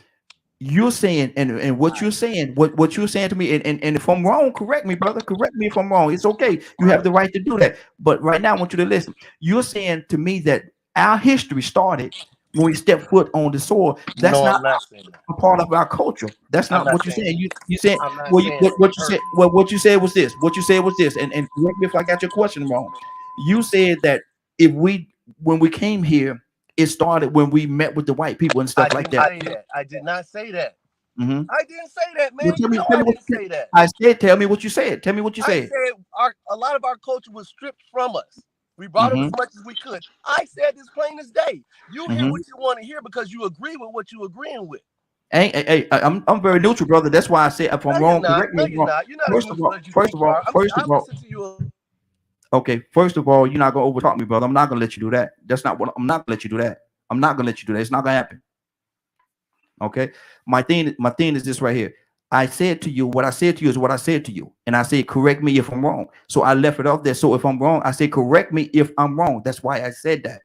You're saying, and what you're saying, what you're saying to me, and if I'm wrong, correct me, brother. Correct me if I'm wrong. It's okay. You have the right to do that. But right now, I want you to listen. You're saying to me that our history started when we stepped foot on the soil. That's No, not I'm not saying that. a part of our culture. That's I'm not not what you're saying saying. that. You said, I'm not well, saying what that. you said. Well, what you said was this. What you said was this. And correct me if I got your question wrong. You said that if we, when we came here, it started when we met with the white people and I stuff like didn't that. say that. I did not say that. Mm-hmm. I didn't say that, man. Well, You know tell I me what didn't say that. I said. Tell me what you said. Tell me what you I said. said a lot of our culture was stripped from us. We brought up Mm-hmm. as much as we could. I said this plain as day. You hear Mm-hmm. what you want to hear because you agree with what you agreeing with. Hey, I'm very neutral, brother. That's why I said if I'm No, you're wrong, not. correct me No, if I'm you're wrong. not. You're not as neutral as you First think of you all, are. I'll listen to you. okay. First of all, you're not gonna overtalk me, brother. I'm not gonna let you do that. That's not what I'm not gonna let you do that. I'm not gonna let you do that. It's not gonna happen. Okay. My thing is this right here. I said to you, what I said to you is what I said to you. And I said, correct me if I'm wrong. So I left it off there. So if I'm wrong, I say, correct me if I'm wrong. That's why I said that.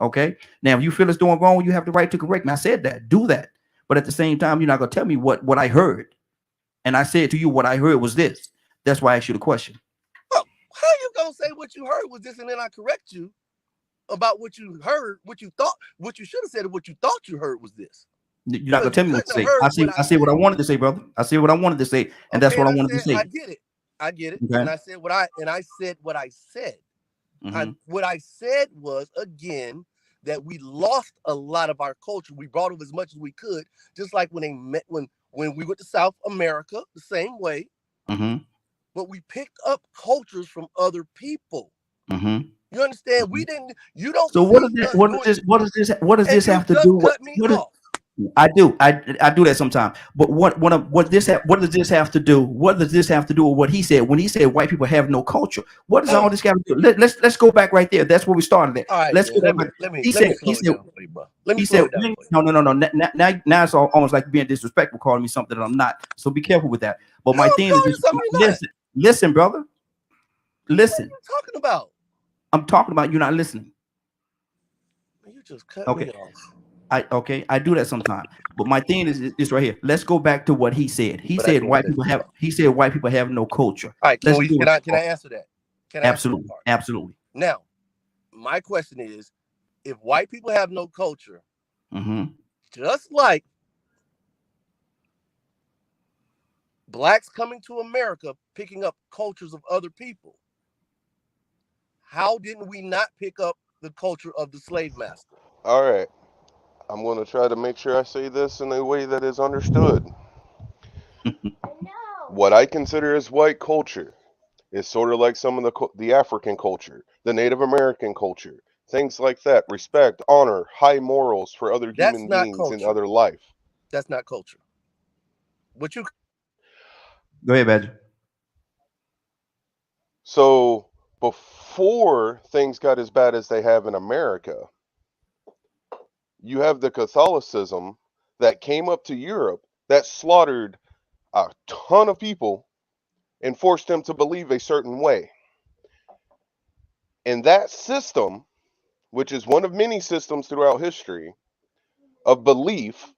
Okay. Now, if you feel it's doing wrong, you have the right to correct me. I said that. Do that. But at the same time, you're not going to tell me what I heard. And I said to you, what I heard was this. That's why I asked you the question. Well, how you gonna say what you heard was this, and then I correct you about what you heard, what you thought, what you should have said, and what you thought you heard was this. You're not going Because to you tell me what to couldn't have say. heard what I I said what said. I wanted to say, brother. I said what I wanted to say. And that's Okay, what and I wanted to say. I get it. I get it. Okay. And I said what I said what I said. Mhm. What I said was, again, that we lost a lot of our culture. We brought up as much as we could, just like when they met when we went to South America, the same way. Mhm. But we picked up cultures from other people. Mhm. You understand? We didn't. You don't So what see is this? us What is doing. this? What is this? What does And this you have to just do with? cut me What is? off. I do. I do that sometimes. But what does this have to do? What does this have to do with what he said when he said white people have no culture? What does all this got to do? Let's go back right there. That's where we started at. All right, Let's then. go back. Let me He slow it said down for you, bro. Let me he slow said it down for you. no. Now it's almost like being disrespectful, calling me something that I'm not. So be careful with that. But How my I'm thing calling you is, something you're not? listen, brother. What Listen. are you talking about? I'm talking about you not listening. You just cut Okay. me off. I do that sometimes. But my thing is right here. Let's go back to what he said. He But I said can't white listen. people have. He said white people have no culture. All right, Let's do it. can I answer that? Can I answer that Absolutely, part? absolutely. Now, my question is, if white people have no culture, just like blacks coming to America picking up cultures of other people, how didn't we not pick up the culture of the slave master? All right. I'm going to try to make sure I say this in a way that is understood. What I consider as white culture is sort of like some of the African culture, the Native American culture, things like that. Respect, honor, high morals for other That's human not beings in culture. other life. That's not culture. What you Go ahead, Badger. So before things got as bad as they have in America, you have the Catholicism that came up to Europe that slaughtered a ton of people and forced them to believe a certain way. And that system, which is one of many systems throughout history of belief,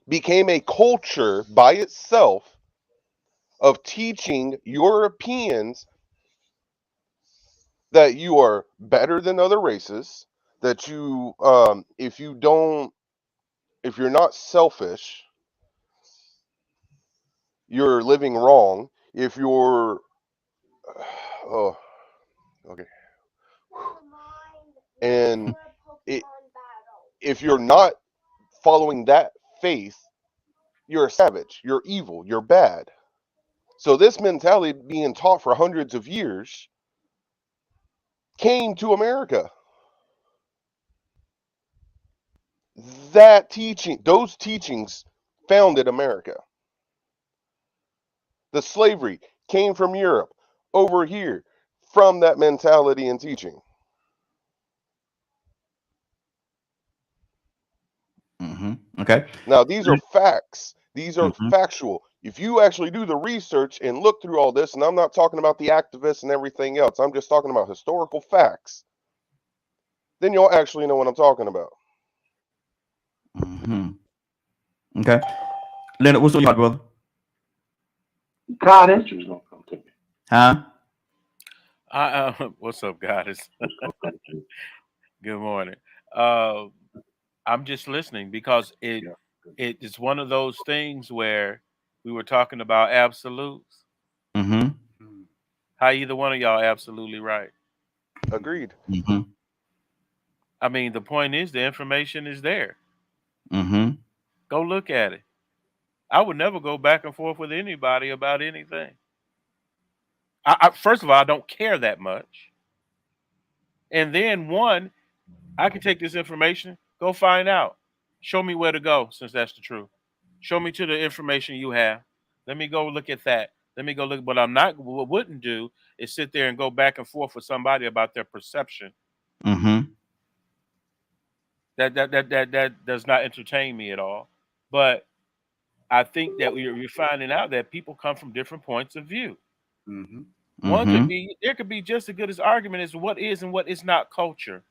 became a culture by itself of teaching Europeans that you are better than other races, that you if you're not selfish, you're living wrong. If you're oh, okay. And if you're not following that faith, you're a savage, you're evil, you're bad. So this mentality being taught for hundreds of years came to America. Those teachings founded America. The slavery came from Europe over here from that mentality and teaching. Okay. Now, these are facts. These are factual. If you actually do the research and look through all this, and I'm not talking about the activists and everything else, I'm just talking about historical facts, then you'll actually know what I'm talking about. Okay. Leonard, what's on your heart, brother? Goddess. Huh? What's up, Goddess? Good morning. I'm just listening because it is one of those things where we were talking about absolutes. How either one of y'all absolutely right? Agreed. I mean, the point is the information is there. Go look at it. I would never go back and forth with anybody about anything. First of all, I don't care that much. And then one, I can take this information, go find out. Show me where to go, since that's the truth. Show me to the information you have. Let me go look at that. Let me go look. What what wouldn't do is sit there and go back and forth with somebody about their perception. That does not entertain me at all. But I think that we're finding out that people come from different points of view. One could be, there could be just as good as argument as what is and what is not culture.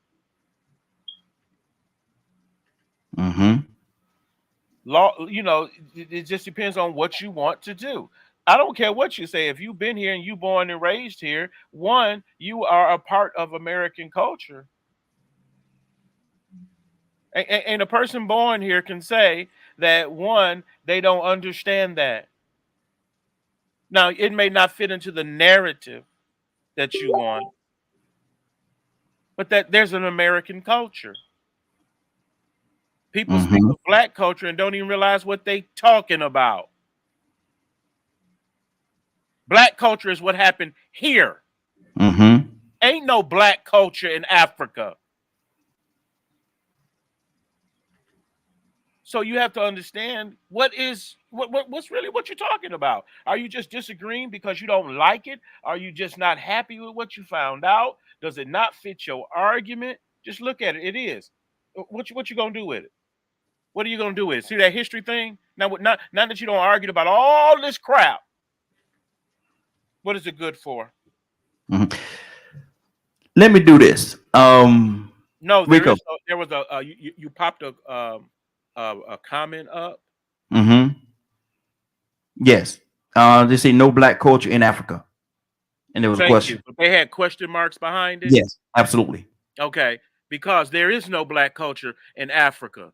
Law, you know, it just depends on what you want to do. I don't care what you say. If you've been here and you born and raised here, one, you are a part of American culture. And a person born here can say that, one, they don't understand that. Now, it may not fit into the narrative that you want, but that there's an American culture. People speak of black culture and don't even realize what they talking about. Black culture is what happened here. Ain't no black culture in Africa. So you have to understand what's really what you're talking about. Are you just disagreeing because you don't like it? Are you just not happy with what you found out? Does it not fit your argument? Just look at it. It is. What you gonna do with it? What are you gonna do with it? See that history thing? Now that you don't argue about all this crap, what is it good for? Let me do this. No, Rico. there was you popped a comment up. Yes. They say no black culture in Africa. And there was a question. But they had question marks behind it. Yes, absolutely. Okay. Because there is no black culture in Africa.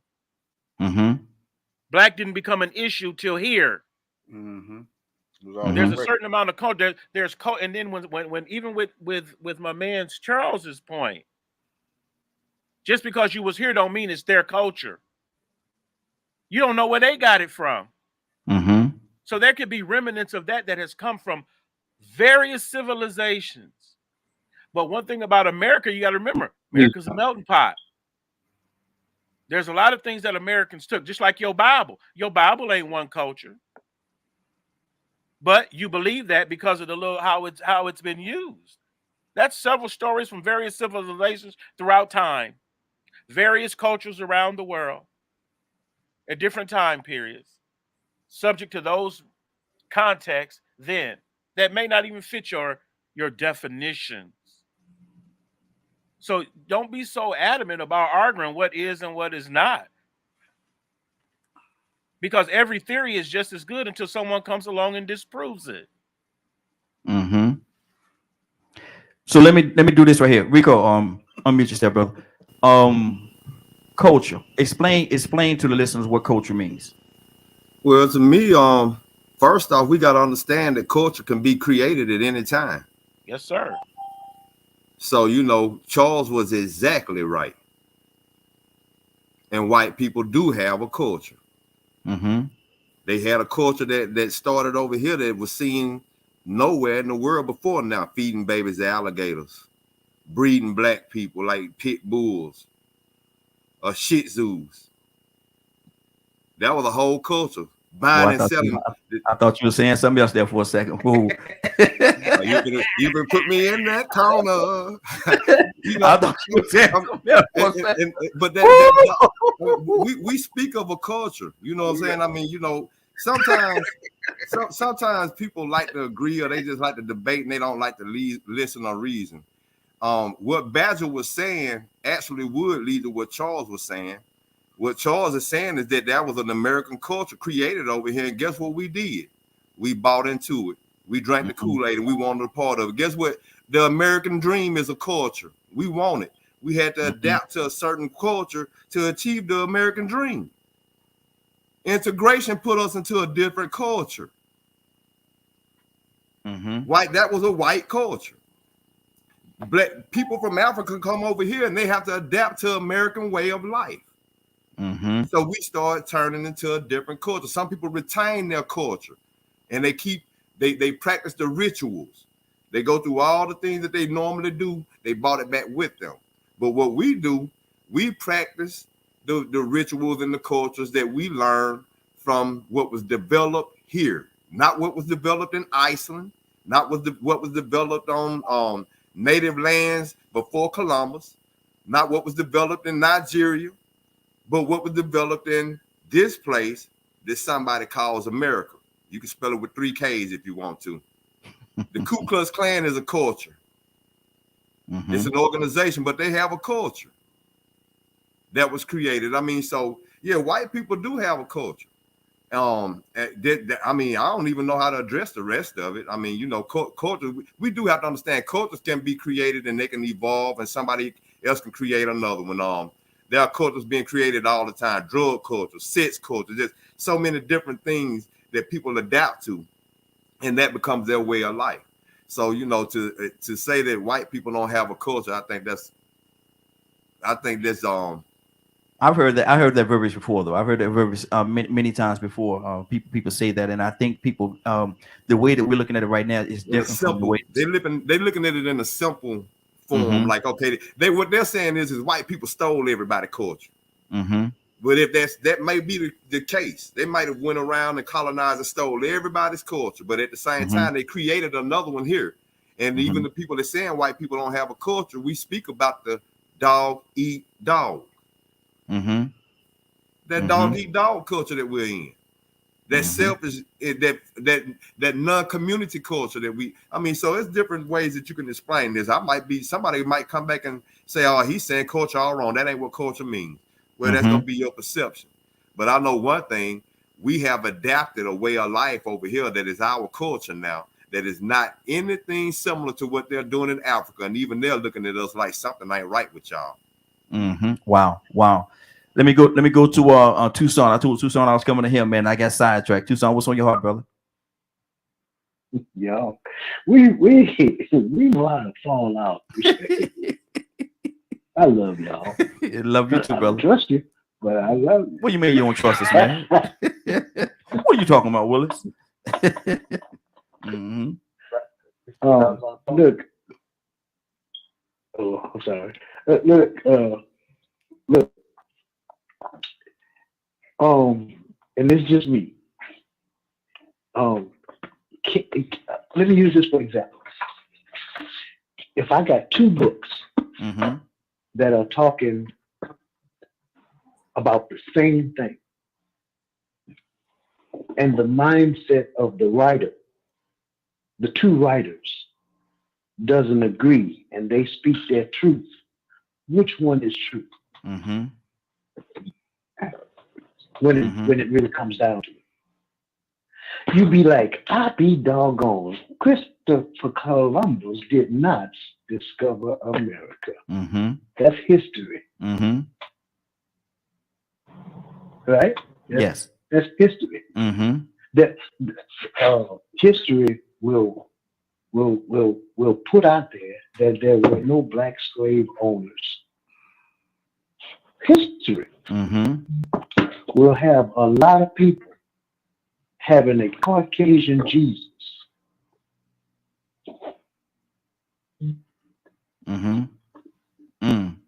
Black didn't become an issue till here. There's a certain amount of culture. There's and then when even with my man's Charles's point, just because you was here don't mean it's their culture. You don't know where they got it from. So there could be remnants of that has come from various civilizations. But one thing about America, you got to remember, America's a melting pot. There's a lot of things that Americans took, just like your Bible. Your Bible ain't one culture. But you believe that because of how it's been used. That's several stories from various civilizations throughout time. Various cultures around the world at different time periods, subject to those contexts then that may not even fit your definitions. So don't be so adamant about arguing what is and what is not. Because every theory is just as good until someone comes along and disproves it. So let me do this right here. Rico, unmute yourself, brother. Culture. Explain to the listeners what culture means. Well, to me, first off, we got to understand that culture can be created at any time. Yes, sir. So, you know, Charles was exactly right. And white people do have a culture. They had a culture that started over here that was seen nowhere in the world before now, feeding babies to alligators, breeding black people like pit bulls or shih tzus. That was a whole culture. buying and selling. I thought you were saying something else there for a second. You can put me in that corner. You know, I thought you were saying something else for a second. But we speak of a culture. You know what I'm saying? I mean, you know, sometimes people like to agree or they just like to debate and they don't like to listen or reason. What Badger was saying actually would lead to what Charles was saying. What Charles is saying is that was an American culture created over here. And guess what we did? We bought into it. We drank the Kool-Aid and we wanted a part of it. Guess what? The American dream is a culture. We want it. We had to adapt to a certain culture to achieve the American dream. Integration put us into a different culture. That was a white culture. Black people from Africa come over here and they have to adapt to American way of life. So we start turning into a different culture. Some people retain their culture and they practice the rituals. They go through all the things that they normally do. They brought it back with them. But what we do, we practice the rituals and the cultures that we learn from what was developed here, not what was developed in Iceland, not what was developed on native lands before Columbus, not what was developed in Nigeria, but what was developed in this place that somebody calls America. You can spell it with 3 Ks if you want to. The Ku Klux Klan is a culture. It's an organization, but they have a culture that was created. I mean, so yeah, white people do have a culture. I mean, I don't even know how to address the rest of it. I mean, you know, culture, we do have to understand cultures can be created and they can evolve and somebody else can create another one. There are cultures being created all the time, drug culture, sex culture, just so many different things that people adapt to, and that becomes their way of life. So, you know, to say that white people don't have a culture, I think that's I've heard that verbiage before, though. I've heard that verbiage many times before. People say that, and I think people, the way that we're looking at it right now is different from the way they're looking at it in a simple form. Like, okay, what they're saying is white people stole everybody's culture. But if that may be the case, they might have went around and colonized and stole everybody's culture. But at the same time, they created another one here. And even the people that saying white people don't have a culture, we speak about the dog eat dog. That dog eat dog culture that we're in. That selfish, that non-community culture that so it's different ways that you can explain this. Somebody might come back and say, oh, he's saying culture all wrong. That ain't what culture means. Well, that's gonna be your perception. But I know one thing, we have adapted a way of life over here that is our culture now, that is not anything similar to what they're doing in Africa. And even they're looking at us like something ain't right with y'all. Wow. Let me go to Tucson. I told Tucson I was coming to him, man. I got sidetracked. Tucson, what's on your heart, brother? Yo, we know how to fall out. I love y'all. Love you too, brother. I trust you, but I love you. What do you mean you don't trust us, man? What are you talking about, Willis? Look. Oh, I'm sorry. Look. And it's just me. Let me use this for example. If I got 2 books that are talking about the same thing, and the mindset of the writer, the 2 writers, doesn't agree, and they speak their truth, which one is true? When it really comes down to it, you be like, I be doggone, Christopher Columbus did not discover America. That's history. Right? Yes. That's history. That history will put out there that there were no black slave owners. History will have a lot of people having a Caucasian Jesus.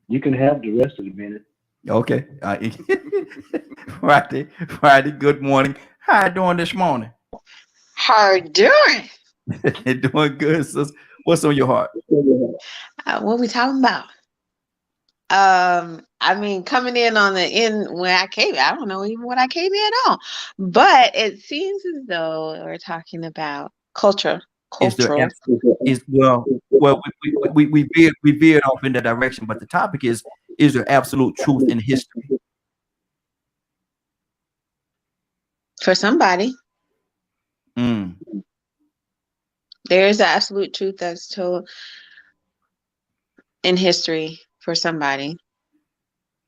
You can have the rest of the minute. Okay. Friday. Good morning. How you doing this morning? How you doing? Doing good, sis. What's on your heart? What we talking about? I mean, coming in on the end when I came, I don't know even what I came in on, but it seems as though we're talking about cultural. We veered off in that direction, but the topic is there absolute truth in history? For somebody. There is absolute truth that's told in history for somebody,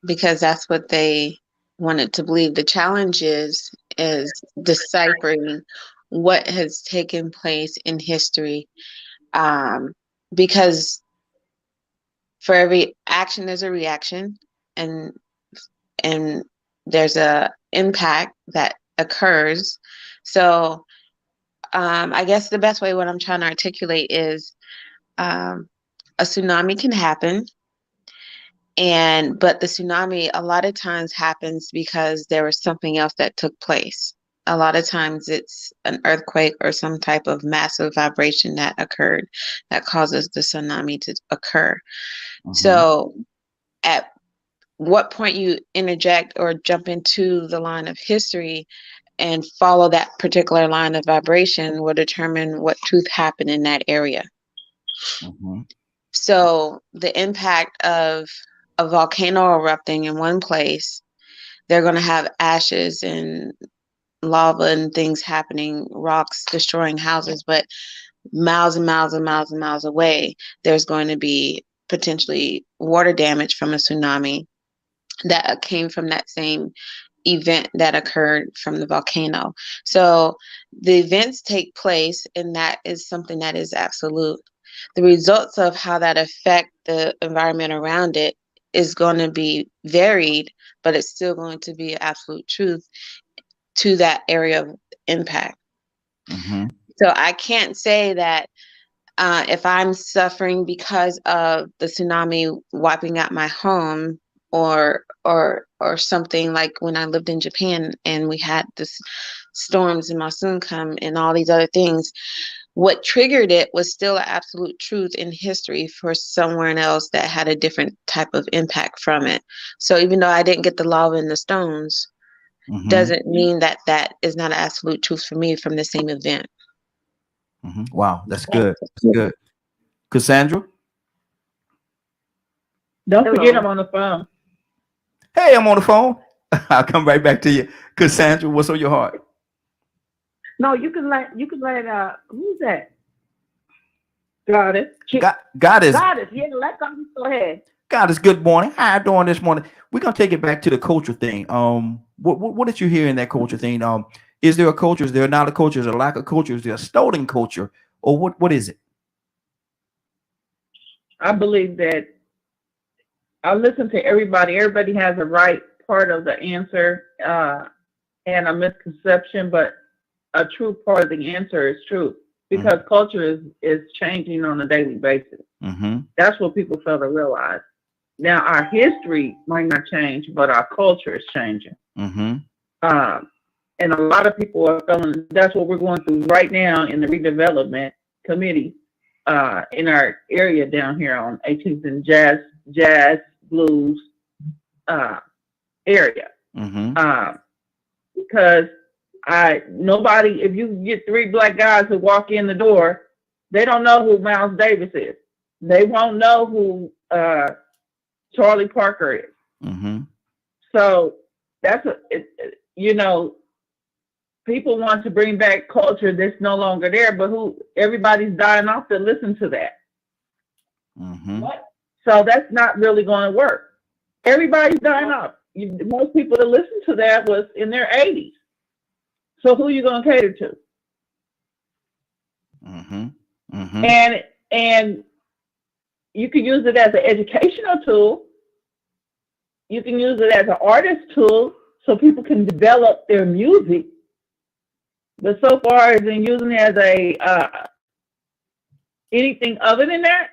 because that's what they wanted to believe. The challenge is deciphering what has taken place in history, because for every action there's a reaction, and there's a impact that occurs. So I guess the best way what I'm trying to articulate is a tsunami can happen, but the tsunami a lot of times happens because there was something else that took place. A lot of times it's an earthquake or some type of massive vibration that occurred that causes the tsunami to occur. So at what point you interject or jump into the line of history and follow that particular line of vibration will determine what truth happened in that area. So the impact of a volcano erupting in one place, they're going to have ashes and lava and things happening, rocks destroying houses, but miles and miles and miles and miles away, there's going to be potentially water damage from a tsunami that came from that same event that occurred from the volcano. So the events take place, and that is something that is absolute. The results of how that affect the environment around it is going to be varied, but it's still going to be absolute truth to that area of impact. So I can't say that if I'm suffering because of the tsunami wiping out my home, or something like when I lived in Japan and we had this storms and monsoon come and all these other things, what triggered it was still an absolute truth in history for someone else that had a different type of impact from it. So even though I didn't get the lava and the stones, doesn't mean that that is not an absolute truth for me from the same event. Wow, that's good. That's good. Cassandra? Don't forget I'm on the phone. Hey, I'm on the phone. I'll come right back to you. Cassandra, what's on your heart? No, you can let who's that? Goddess. Goddess. Yeah, let them go ahead. Goddess, good morning. How you doing this morning? We're gonna take it back to the culture thing. What did you hear in that culture thing? Is there a culture? Is there not a culture? Is there a lack of culture? Is there a stolen culture? Or what is it? I believe that I listen to everybody. Everybody has a right part of the answer and a misconception, but a true part of the answer is truth, because culture is changing on a daily basis. That's what people fail to realize. Now, our history might not change, but our culture is changing. And a lot of people are feeling that's what we're going through right now in the redevelopment committee in our area down here on 18th and Jazz Blues area. Because nobody, if you get 3 black guys who walk in the door, they don't know who Miles Davis is. They won't know who Charlie Parker is. So that's people want to bring back culture that's no longer there, but everybody's dying off to listen to that. So that's not really going to work. Everybody's dying off. Most people that listen to that was in their 80s. So who are you going to cater to? And you can use it as an educational tool. You can use it as an artist tool so people can develop their music. But so far as in using it as a anything other than that,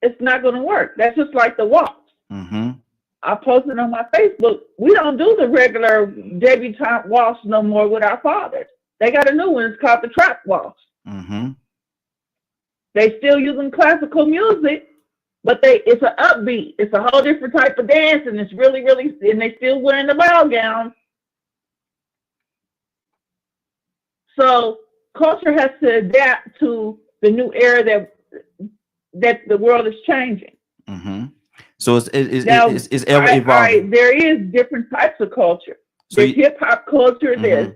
it's not going to work. That's just like the waltz. I posted on my Facebook, we don't do the regular debutante waltz no more with our fathers. They got a new one. It's called the trap waltz. Mm-hmm. They still using classical music, but it's an upbeat. It's a whole different type of dance, and it's really, really, and they still wearing the ball gowns. So culture has to adapt to the new era that the world is changing. Mm-hmm. So it's ever evolving. There is different types of culture. So there's hip hop culture. There's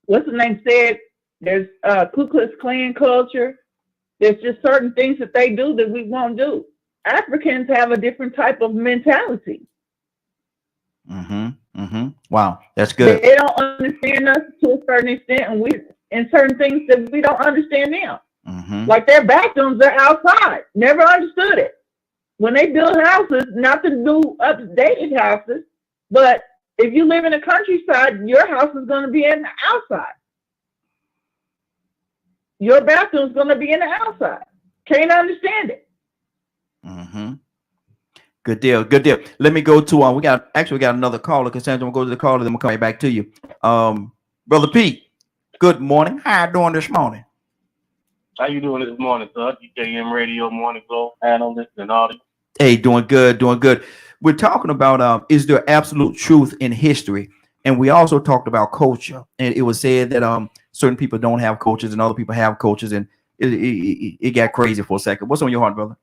what's the name said? There's Ku Klux Klan culture. There's just certain things that they do that we won't do. Africans have a different type of mentality. Mm-hmm. Mm-hmm. Wow, that's good. They don't understand us to a certain extent, and we in certain things that we don't understand them. Mm-hmm. Like their bathrooms are outside. Never understood it. When they build houses, not to do updated houses, but if you live in the countryside, your house is going to be in the outside. Your bathroom is going to be in the outside. Can't understand it. Mm-hmm. Good deal. Good deal. Let me go to we got another caller. Cassandra, we'll go to the caller, then we'll come right back to you. Brother Pete, good morning. How you doing this morning? How you doing this morning, sir? DKM Radio Morning Glow analyst and audience. Hey, doing good, doing good. We're talking about is there absolute truth in history? And we also talked about culture. And it was said that certain people don't have cultures and other people have cultures, and it got crazy for a second. What's on your heart, brother?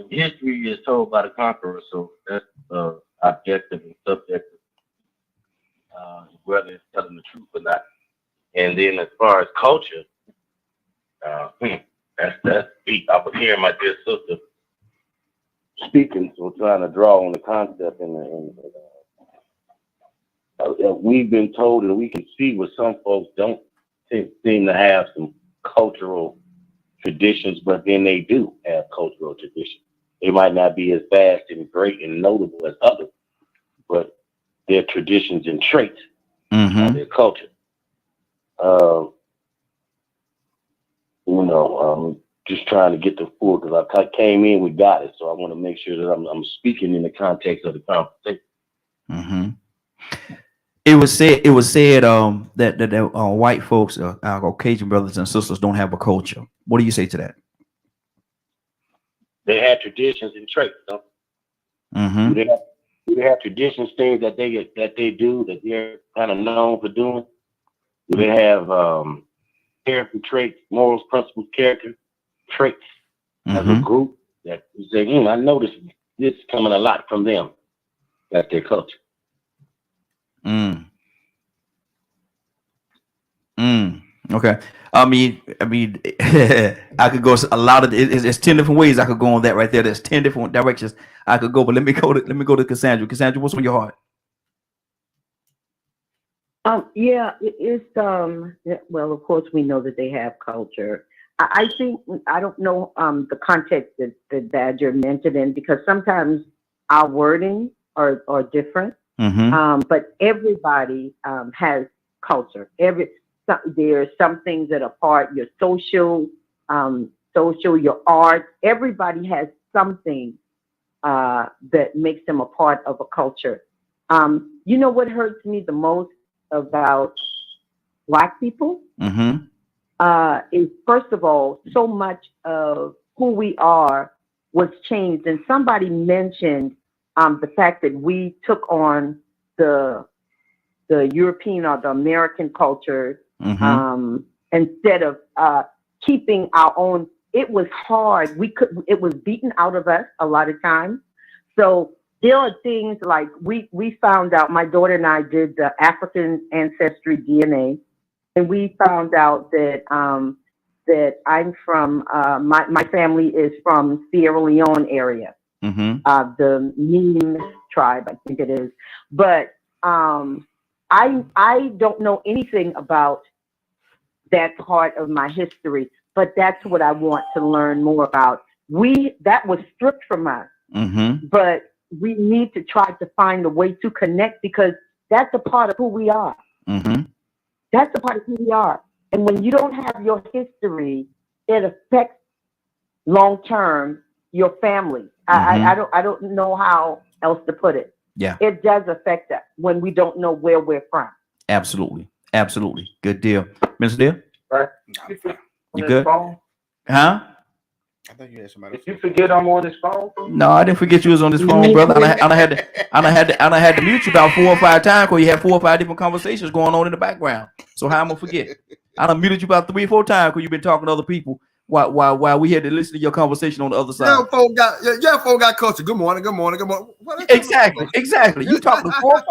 History is told by the conqueror, so that's objective and subjective, whether it's telling the truth or not. And then as far as culture, that's deep. I was hearing my dear sister speaking, so trying to draw on the concept, and we've been told, and we can see where some folks don't seem to have some cultural traditions, but then they do have cultural traditions. They might not be as vast and great and notable as others, but their traditions and traits of their culture. Just trying to get the full, because I came in, we got it, so I want to make sure that I'm speaking in the context of the conversation. Mm-hmm. It was said that white folks, our Caucasian brothers and sisters, don't have a culture. What do you say to that? They have traditions and traits, don't they? Mm-hmm. Do they have traditions, things that they do that they're kind of known for doing? Do they have character traits, morals, principles, character traits as a group that you say, I noticed this coming a lot from them? That's their culture. Okay. I mean, I could go a lot of it's 10 different ways I could go on that right there. There's 10 different directions I could go, but let me go to Cassandra. Cassandra, what's on your heart? Yeah, it's well, of course we know that they have culture. I think, I don't know the context that Badger meant it in, because sometimes our wording are different. But everybody has culture. There are some things that are part, your social, your art. Everybody has something that makes them a part of a culture. You know what hurts me the most about Black people is, first of all, so much of who we are was changed. And somebody mentioned the fact that we took on the European or the American culture instead of keeping our own. It was hard. It was beaten out of us a lot of times. So there are things like we found out, my daughter and I did the African ancestry DNA, and we found out that that I'm from, my family is from Sierra Leone area, the Meme tribe, I think it is. But I don't know anything about that part of my history, but that's what I want to learn more about. That was stripped from us, but we need to try to find a way to connect, because that's a part of who we are. That's a part of who we are. And when you don't have your history, it affects long term, your family. I don't know how else to put it. Yeah. It does affect us when we don't know where we're from. Absolutely. Absolutely. Good deal. Mr. Deal? Right. You good? Phone? Huh? I think you had somebody. Did you forget I'm on this phone? No, I didn't forget you was on this phone, brother. I had to mute you about 4 or 5 times because you had 4 or 5 different conversations going on in the background. So how I'm gonna forget? I done muted you about 3 or 4 times because you've been talking to other people while we had to listen to your conversation on the other side. Young folk got culture. Good morning. Exactly. You talking to 4 or 5.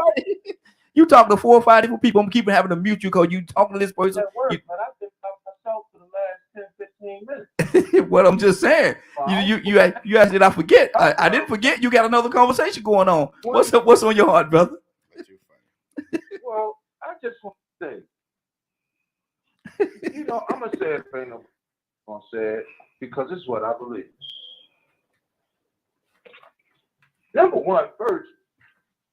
You talking to 4 or 5 different people. I'm keeping having to mute you because you talking to this person. But I've been talking myself for the last 10, 15 minutes. What I'm just saying. You asked did I forget? I didn't forget. You got another conversation going on. What's on your heart, brother? Well, I just want to say, I'm gonna say it, I'm gonna say it because it's what I believe. Number one, first,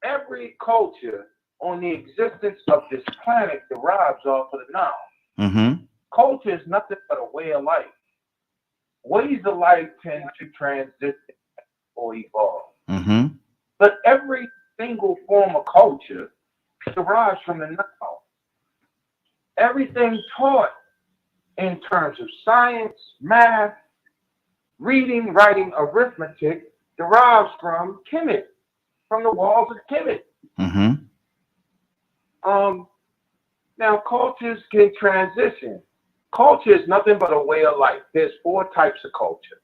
every culture on the existence of this planet derives off of the noun. Mm-hmm. Culture is nothing but a way of life. Ways of life tend to transition or evolve. Mm-hmm. But every single form of culture derives from the noun. Everything taught in terms of science, math, reading, writing, arithmetic derives from Kemet, from the walls of Kemet. Mm-hmm. Now, cultures can transition. Culture is nothing but a way of life. There's 4 types of culture.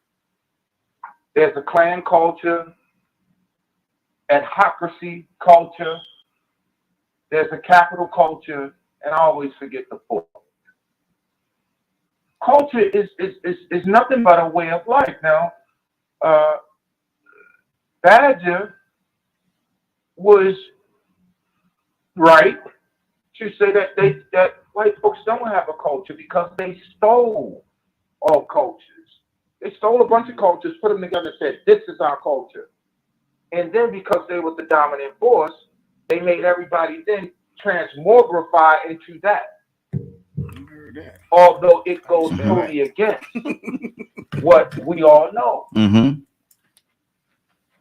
There's a clan culture, adhocracy culture, there's a capital culture, and I always forget the 4th. Culture is nothing but a way of life. Now, Badger was right to say that white folks don't have a culture because they stole all cultures. They stole a bunch of cultures, put them together, and said, "This is our culture." And then because they were the dominant force, they made everybody then transmogrify into that. Although it goes totally against what we all know. Mm-hmm.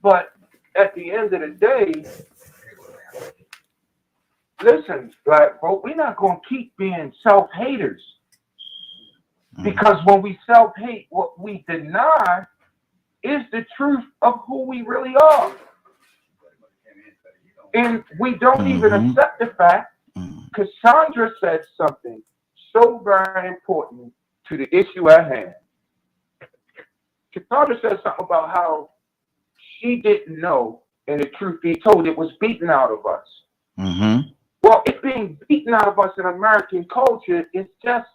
But at the end of the day, listen, black folk, we're not going to keep being self-haters. Because when we self-hate, what we deny is the truth of who we really are. And we don't even accept the fact, Cassandra said something so very important to the issue at hand. Cassandra said something about how she didn't know, and the truth be told, it was beaten out of us. Mm-hmm. Well, it being beaten out of us in American culture is just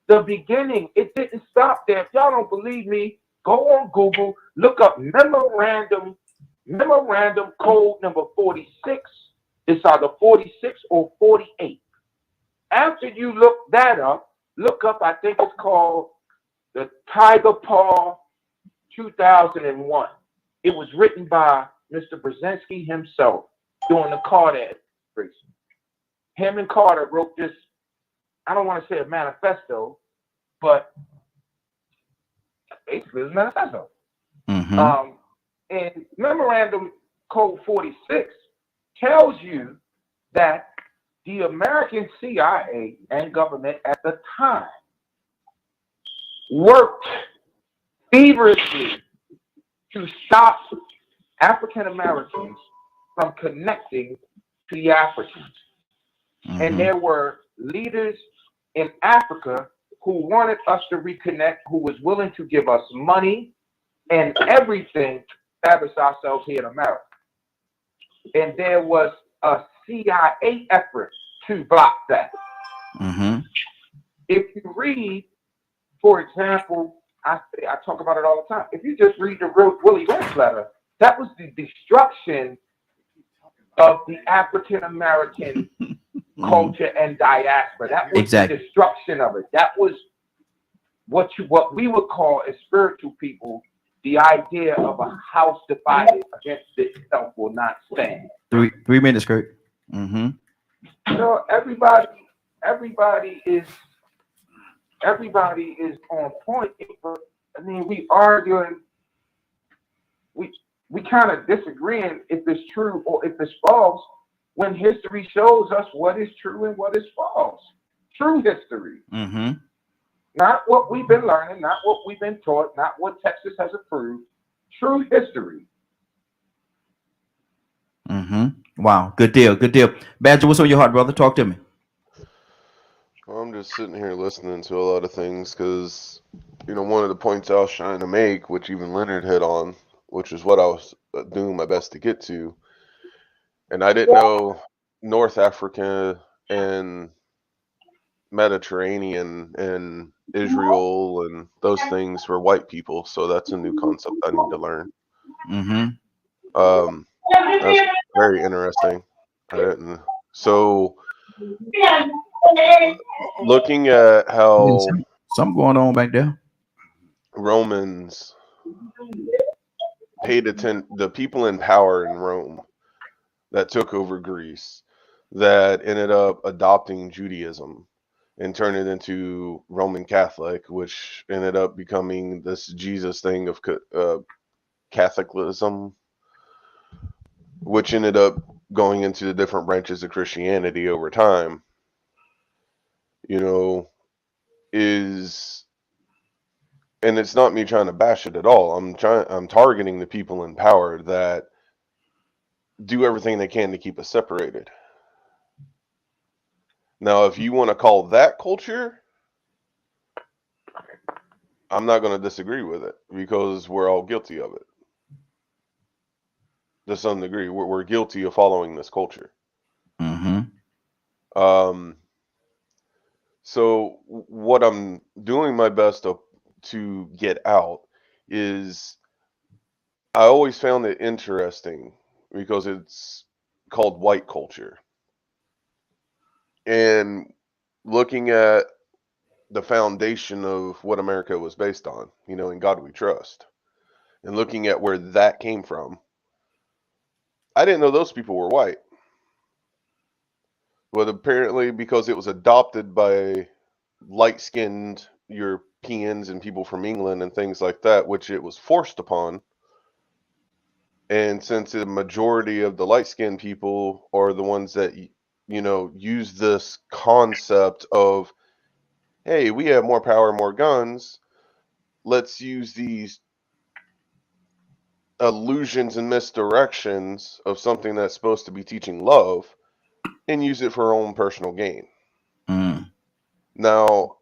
the beginning. It didn't stop there. If y'all don't believe me, go on Google, look up memorandum code number 46. It's either 46 or 48. After you look that up, I think it's called the Tiger Paw 2001. It was written by Mr. Brzezinski himself during the Carter administration. Him and Carter wrote this, I don't want to say a manifesto, but basically it's a manifesto. Mm-hmm. And Memorandum Code 46 tells you that the American CIA and government at the time worked feverishly to stop African Americans from connecting to the Africans. Mm-hmm. And there were leaders in Africa who wanted us to reconnect, who was willing to give us money and everything to establish ourselves here in America. And there was a CIA effort to block that. Mm-hmm. If you read, for example, I talk about it all the time. If you just read the Willie Lynch letter, that was the destruction of the African American culture and diaspora. That was the destruction of it. That was what we would call as spiritual people, the idea of a house divided against itself will not stand. 3 minutes, Kurt. Mm-hmm. So everybody is on point, but I mean, we arguing, we kind of disagreeing if it's true or if it's false, when history shows us what is true and what is false. True history. Mm-hmm. Not what we've been learning, not what we've been taught, not what Texas has approved. True history. Mm-hmm. Wow. Good deal. Good deal. Badger, what's on your heart, brother? Talk to me. Well, I'm just sitting here listening to a lot of things because, you know, one of the points I was trying to make, which even Leonard hit on, which is what I was doing my best to get to, and I didn't know North Africa and Mediterranean and Israel and those things were white people, so that's a new concept I need to learn. Mm-hmm. That's very interesting. I didn't. So, looking at how something going on back there. Romans paid attention, the people in power in Rome that took over Greece, that ended up adopting Judaism and turned it into Roman Catholic, which ended up becoming this Jesus thing of Catholicism, which ended up going into the different branches of Christianity over time, you know, and it's not me trying to bash it at all. I'm targeting the people in power that do everything they can to keep us separated. Now, if you want to call that culture, I'm not going to disagree with it because we're all guilty of it. To some degree, we're guilty of following this culture. Mm-hmm. So what I'm doing my best to get out is I always found it interesting because it's called white culture. And looking at the foundation of what America was based on, you know, in God we trust, and looking at where that came from, I didn't know those people were white. But apparently, because it was adopted by light-skinned Europeans and people from England and things like that, which it was forced upon, and since the majority of the light-skinned people are the ones that, you know, use this concept of, hey, we have more power, more guns, let's use these illusions and misdirections of something that's supposed to be teaching love and use it for our own personal gain. Mm. Now,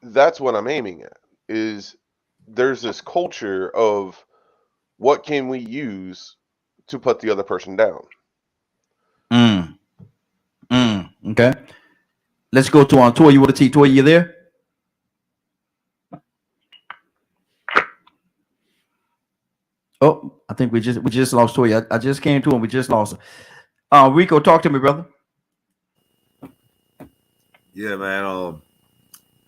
that's what I'm aiming at, is there's this culture of what can we use to put the other person down. Okay. Let's go to on Toya with a T. Toya, you there? Oh, I think we just lost Toya. I just came to him. We just lost her. Rico, talk to me, brother. Yeah, man.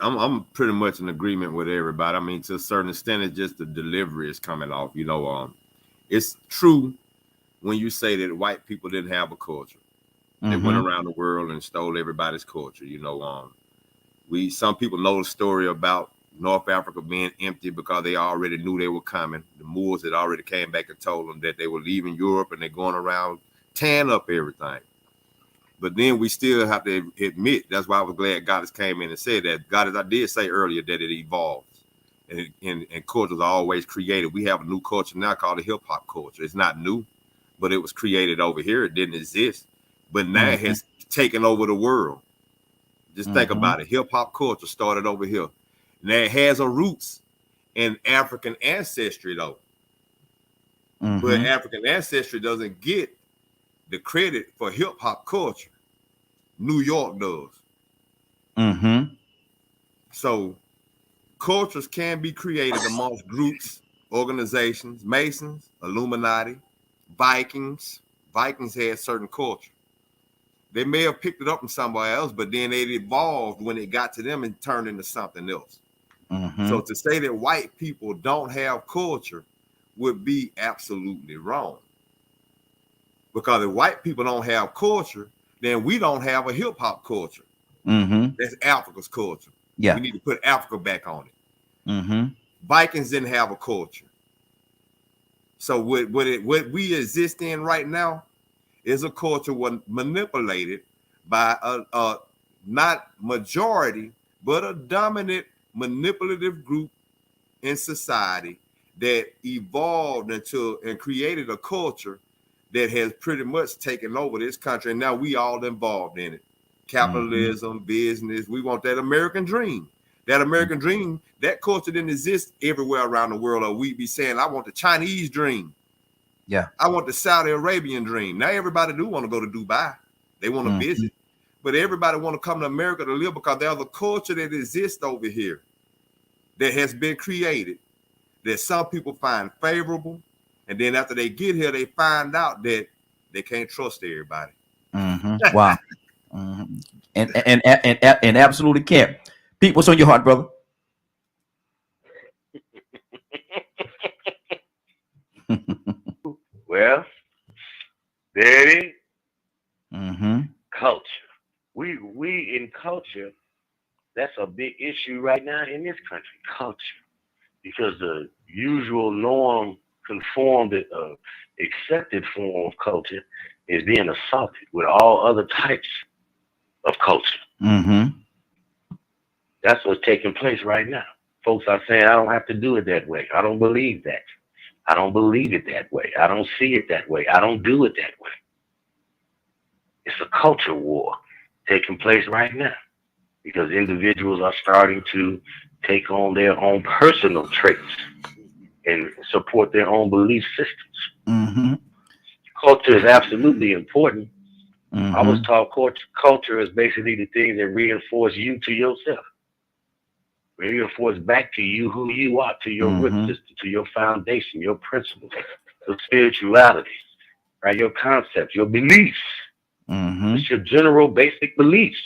I'm pretty much in agreement with everybody. I mean, to a certain extent, it's just the delivery is coming off. You know, it's true when you say that white people didn't have a culture. They went around the world and stole everybody's culture. You know, some people know the story about North Africa being empty because they already knew they were coming. The Moors had already came back and told them that they were leaving Europe and they're going around tearing up everything. But then we still have to admit, that's why I was glad Goddess came in and said that. Goddess, I did say earlier that it evolves and cultures are always created. We have a new culture now called the hip hop culture. It's not new, but it was created over here. It didn't exist. But now it has taken over the world. Just think about it. Hip hop culture started over here. Now it has a roots in African ancestry, though. But African ancestry doesn't get the credit for hip hop culture. New York does. So cultures can be created amongst groups, organizations, Masons, Illuminati, Vikings. Vikings had certain culture. They may have picked it up from somewhere else, but then it evolved when it got to them and turned into something else. So to say that white people don't have culture would be absolutely wrong. Because if white people don't have culture, then we don't have a hip hop culture. That's Africa's culture. Yeah. We need to put Africa back on it. Vikings didn't have a culture. So what we exist in right now is a culture was manipulated by a not majority, but a dominant manipulative group in society that evolved into and created a culture that has pretty much taken over this country. And now we all involved in it. Capitalism, business. We want that American dream. That American dream, that culture didn't exist everywhere around the world. Or we be saying, I want the Chinese dream. Yeah. I want the Saudi Arabian dream. Now everybody do want to go to Dubai. They want to visit. But everybody want to come to America to live because there's a culture that exists over here that has been created that some people find favorable. And then after they get here, they find out that they can't trust everybody. Wow. And absolutely can't. Pete, what's on your heart, brother? Well, there it is. Culture. We in culture, that's a big issue right now in this country, culture. Because the usual norm, conformed, accepted form of culture is being assaulted with all other types of culture. That's what's taking place right now. Folks are saying, I don't have to do it that way. I don't believe that. I don't believe it that way. I don't see it that way. I don't do it that way. It's a culture war taking place right now because individuals are starting to take on their own personal traits and support their own belief systems. Culture is absolutely important. I was taught culture is basically the things that reinforce you to yourself. Reinforce back to you who you are, to your root system, to your foundation, your principles, your spirituality, right? Your concepts, your beliefs. It's your general basic beliefs.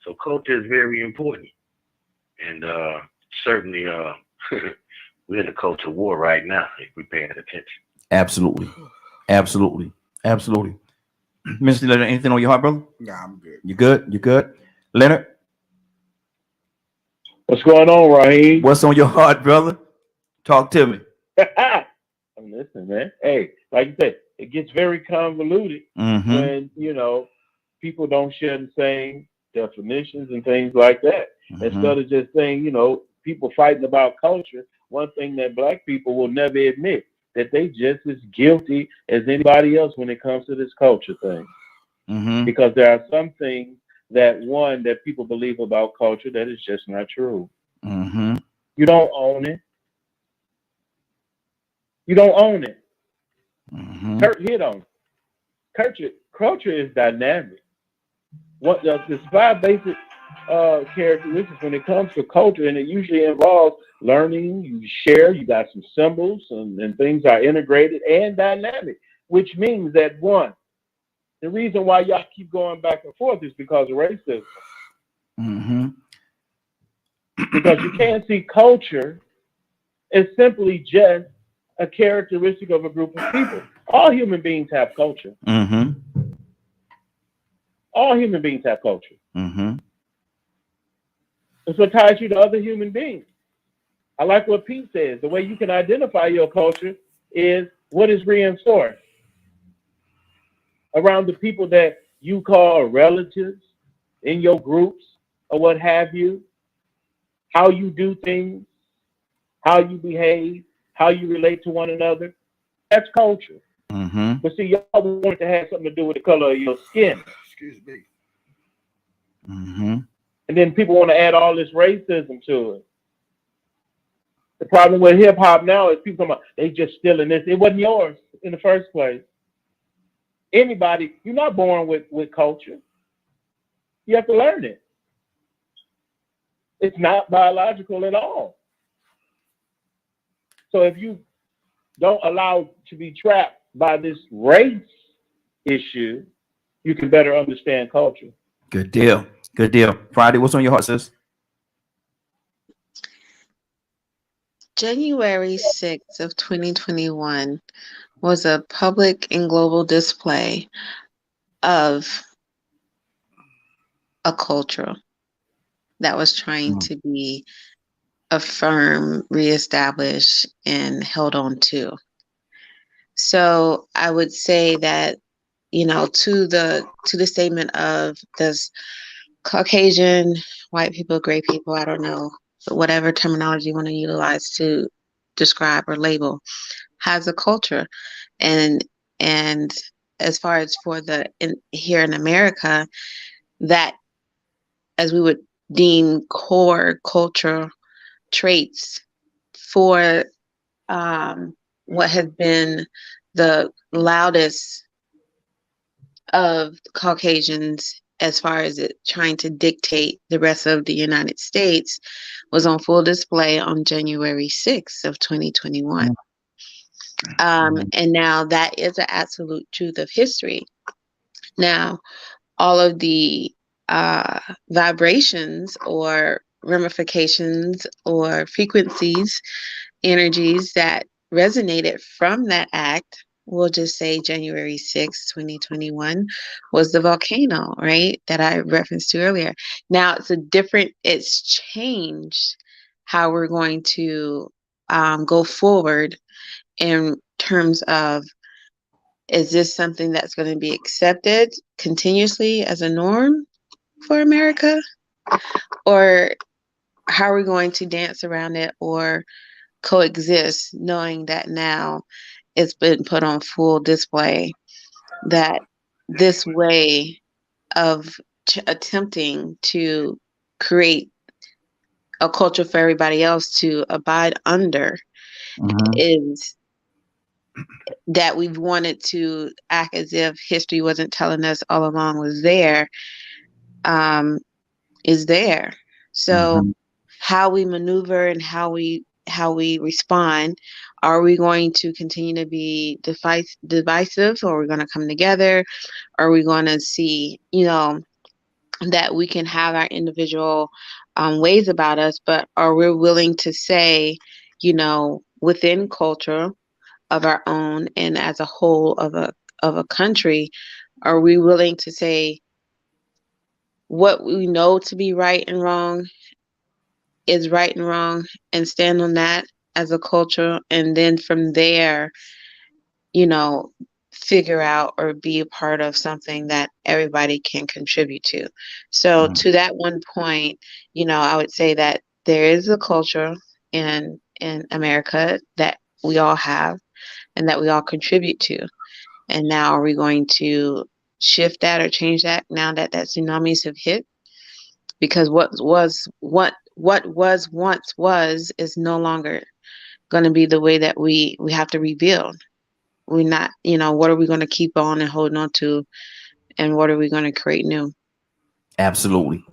So culture is very important. And certainly we're in a culture war right now if we're paying attention. Absolutely. Mr. Leonard, anything on your heart, brother? Nah, I'm good. You good? You good? Leonard? What's going on, Raheem? What's on your heart, brother? Talk to me. I'm listening, man. Hey, like you said, it gets very convoluted when, people don't share the same definitions and things like that. Instead of just saying, people fighting about culture, one thing that Black people will never admit, that they just as guilty as anybody else when it comes to this culture thing. Because there are some things that people believe about culture that is just not true. You don't own it. You don't own it. Kurt hit on it. Culture is dynamic. What the 5 basic characteristics when it comes to culture, and it usually involves learning, you share, you got some symbols, and things are integrated and dynamic, which means that the reason why y'all keep going back and forth is because of racism. Because you can't see culture as simply just a characteristic of a group of people. All human beings have culture. All human beings have culture. It's what ties you to other human beings. I like what Pete says. The way you can identify your culture is what is reinforced around the people that you call relatives in your groups or what have you, how you do things, how you behave, how you relate to one another. That's culture. But see, y'all want it to have something to do with the color of your skin. Excuse me. And then people want to add all this racism to it. The problem with hip hop now is people come out, they just stealing this. It wasn't yours in the first place. Anybody, you're not born with culture. You have to learn it. It's not biological at all. So if you don't allow to be trapped by this race issue, you can better understand culture. Good deal. Friday, what's on your heart, sis? January 6th of 2021 was a public and global display of a culture that was trying to be affirm, reestablish, and held on to. So I would say that, you know, to the statement of this Caucasian, white people, gray people, I don't know, but whatever terminology you want to utilize to describe or label, has a culture. And as far as for here in America, that as we would deem core cultural traits for what has been the loudest of Caucasians as far as it trying to dictate the rest of the United States was on full display on January 6th of 2021. And now that is an absolute truth of history. Now, all of the vibrations or ramifications or frequencies, energies that resonated from that act, we'll just say January 6, 2021, was the volcano, right? That I referenced to earlier. Now it's changed how we're going to go forward in terms of, is this something that's going to be accepted continuously as a norm for America? Or how are we going to dance around it or coexist, knowing that now it's been put on full display that this way of attempting to create a culture for everybody else to abide under is that we've wanted to act as if history wasn't telling us all along was there, is there. So how we maneuver and how we respond, are we going to continue to be divisive, or are we going to come together? Are we going to see, you know, that we can have our individual ways about us, but are we willing to say, you know, within culture of our own and as a whole of a country, are we willing to say what we know to be right and wrong is right and wrong and stand on that as a culture, and then from there, you know, figure out or be a part of something that everybody can contribute to. So to that one point, you know, I would say that there is a culture in America that we all have and that we all contribute to. And now are we going to shift that or change that now that tsunamis have hit? Because what was once was is no longer going to be the way that we have to rebuild. We're not, you know, what are we going to keep on and holding on to, and what are we going to create new? Absolutely.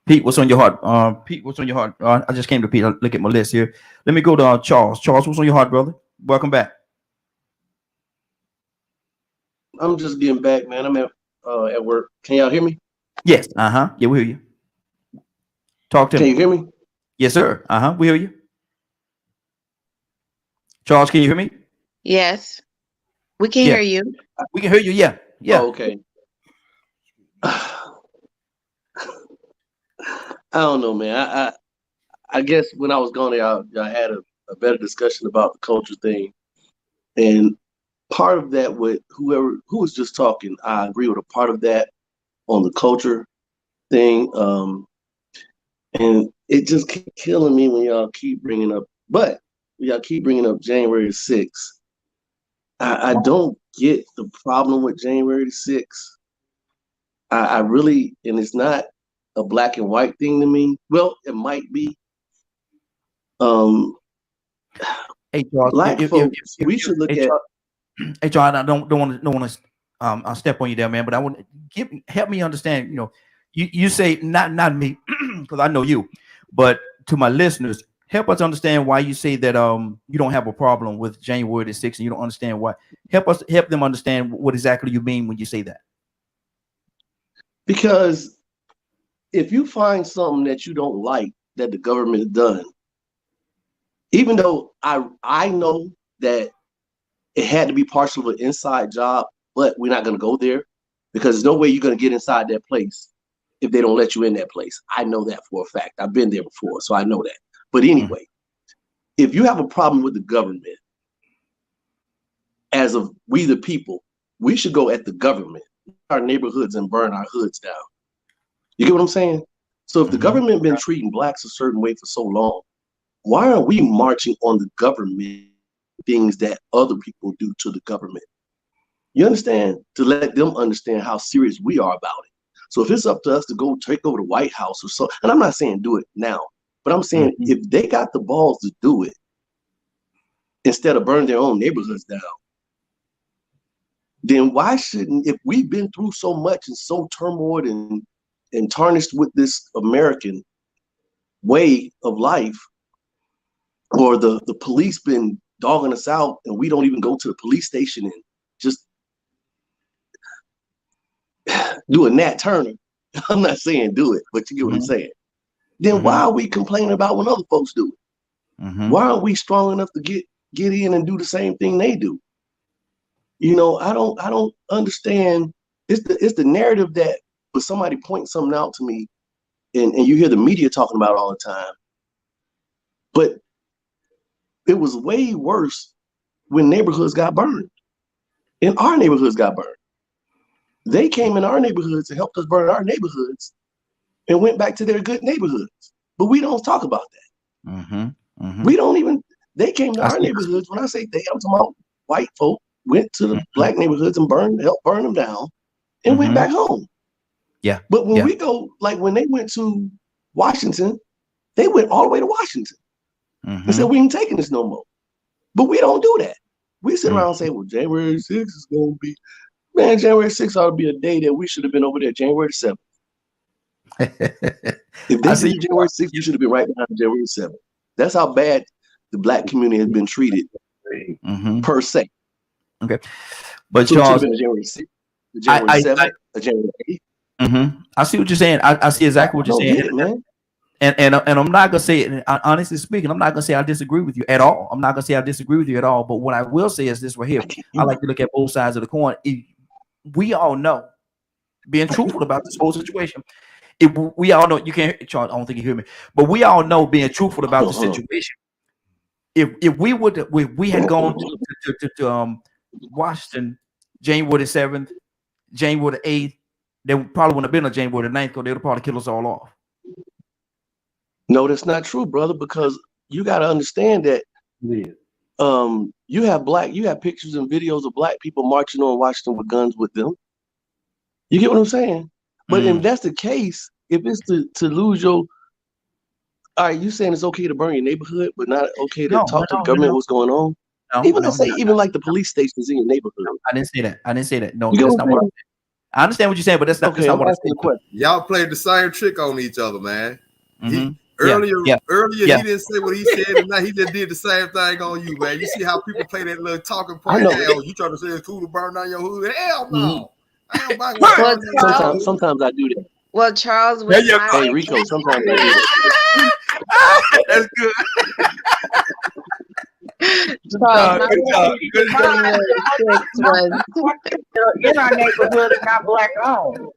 Pete, what's on your heart? Pete, what's on your heart? I just came to Pete. Look at my list here. Let me go to Charles. Charles, what's on your heart, brother? Welcome back. I'm just getting back, man. I'm at work. Can y'all hear me? Yes. Yeah, we hear you. Talk to me. Can you hear me? Yes, sir. We hear you. Charles, can you hear me? Yes, we can hear you. We can hear you. Yeah. Oh, okay. I don't know, man. I guess when I was gone there, y'all had a better discussion about the culture thing, and part of that with who was just talking, I agree with a part of that on the culture thing. And it just keep killing me when y'all keep bringing up, January 6th. I don't get the problem with January 6th. I really, and it's not a black and white thing to me. Well, it might be. Hey, Charles, black folks, we should look at. Hey, Charles, I don't want to I'll step on you there, man. But I want help me understand. You know, you say not me because I know you, but to my listeners, help us understand why you say that you don't have a problem with January the 6th, and you don't understand why. Help them understand what exactly you mean when you say that. Because if you find something that you don't like that the government has done, even though I know that it had to be partial of an inside job, but we're not going to go there because there's no way you're going to get inside that place if they don't let you in that place. I know that for a fact. I've been there before, so I know that. But anyway, if you have a problem with the government, as of we the people, we should go at the government, our neighborhoods, and burn our hoods down. You get what I'm saying? So if the government been treating blacks a certain way for so long, why are we marching on the government things that other people do to the government? You understand? To let them understand how serious we are about it. So if it's up to us to go take over the White House or so, and I'm not saying do it now, but I'm saying if they got the balls to do it, instead of burn their own neighborhoods down, then why shouldn't, if we've been through so much and so turmoiled and tarnished with this American way of life, or the police been dogging us out and we don't even go to the police station and just do a Nat Turner. I'm not saying do it, but you get what I'm saying. Then why are we complaining about when other folks do it? Why aren't we strong enough to get in and do the same thing they do? You know, I don't understand. It's the narrative that when somebody points something out to me and you hear the media talking about it all the time. But it was way worse when neighborhoods got burned. And our neighborhoods got burned. They came in our neighborhoods and helped us burn our neighborhoods and went back to their good neighborhoods. But we don't talk about that. We don't even, they came to our neighborhoods. When I say they, I'm talking about white folk went to the black neighborhoods and helped burn them down and went back home. Yeah. But when we go, like when they went to Washington, they went all the way to Washington and said, we ain't taking this no more. But we don't do that. We sit around and say, well, January 6th is going to be, man, January 6th ought to be a day that we should have been over there January 7th. If they did January 6th, you should have been right behind January 7th. That's how bad the black community has been treated per se. Okay. But so Charles, January 6th, January 7th, January 8th. I see what you're saying. I see exactly what you're saying. Man. And I'm not gonna say it. Honestly speaking, I'm not gonna say I disagree with you at all. I'm not gonna say I disagree with you at all. But what I will say is this right here. I like to look at both sides of the coin. We all know, being truthful about this whole situation. We all know, you can't, Charles, I don't think you hear me, but we all know, being truthful about the situation. If we had gone to Washington January the 7th, January the 8th, there probably wouldn't have been a January the 9th because they would probably kill us all off. No, that's not true, brother, because you got to understand that you have pictures and videos of black people marching on Washington with guns with them. You get what I'm saying? But if that's the case, if it's to lose your, all right, you saying it's okay to burn your neighborhood, but not okay to talk to the government what's going on? Even like the police stations in your neighborhood. I didn't say that. No, that's not what I'm saying. I understand what you're saying, but that's not what I'm saying. Y'all played the same trick on each other, man. Earlier, he didn't say what he said, and now he just did the same thing on you, man. You see how people play that little talking point? Hell, you trying to say it's cool to burn down your hood? Hell no. Sometimes I do that. Well, Charles, hey Rico, sometimes I do that. That's good. In our neighborhood is not black owned.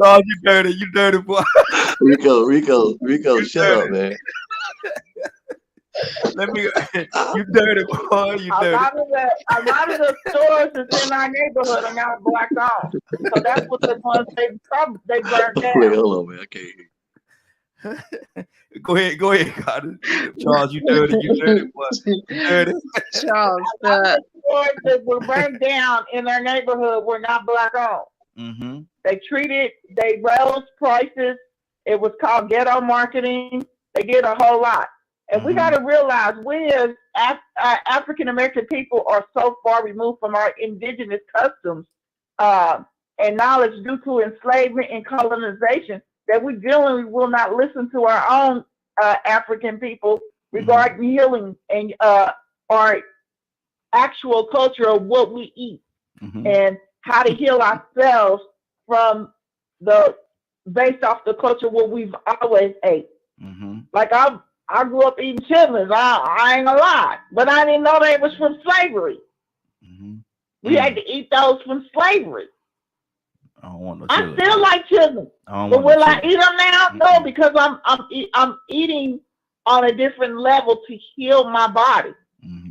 Oh, you dirty boy. Rico, shut up, man. Let me. You dirty boy. You dirty. A lot of the stores that's in our neighborhood are not black owned. So that's what the ones they burned down. Wait, hold on, man. I can't hear. Go ahead, Carter. Charles, you dirty boy. You dirty. Charles, the stores that were burned down in their neighborhood were not black owned. They raised prices. It was called ghetto marketing. They did a whole lot. And we got to realize we as African American people are so far removed from our indigenous customs and knowledge due to enslavement and colonization that we generally will not listen to our own African people regarding healing and our actual culture of what we eat and how to heal ourselves from based off the culture what we've always ate. Like I grew up eating chitlins. I ain't gonna lie, but I didn't know they was from slavery. We had to eat those from slavery. don't want no I chitlins. still like chitlins, I don't but want will no I eat them now? No, because I'm eating on a different level to heal my body.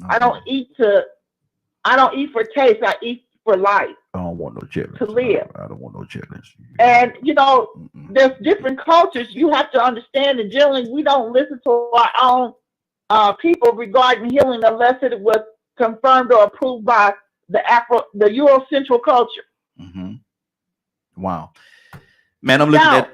I don't eat for taste. I eat for life, I don't want no chitlins. to live. I don't want no chitlins. And there's different cultures. You have to understand that generally we don't listen to our own people regarding healing unless it was confirmed or approved by the Eurocentral culture. Wow, man, I'm looking at.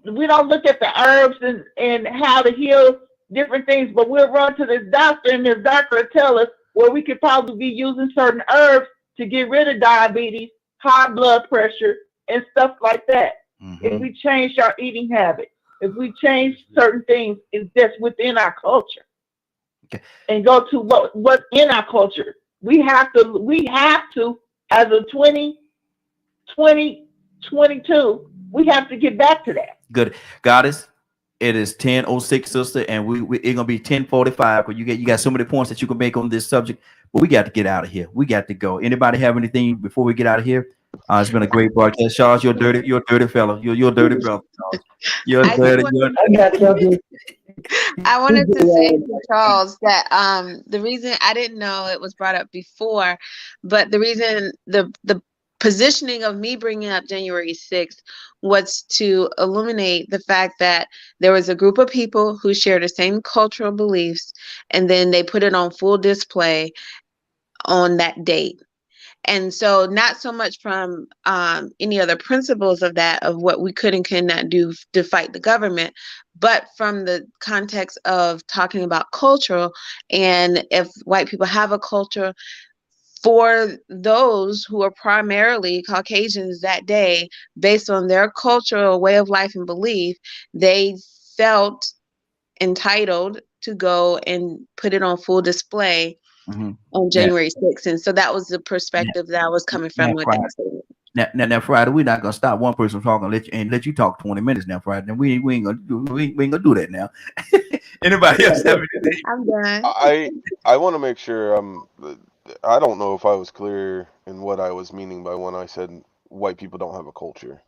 We don't look at the herbs and how to heal different things, but we'll run to this doctor, and this doctor will tell us where we could probably be using certain herbs to get rid of diabetes, high blood pressure, and stuff like that. If we change our eating habits, if we change certain things that's within our culture, and go to what's in our culture, we have to, as a 2022, we have to get back to that. Good, Goddess. It is 10:06, sister, and it's gonna be 10:45. Because you got so many points that you can make on this subject, but we got to get out of here. We got to go. Anybody have anything before we get out of here? It's been a great broadcast, Charles. You're a dirty fellow. You're a dirty brother, Charles. You're dirty. I wanted to say to Charles that the reason I didn't know it was brought up before, but the reason the positioning of me bringing up January 6th was to illuminate the fact that there was a group of people who share the same cultural beliefs, and then they put it on full display on that date. And so not so much from any other principles of what we could and cannot do to fight the government, but from the context of talking about cultural, and if white people have a culture, for those who are primarily Caucasians that day, based on their cultural way of life and belief, they felt entitled to go and put it on full display on January 6th. And so that was the perspective that I was coming from with that statement. Now, Friday, we're not gonna stop one person talking and let you talk 20 minutes now, Friday. And we ain't gonna do that now. Anybody else have anything? I'm done. I want to make sure I don't know if I was clear in what I was meaning by when I said white people don't have a culture.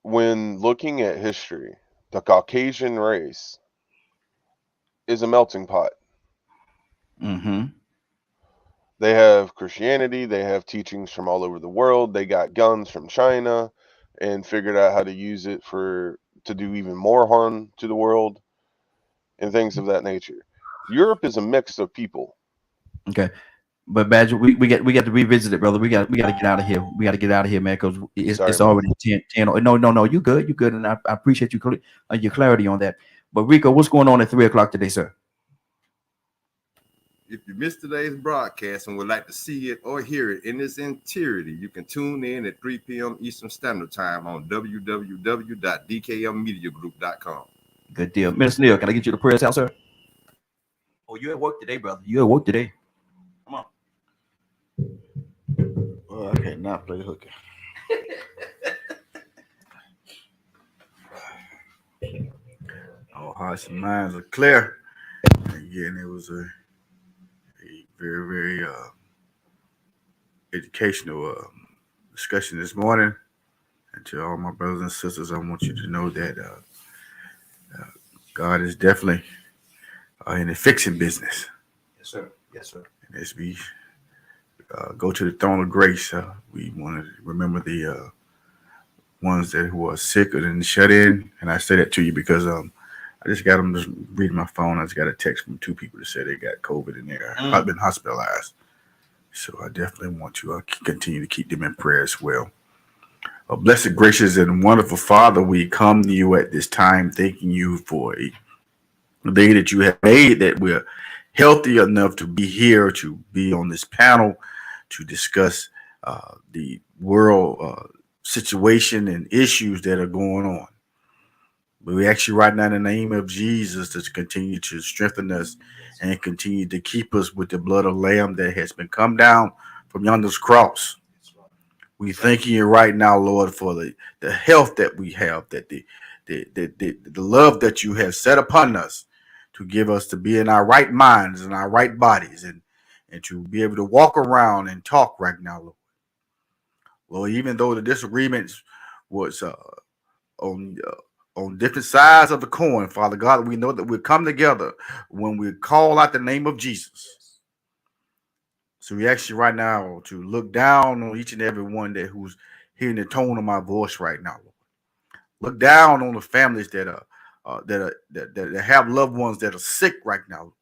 When looking at history, the Caucasian race is a melting pot. They have Christianity, they have teachings from all over the world, they got guns from China and figured out how to use it to do even more harm to the world and things of that nature. Europe is a mix of people. Okay, but Badger, we got to revisit it, brother. We got to get out of here. We got to get out of here, man, because it's already 10. No, you good, and I appreciate your clarity on that. But Rico, what's going on at 3 o'clock today, sir? If you missed today's broadcast and would like to see it or hear it in its entirety, you can tune in at 3 p.m. Eastern Standard Time on www.dkmmediagroup.com. Good deal. Minister Neil, can I get you the prayers out, sir? Oh, you at work today, brother. You at work today. Come on. Oh, I cannot play hooker. All hearts and minds are clear. Again, it was a very, very educational discussion this morning. And to all my brothers and sisters, I want you to know that God is definitely in the fixing business. Yes, sir. Yes, sir. And as we go to the throne of grace, we want to remember the ones who are sick and shut in. And I say that to you because I just got them just reading my phone. I just got a text from 2 people that said they got COVID and they've been hospitalized. So I definitely want to continue to keep them in prayer as well. Blessed, gracious, and wonderful Father, we come to you at this time, thanking you for a day that you have made, that we're healthy enough to be here, to be on this panel, to discuss the world situation and issues that are going on. But we ask you right now in the name of Jesus to continue to strengthen us and continue to keep us with the blood of Lamb that has been come down from yonder's cross. We thank you right now, Lord, for the health that we have, that the love that you have set upon us to give us to be in our right minds and our right bodies and to be able to walk around and talk right now, Lord. Lord, even though the disagreements was on different sides of the coin, Father God, we know that we come together when we call out the name of Jesus. So we ask you right now to look down on each and every one that who's hearing the tone of my voice right now, Lord. Look down on the families that have loved ones that are sick right now.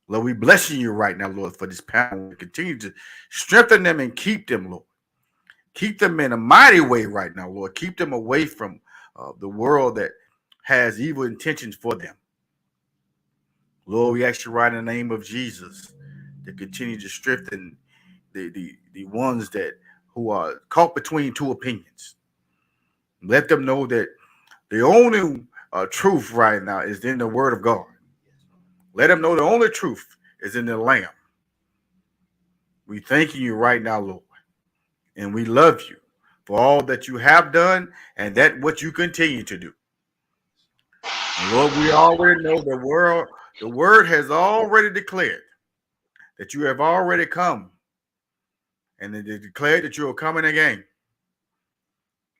Lord, we blessing you right now, Lord, for this power. Continue to strengthen them and keep them, Lord. Keep them in a mighty way right now, Lord. Keep them away from the world that has evil intentions for them. Lord, we ask you right in the name of Jesus to continue to strengthen the ones who are caught between two opinions. Let them know that the only truth right now is in the word of God. Let them know the only truth is in the Lamb. We thank you right now, Lord, and we love you for all that you have done and that what you continue to do. And Lord, we already know the word has already declared that you have already come, and it declared that you are coming again.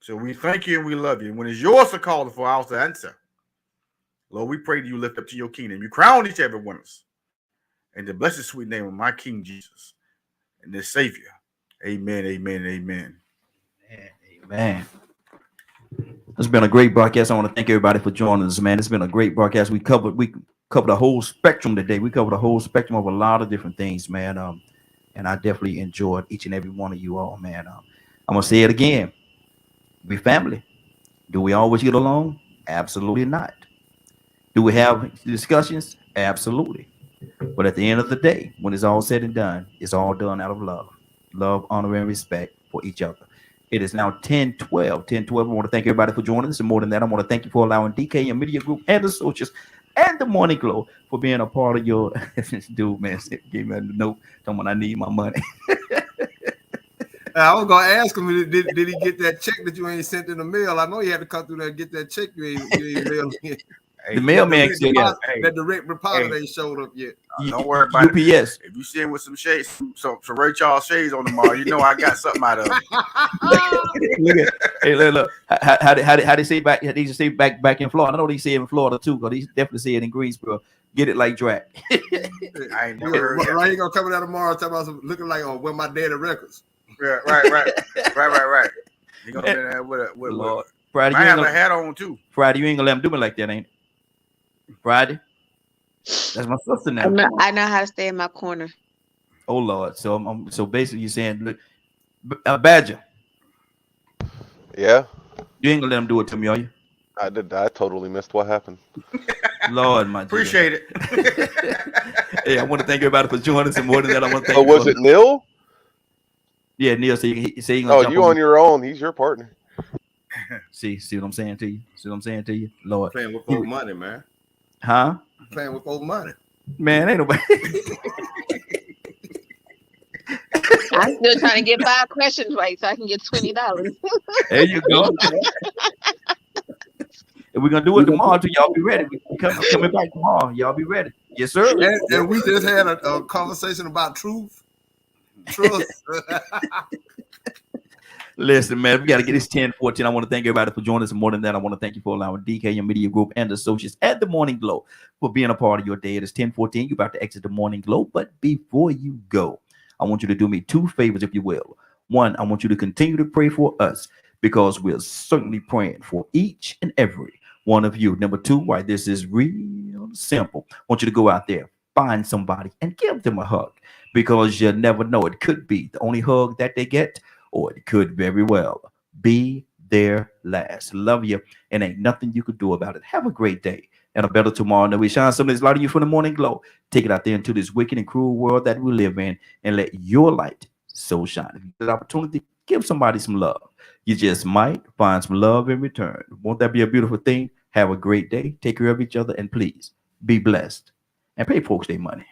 So we thank you and we love you. And when it's yours to call for our answer, Lord, we pray that you lift up to your kingdom. You crown each every one of us. In the blessed sweet name of my King Jesus and the Savior. Amen, amen, amen. Amen. It's been a great broadcast. I want to thank everybody for joining us, man. It's been a great broadcast. We covered the whole spectrum today. We covered the whole spectrum of a lot of different things, man. And I definitely enjoyed each and every one of you all, man. I'm gonna say it again. We family. Do we always get along? Absolutely not. Do we have discussions? Absolutely. But at the end of the day, when it's all said and done, it's all done out of love. Love, honor, and respect for each other. It is now 10:12. 10:12. I want to thank everybody for joining us. And more than that, I want to thank you for allowing DK and Media Group and Associates and the Morning Glow for being a part of your dude, man. Gave me a note telling me I need my money. I was gonna ask him, did he get that check that you ain't sent in the mail? I know you had to come through there and get that check you ain't mailed in. The mailman said that direct deposit ain't showed up yet. Don't worry about UPS. If you see him with some shades, some Ray Charles shades on tomorrow, you know I got something out of it. Look. How they say back? They just say back in Florida. I know they say it in Florida too, because they definitely say it in Greensboro. Get it like Drac. I ain't never heard Right, he gonna come out tomorrow talking about some looking like on Where My Daddy Records. Right. He gonna be there with Lord. Friday, I have a hat on too. Friday, you ain't gonna let him do me like that, ain't it? Friday. That's my sister now. I know how to stay in my corner. Oh Lord. So so basically you're saying, look, Badger. Yeah. You ain't gonna let him do it to me, are you? I did. I totally missed what happened. Lord, my appreciate it. Hey, I want to thank everybody for joining us. And more than that, I want to thank. Oh, was it Neil? Yeah, Neil. So you oh, you on your own? He's your partner. See what I'm saying to you? See what I'm saying to you, Lord? Playing with old money, man. Huh? Playing with old money. Man, ain't nobody. I'm still trying to get 5 questions right so I can get $20. There you go. And we're gonna do it tomorrow too. Y'all be ready. We coming back tomorrow. Y'all be ready. Yes, sir. And we just had a conversation about truth. Trust. Listen, man, we got to get this 10:14. I want to thank everybody for joining us. And more than that, I want to thank you for allowing DK and Media Group and Associates at the Morning Glow for being a part of your day. It is 10:14. You're about to exit the Morning Glow. But before you go, I want you to do me 2 favors, if you will. One, I want you to continue to pray for us because we're certainly praying for each and every one of you. Number 2, why this is real simple. I want you to go out there, find somebody, and give them a hug because you never know. It could be the only hug that they get, or it could very well be their last. Love you, and ain't nothing you could do about it. Have a great day and a better tomorrow. And we shine some of this light on you from the Morning Glow. Take it out there into this wicked and cruel world that we live in and let your light so shine. If you get an opportunity, give somebody some love. You just might find some love in return. Won't that be a beautiful thing? Have a great day. Take care of each other, and please be blessed and pay folks their money.